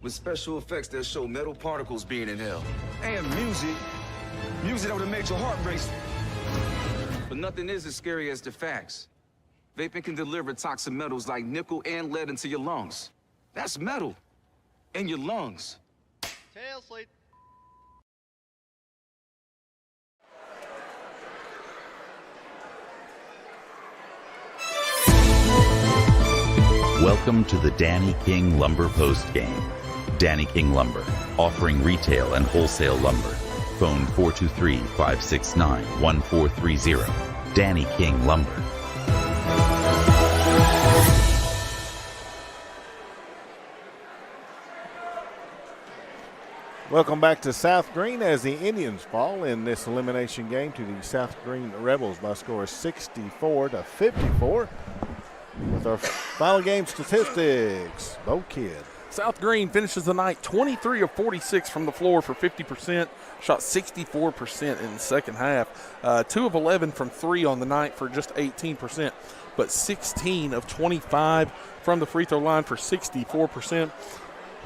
With special effects that show metal particles being inhaled. And music that would make your heart race. But nothing is as scary as the facts. Vaping can deliver toxic metals like nickel and lead into your lungs. That's metal in your lungs. Tail sleep. Welcome to the Danny King Lumber Post Game. Danny King Lumber, offering retail and wholesale lumber. Phone 423-569-1430. Danny King Lumber. Welcome back to South Green as the Indians fall in this elimination game to the South Green Rebels by a score of 64-54. With our final game statistics, Bo Kidd. South Green finishes the night 23 of 46 from the floor for 50%, shot 64% in the second half. 2 of 11 from 3 on the night for just 18%, but 16 of 25 from the free throw line for 64%.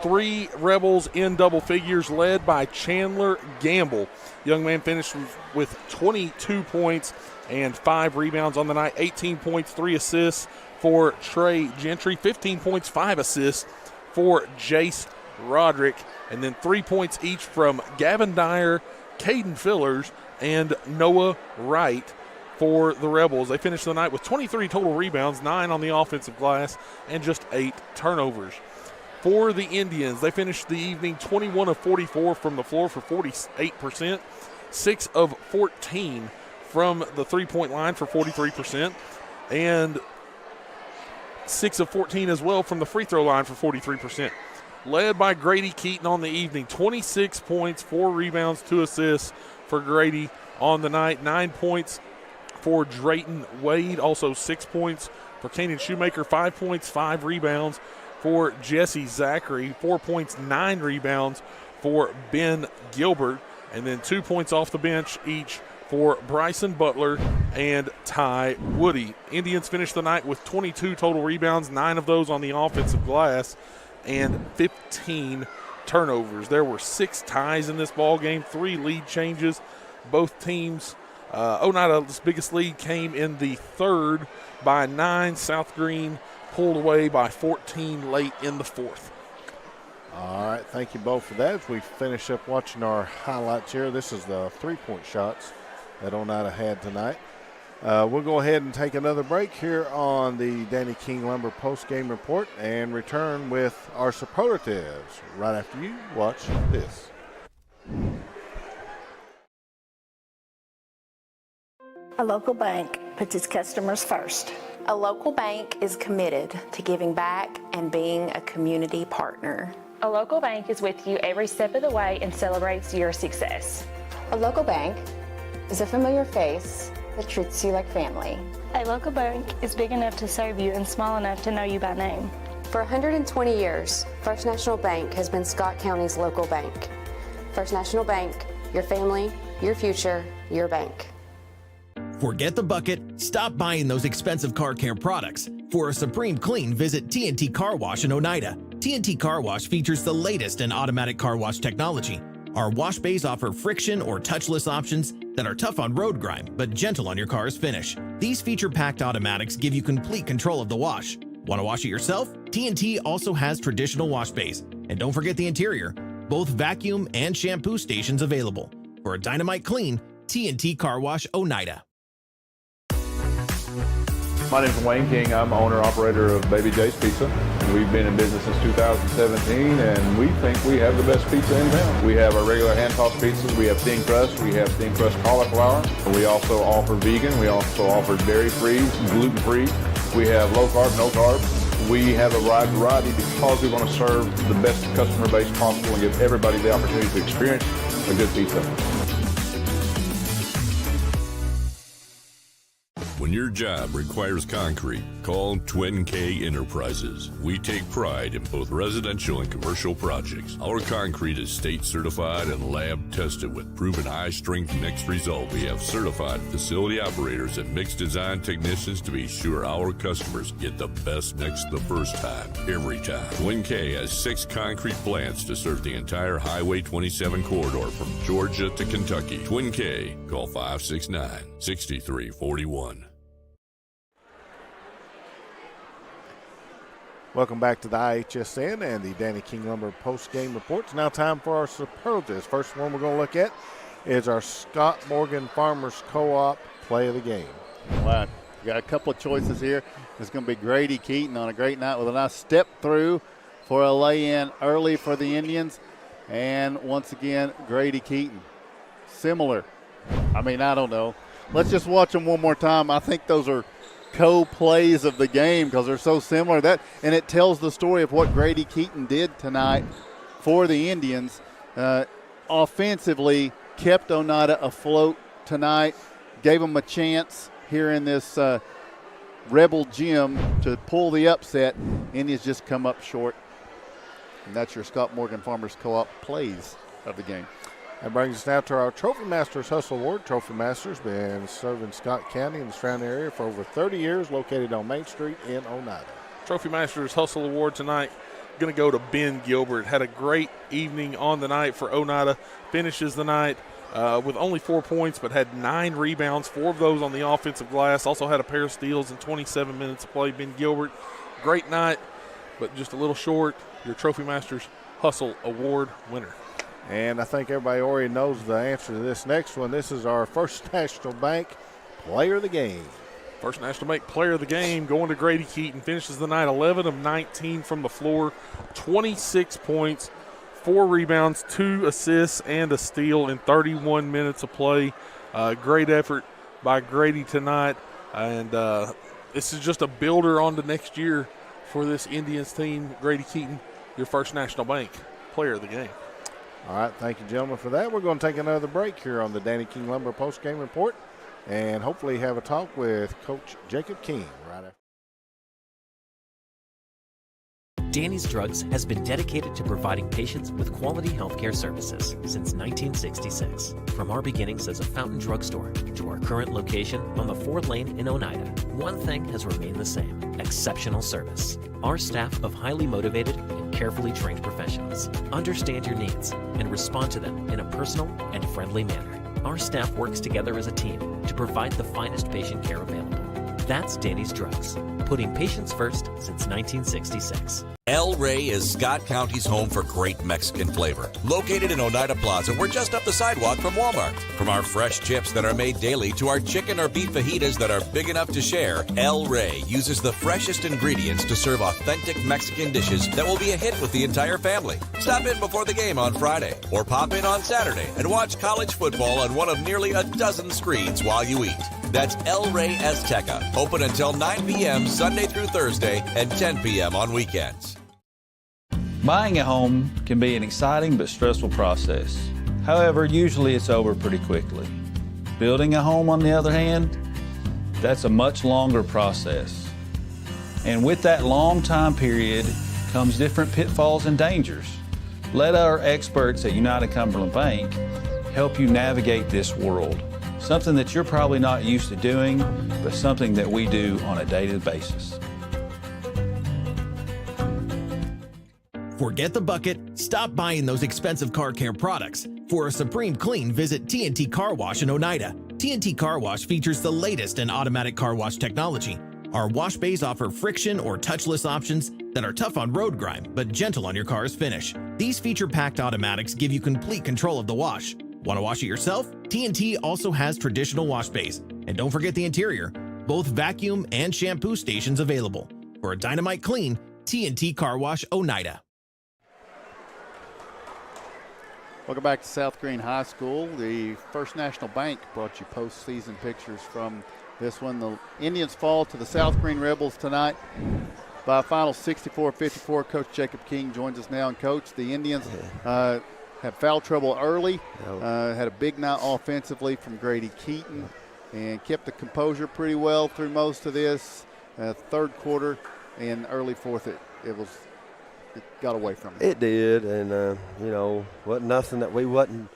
3 Rebels in double figures led by Chandler Gamble. Young man finished with 22 points and 5 rebounds on the night, 18 points, 3 assists for Trey Gentry, 15 points, 5 assists for Jace Roderick, and then 3 points each from Gavin Dyer, Caden Fillers, and Noah Wright for the Rebels. They finished the night with 23 total rebounds, 9 on the offensive glass, and just 8 turnovers. For the Indians, they finished the evening 21 of 44 from the floor for 48%, 6 of 14 from the three-point line for 43%, and 6 of 14 as well from the free throw line for 43%. Led by Grady Keaton on the evening, 26 points, 4 rebounds, 2 assists for Grady on the night, 9 points for Drayton Wade, also 6 points for Kanan Shoemaker, 5 points, 5 rebounds for Jesse Zachary, 4 points, 9 rebounds for Ben Gilbert, and then 2 points off the bench each for Bryson Butler and Ty Woody. Indians finished the night with 22 total rebounds, 9 of those on the offensive glass, and 15 turnovers. There were 6 ties in this ball game, 3 lead changes. Both teams, Oneida's biggest lead came in the third by 9. South Green pulled away by 14 late in the fourth. All right, thank you both for that. As we finish up watching our highlights here, this is the three-point shots that Oneida had tonight. We'll go ahead and take another break here on the Danny King Lumber post-game report and return with our superlatives right after you watch this. A local bank puts its customers first. A local bank is committed to giving back and being a community partner. A local bank is with you every step of the way and celebrates your success. A local bank is a familiar face that treats you like family. A local bank is big enough to serve you and small enough to know you by name. For 120 years, First National Bank has been Scott County's local bank. First National Bank, your family, your future, your bank. Forget the bucket, stop buying those expensive car care products. For a supreme clean, visit TNT Car Wash in Oneida. TNT Car Wash features the latest in automatic car wash technology. Our wash bays offer friction or touchless options that are tough on road grime, but gentle on your car's finish. These feature-packed automatics give you complete control of the wash. Want to wash it yourself? TNT also has traditional wash bays. And don't forget the interior, both vacuum and shampoo stations available. For a dynamite clean, TNT Car Wash Oneida. My name is Wayne King. I'm owner-operator of Baby J's Pizza. We've been in business since 2017, and we think we have the best pizza in town. We have our regular hand-tossed pizzas. We have thin crust. We have thin crust cauliflower. We also offer vegan. We also offer dairy-free, gluten-free. We have low-carb, no-carb. We have a wide variety because we want to serve the best customer base possible and give everybody the opportunity to experience a good pizza. When your job requires concrete, call Twin K Enterprises. We take pride in both residential and commercial projects. Our concrete is state certified and lab tested with proven high strength mixed result. We have certified facility operators and mix design technicians to be sure our customers get the best mix the first time, every time. Twin K has 6 concrete plants to serve the entire Highway 27 corridor from Georgia to Kentucky. Twin K, call 569-6341. Welcome back to the IHSN and the Danny King Lumber post-game report. It's now time for our superlatives. First one we're going to look at is our Scott Morgan Farmers Co-op play of the game. All right, we got a couple of choices here. It's going to be Grady Keaton on a great night with a nice step through for a lay-in early for the Indians. And once again, Grady Keaton. Similar. I mean, I don't know. Let's just watch them one more time. I think those are co-plays of the game because they're so similar. And it tells the story of what Grady Keaton did tonight for the Indians. Offensively, kept Oneida afloat tonight, gave them a chance here in this Rebel Gym to pull the upset. Indians just come up short. And that's your Scott Morgan Farmers Co-op plays of the game. That brings us now to our Trophy Masters Hustle Award. Trophy Masters been serving Scott County and the surrounding area for over 30 years, located on Main Street in Oneida. Trophy Masters Hustle Award tonight going to go to Ben Gilbert. Had a great evening on the night for Oneida. Finishes the night with only 4 points, but had 9 rebounds, 4 of those on the offensive glass. Also had a pair of steals in 27 minutes of play. Ben Gilbert, great night, but just a little short. Your Trophy Masters Hustle Award winner. And I think everybody already knows the answer to this next one. This is our First National Bank Player of the Game. First National Bank Player of the Game going to Grady Keaton. Finishes the night 11 of 19 from the floor, 26 points, 4 rebounds, 2 assists, and a steal in 31 minutes of play. Great effort by Grady tonight. And this is just a builder on to next year for this Indians team. Grady Keaton, your First National Bank Player of the Game. All right, thank you, gentlemen, for that. We're going to take another break here on the Danny King Lumber post-game report and hopefully have a talk with Coach Jacob King right after. Danny's Drugs has been dedicated to providing patients with quality healthcare services since 1966. From our beginnings as a fountain drugstore to our current location on the 4th Lane in Oneida, one thing has remained the same: exceptional service. Our staff of highly motivated and carefully trained professionals understand your needs and respond to them in a personal and friendly manner. Our staff works together as a team to provide the finest patient care available. That's Danny's Drugs, putting patients first since 1966. El Rey is Scott County's home for great Mexican flavor. Located in Oneida Plaza, we're just up the sidewalk from Walmart. From our fresh chips that are made daily to our chicken or beef fajitas that are big enough to share, El Rey uses the freshest ingredients to serve authentic Mexican dishes that will be a hit with the entire family. Stop in before the game on Friday or pop in on Saturday and watch college football on one of nearly a dozen screens while you eat. That's El Rey Azteca, open until 9 p.m. Sunday through Thursday and 10 p.m. on weekends. Buying a home can be an exciting but stressful process. However, usually it's over pretty quickly. Building a home, on the other hand, that's a much longer process. And with that long time period comes different pitfalls and dangers. Let our experts at United Cumberland Bank help you navigate this world. Something that you're probably not used to doing, but something that we do on a daily basis. Forget the bucket. Stop buying those expensive car care products. For a supreme clean, visit TNT Car Wash in Oneida. TNT Car Wash features the latest in automatic car wash technology. Our wash bays offer friction or touchless options that are tough on road grime, but gentle on your car's finish. These feature-packed automatics give you complete control of the wash. Want to wash it yourself? TNT also has traditional wash bays. And don't forget the interior. Both vacuum and shampoo stations available. For a dynamite clean, TNT Car Wash Oneida. Welcome back to South Green High School. The First National Bank brought you postseason pictures from this one. The Indians fall to the South Green Rebels tonight by a final 64-54. Coach Jacob King joins us now. And, Coach, the Indians had foul trouble early, had a big night offensively from Grady Keaton, and kept the composure pretty well through most of this. Third quarter and early fourth, it got away from it. It did, and wasn't nothing that we wasn't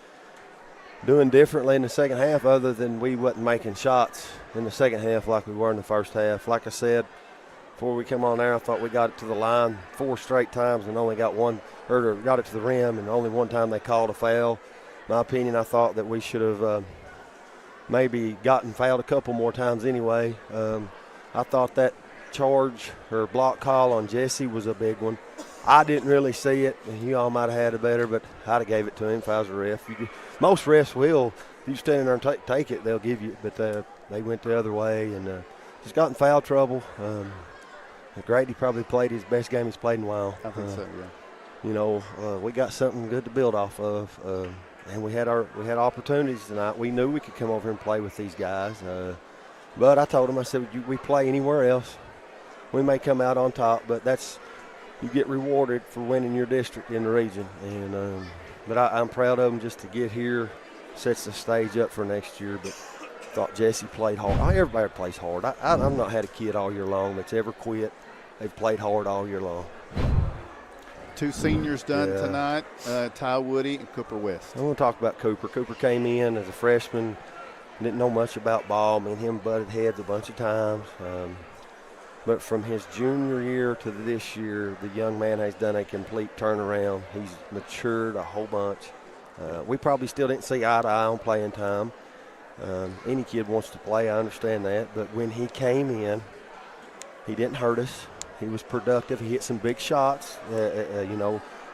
doing differently in the second half, other than we wasn't making shots in the second half like we were in the first half. Like I said before we come on there, I thought we got it to the line 4 straight times and only got got it to the rim, and only one time they called a foul. In my opinion, I thought that we should have maybe gotten fouled a couple more times anyway. I thought that charge or block call on Jesse was a big one. I didn't really see it, and you all might have had it better, but I'd have gave it to him if I was a ref. Most refs will. If you stand there and take it, they'll give you it, but they went the other way and just got in foul trouble. Grady probably played his best game he's played in a while. I think so, yeah. We got something good to build off of, and we had opportunities tonight. We knew we could come over here and play with these guys, but I told them, I said, we play anywhere else, we may come out on top, but you get rewarded for winning your district in the region. And but I'm proud of them just to get here, sets the stage up for next year. But thought Jesse played hard. Everybody plays hard. I've not had a kid all year long that's ever quit. They've played hard all year long. 2 seniors done tonight, Ty Woody and Cooper West. I want to talk about Cooper. Cooper came in as a freshman, didn't know much about ball. Me and him butted heads a bunch of times. But from his junior year to this year, the young man has done a complete turnaround. He's matured a whole bunch. We probably still didn't see eye to eye on playing time. Any kid wants to play, I understand that. But when he came in, he didn't hurt us. He was productive. He hit some big shots.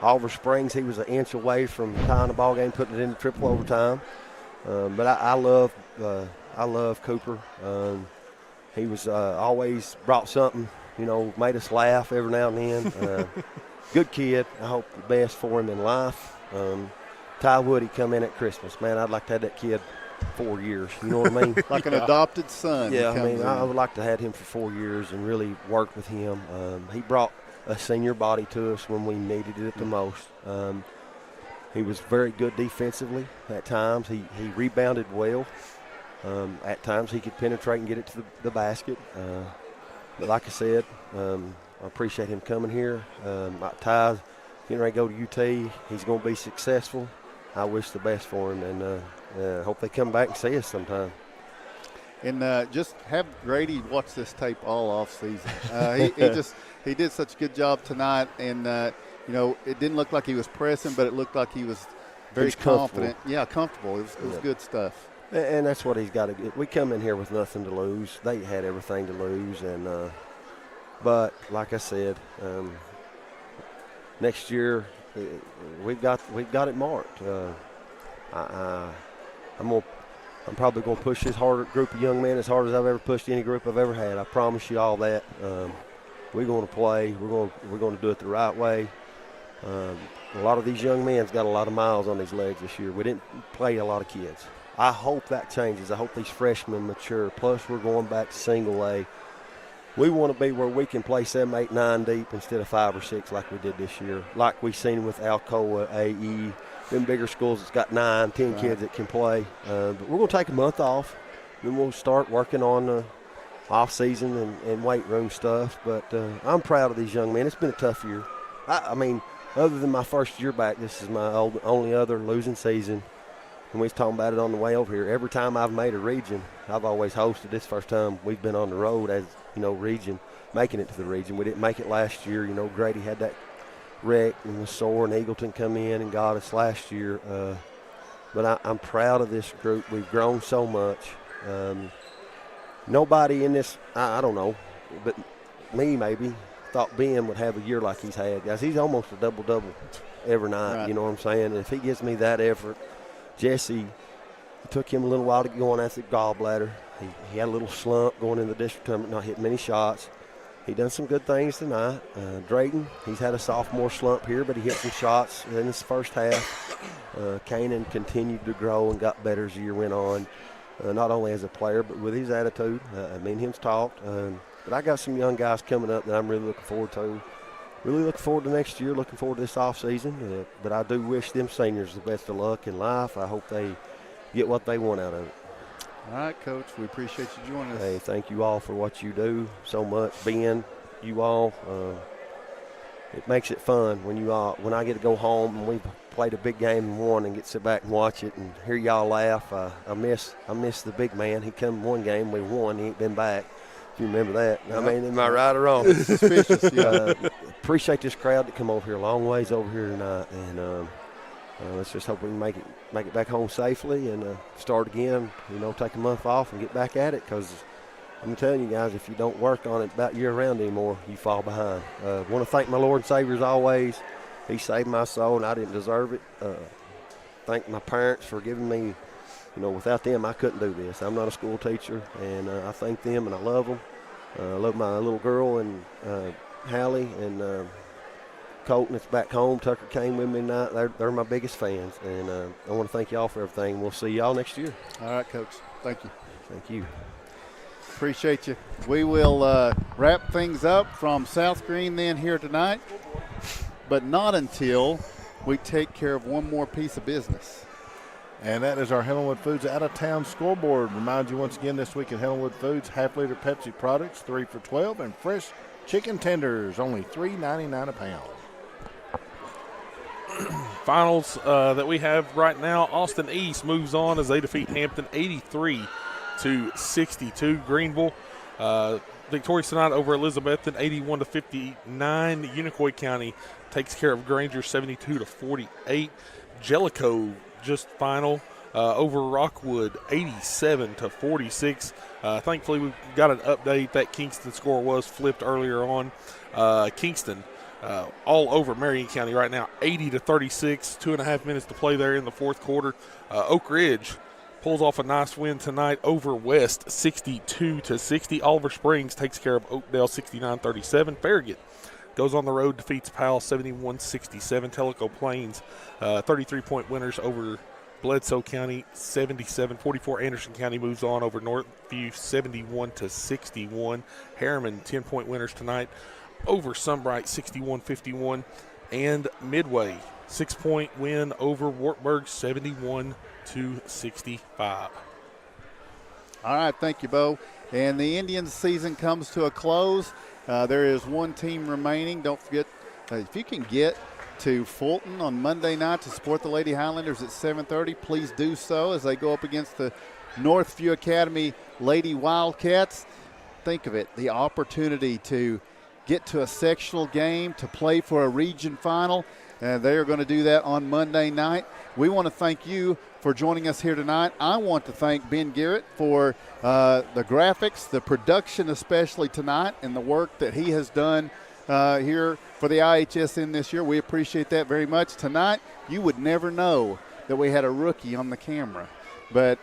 Oliver Springs, he was an inch away from tying the ball game, putting it into triple overtime. But I love Cooper. He was always brought something, made us laugh every now and then. Good kid. I hope the best for him in life. Ty Woody come in at Christmas. Man, I'd like to have that kid 4 years. You know what I mean? Like an adopted son. Yeah, I would like to have him for 4 years and really work with him. He brought a senior body to us when we needed it the most. He was very good defensively at times. He rebounded well. At times he could penetrate and get it to the basket. But like I said, I appreciate him coming here. Ty's getting ready to go to UT. He's going to be successful. I wish the best for him, and hope they come back and see us sometime. And just have Grady watch this tape all off season. He did such a good job tonight, and it didn't look like he was pressing, but it looked like he was very confident. Yeah, comfortable. It was good stuff. And that's what he's got to get. We come in here with nothing to lose. They had everything to lose, and but like I said, next year we've got it marked. I'm probably going to push this group of young men as hard as I've ever pushed any group I've ever had. I promise you all that. We're going to play. We're going to do it the right way. A lot of these young men's got a lot of miles on these legs this year. We didn't play a lot of kids. I hope that changes. I hope these freshmen mature. Plus, we're going back to single A. We want to be where we can play 7, 8, 9 deep instead of 5 or 6 like we did this year. Like we've seen with Alcoa, AE, them bigger schools that's got 9, 10 kids that can play. But we're going to take a month off. Then we'll start working on off-season and weight room stuff. But I'm proud of these young men. It's been a tough year. I mean, other than my first year back, this is my only other losing season. And we was talking about it on the way over here. Every time I've made a region, I've always hosted. This first time we've been on the road as, region, making it to the region. We didn't make it last year. Grady had that wreck and was sore, and Eagleton come in and got us last year. But I'm proud of this group. We've grown so much. Nobody in this, I don't know, but me maybe, thought Ben would have a year like he's had. Guys, he's almost a double-double every night, Right. You know what I'm saying? And if he gives me that effort, Jesse, it took him a little while to go on after the gallbladder. he had a little slump going in the district tournament, not hitting many shots. He done some good things tonight. Drayton, he's had a sophomore slump here, but he hit some shots in his first half. Kanan continued to grow and got better as the year went on, not only as a player but with his attitude. Me and him's talked. But I got some young guys coming up that I'm really looking forward to. Really looking forward to next year, looking forward to this offseason. But I do wish them seniors the best of luck in life. I hope they get what they want out of it. All right, Coach, we appreciate you joining us. Hey, thank you all for what you do so much. Ben, you all, it makes it fun when I get to go home and we've played a big game and won and get to sit back and watch it and hear y'all laugh. I miss the big man. He come one game, we won, he ain't been back. If you remember that. Yep. I mean, am I right or wrong? Suspicious, yeah. Appreciate this crowd that come over here, a long ways over here tonight, and let's just hope we can make it back home safely and start again. Take a month off and get back at it, because I'm telling you guys, if you don't work on it about year-round anymore, you fall behind. Want to thank my Lord and Savior as always. He saved my soul, and I didn't deserve it. Thank my parents for giving me. Without them, I couldn't do this. I'm not a school teacher, and I thank them, and I love them. I love my little girl and Hallie and Colton that's back home. Tucker came with me tonight. They're my biggest fans, and I want to thank y'all for everything. We'll see y'all next year. All right, Coach. Thank you. Thank you. Appreciate you. We will wrap things up from South Green then here tonight, but not until we take care of one more piece of business. And that is our Helenwood Foods out-of-town scoreboard. Remind you once again this week at Helenwood Foods, half-liter Pepsi products, 3 for $12, and fresh chicken tenders, only $3.99 a pound. Finals that we have right now, Austin East moves on as they defeat Hampton 83-62. Greenville victorious tonight over Elizabethton 81-59. Unicoi County takes care of Granger 72-48. Jellicoe just final over Rockwood 87-46. Thankfully, we got an update that Kingston score was flipped earlier on. Kingston all over Marion County right now, 80-36. 2.5 minutes to play there in the fourth quarter. Oak Ridge pulls off a nice win tonight over West 62-60. Oliver Springs takes care of Oakdale 69-37. Farragut goes on the road, defeats Powell 71-67. Tellico Plains 33-point winners over Bledsoe County 77-44. Anderson County moves on over Northview 71-61. Harriman 10-point winners tonight over Sunbright 61-51. And Midway 6-point win over Wartburg 71-65. All right, thank you, Bo. And the Indians season comes to a close. There is one team remaining. Don't forget, if you can get to Fulton on Monday night to support the Lady Highlanders at 7:30, please do so as they go up against the Northview Academy Lady Wildcats. Think of it, the opportunity to get to a sectional game, to play for a region final. They are going to do that on Monday night. We want to thank you for joining us here tonight. I want to thank Ben Garrett for the graphics, the production especially tonight, and the work that he has done here for the IHSN this year. We appreciate that very much. Tonight, you would never know that we had a rookie on the camera. But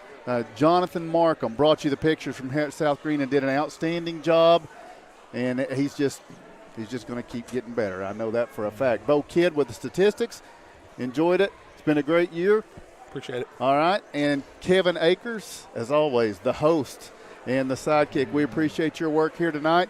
Jonathan Markham brought you the pictures from here at South Green and did an outstanding job. And he's just going to keep getting better. I know that for a fact. Bo Kidd with the statistics. Enjoyed it. It's been a great year. Appreciate it. All right. And Kevin Akers, as always, the host and the sidekick. We appreciate your work here tonight.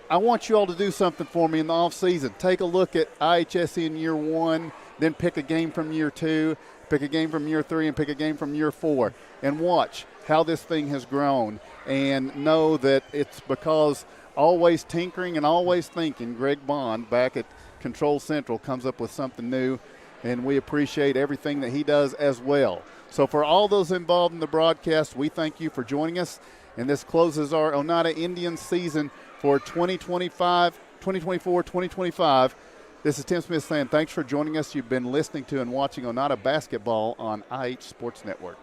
I want you all to do something for me in the offseason. Take a look at IHSN year 1, then pick a game from year 2, pick a game from year 3, and pick a game from year 4, and watch how this thing has grown. And know that it's because always tinkering and always thinking, Greg Bond back at Control Central comes up with something new, and we appreciate everything that he does as well. So for all those involved in the broadcast, we thank you for joining us, and this closes our Oneida Indians season for 2024-2025. This is Tim Smith saying thanks for joining us. You've been listening to and watching Oneida basketball on IH Sports Network.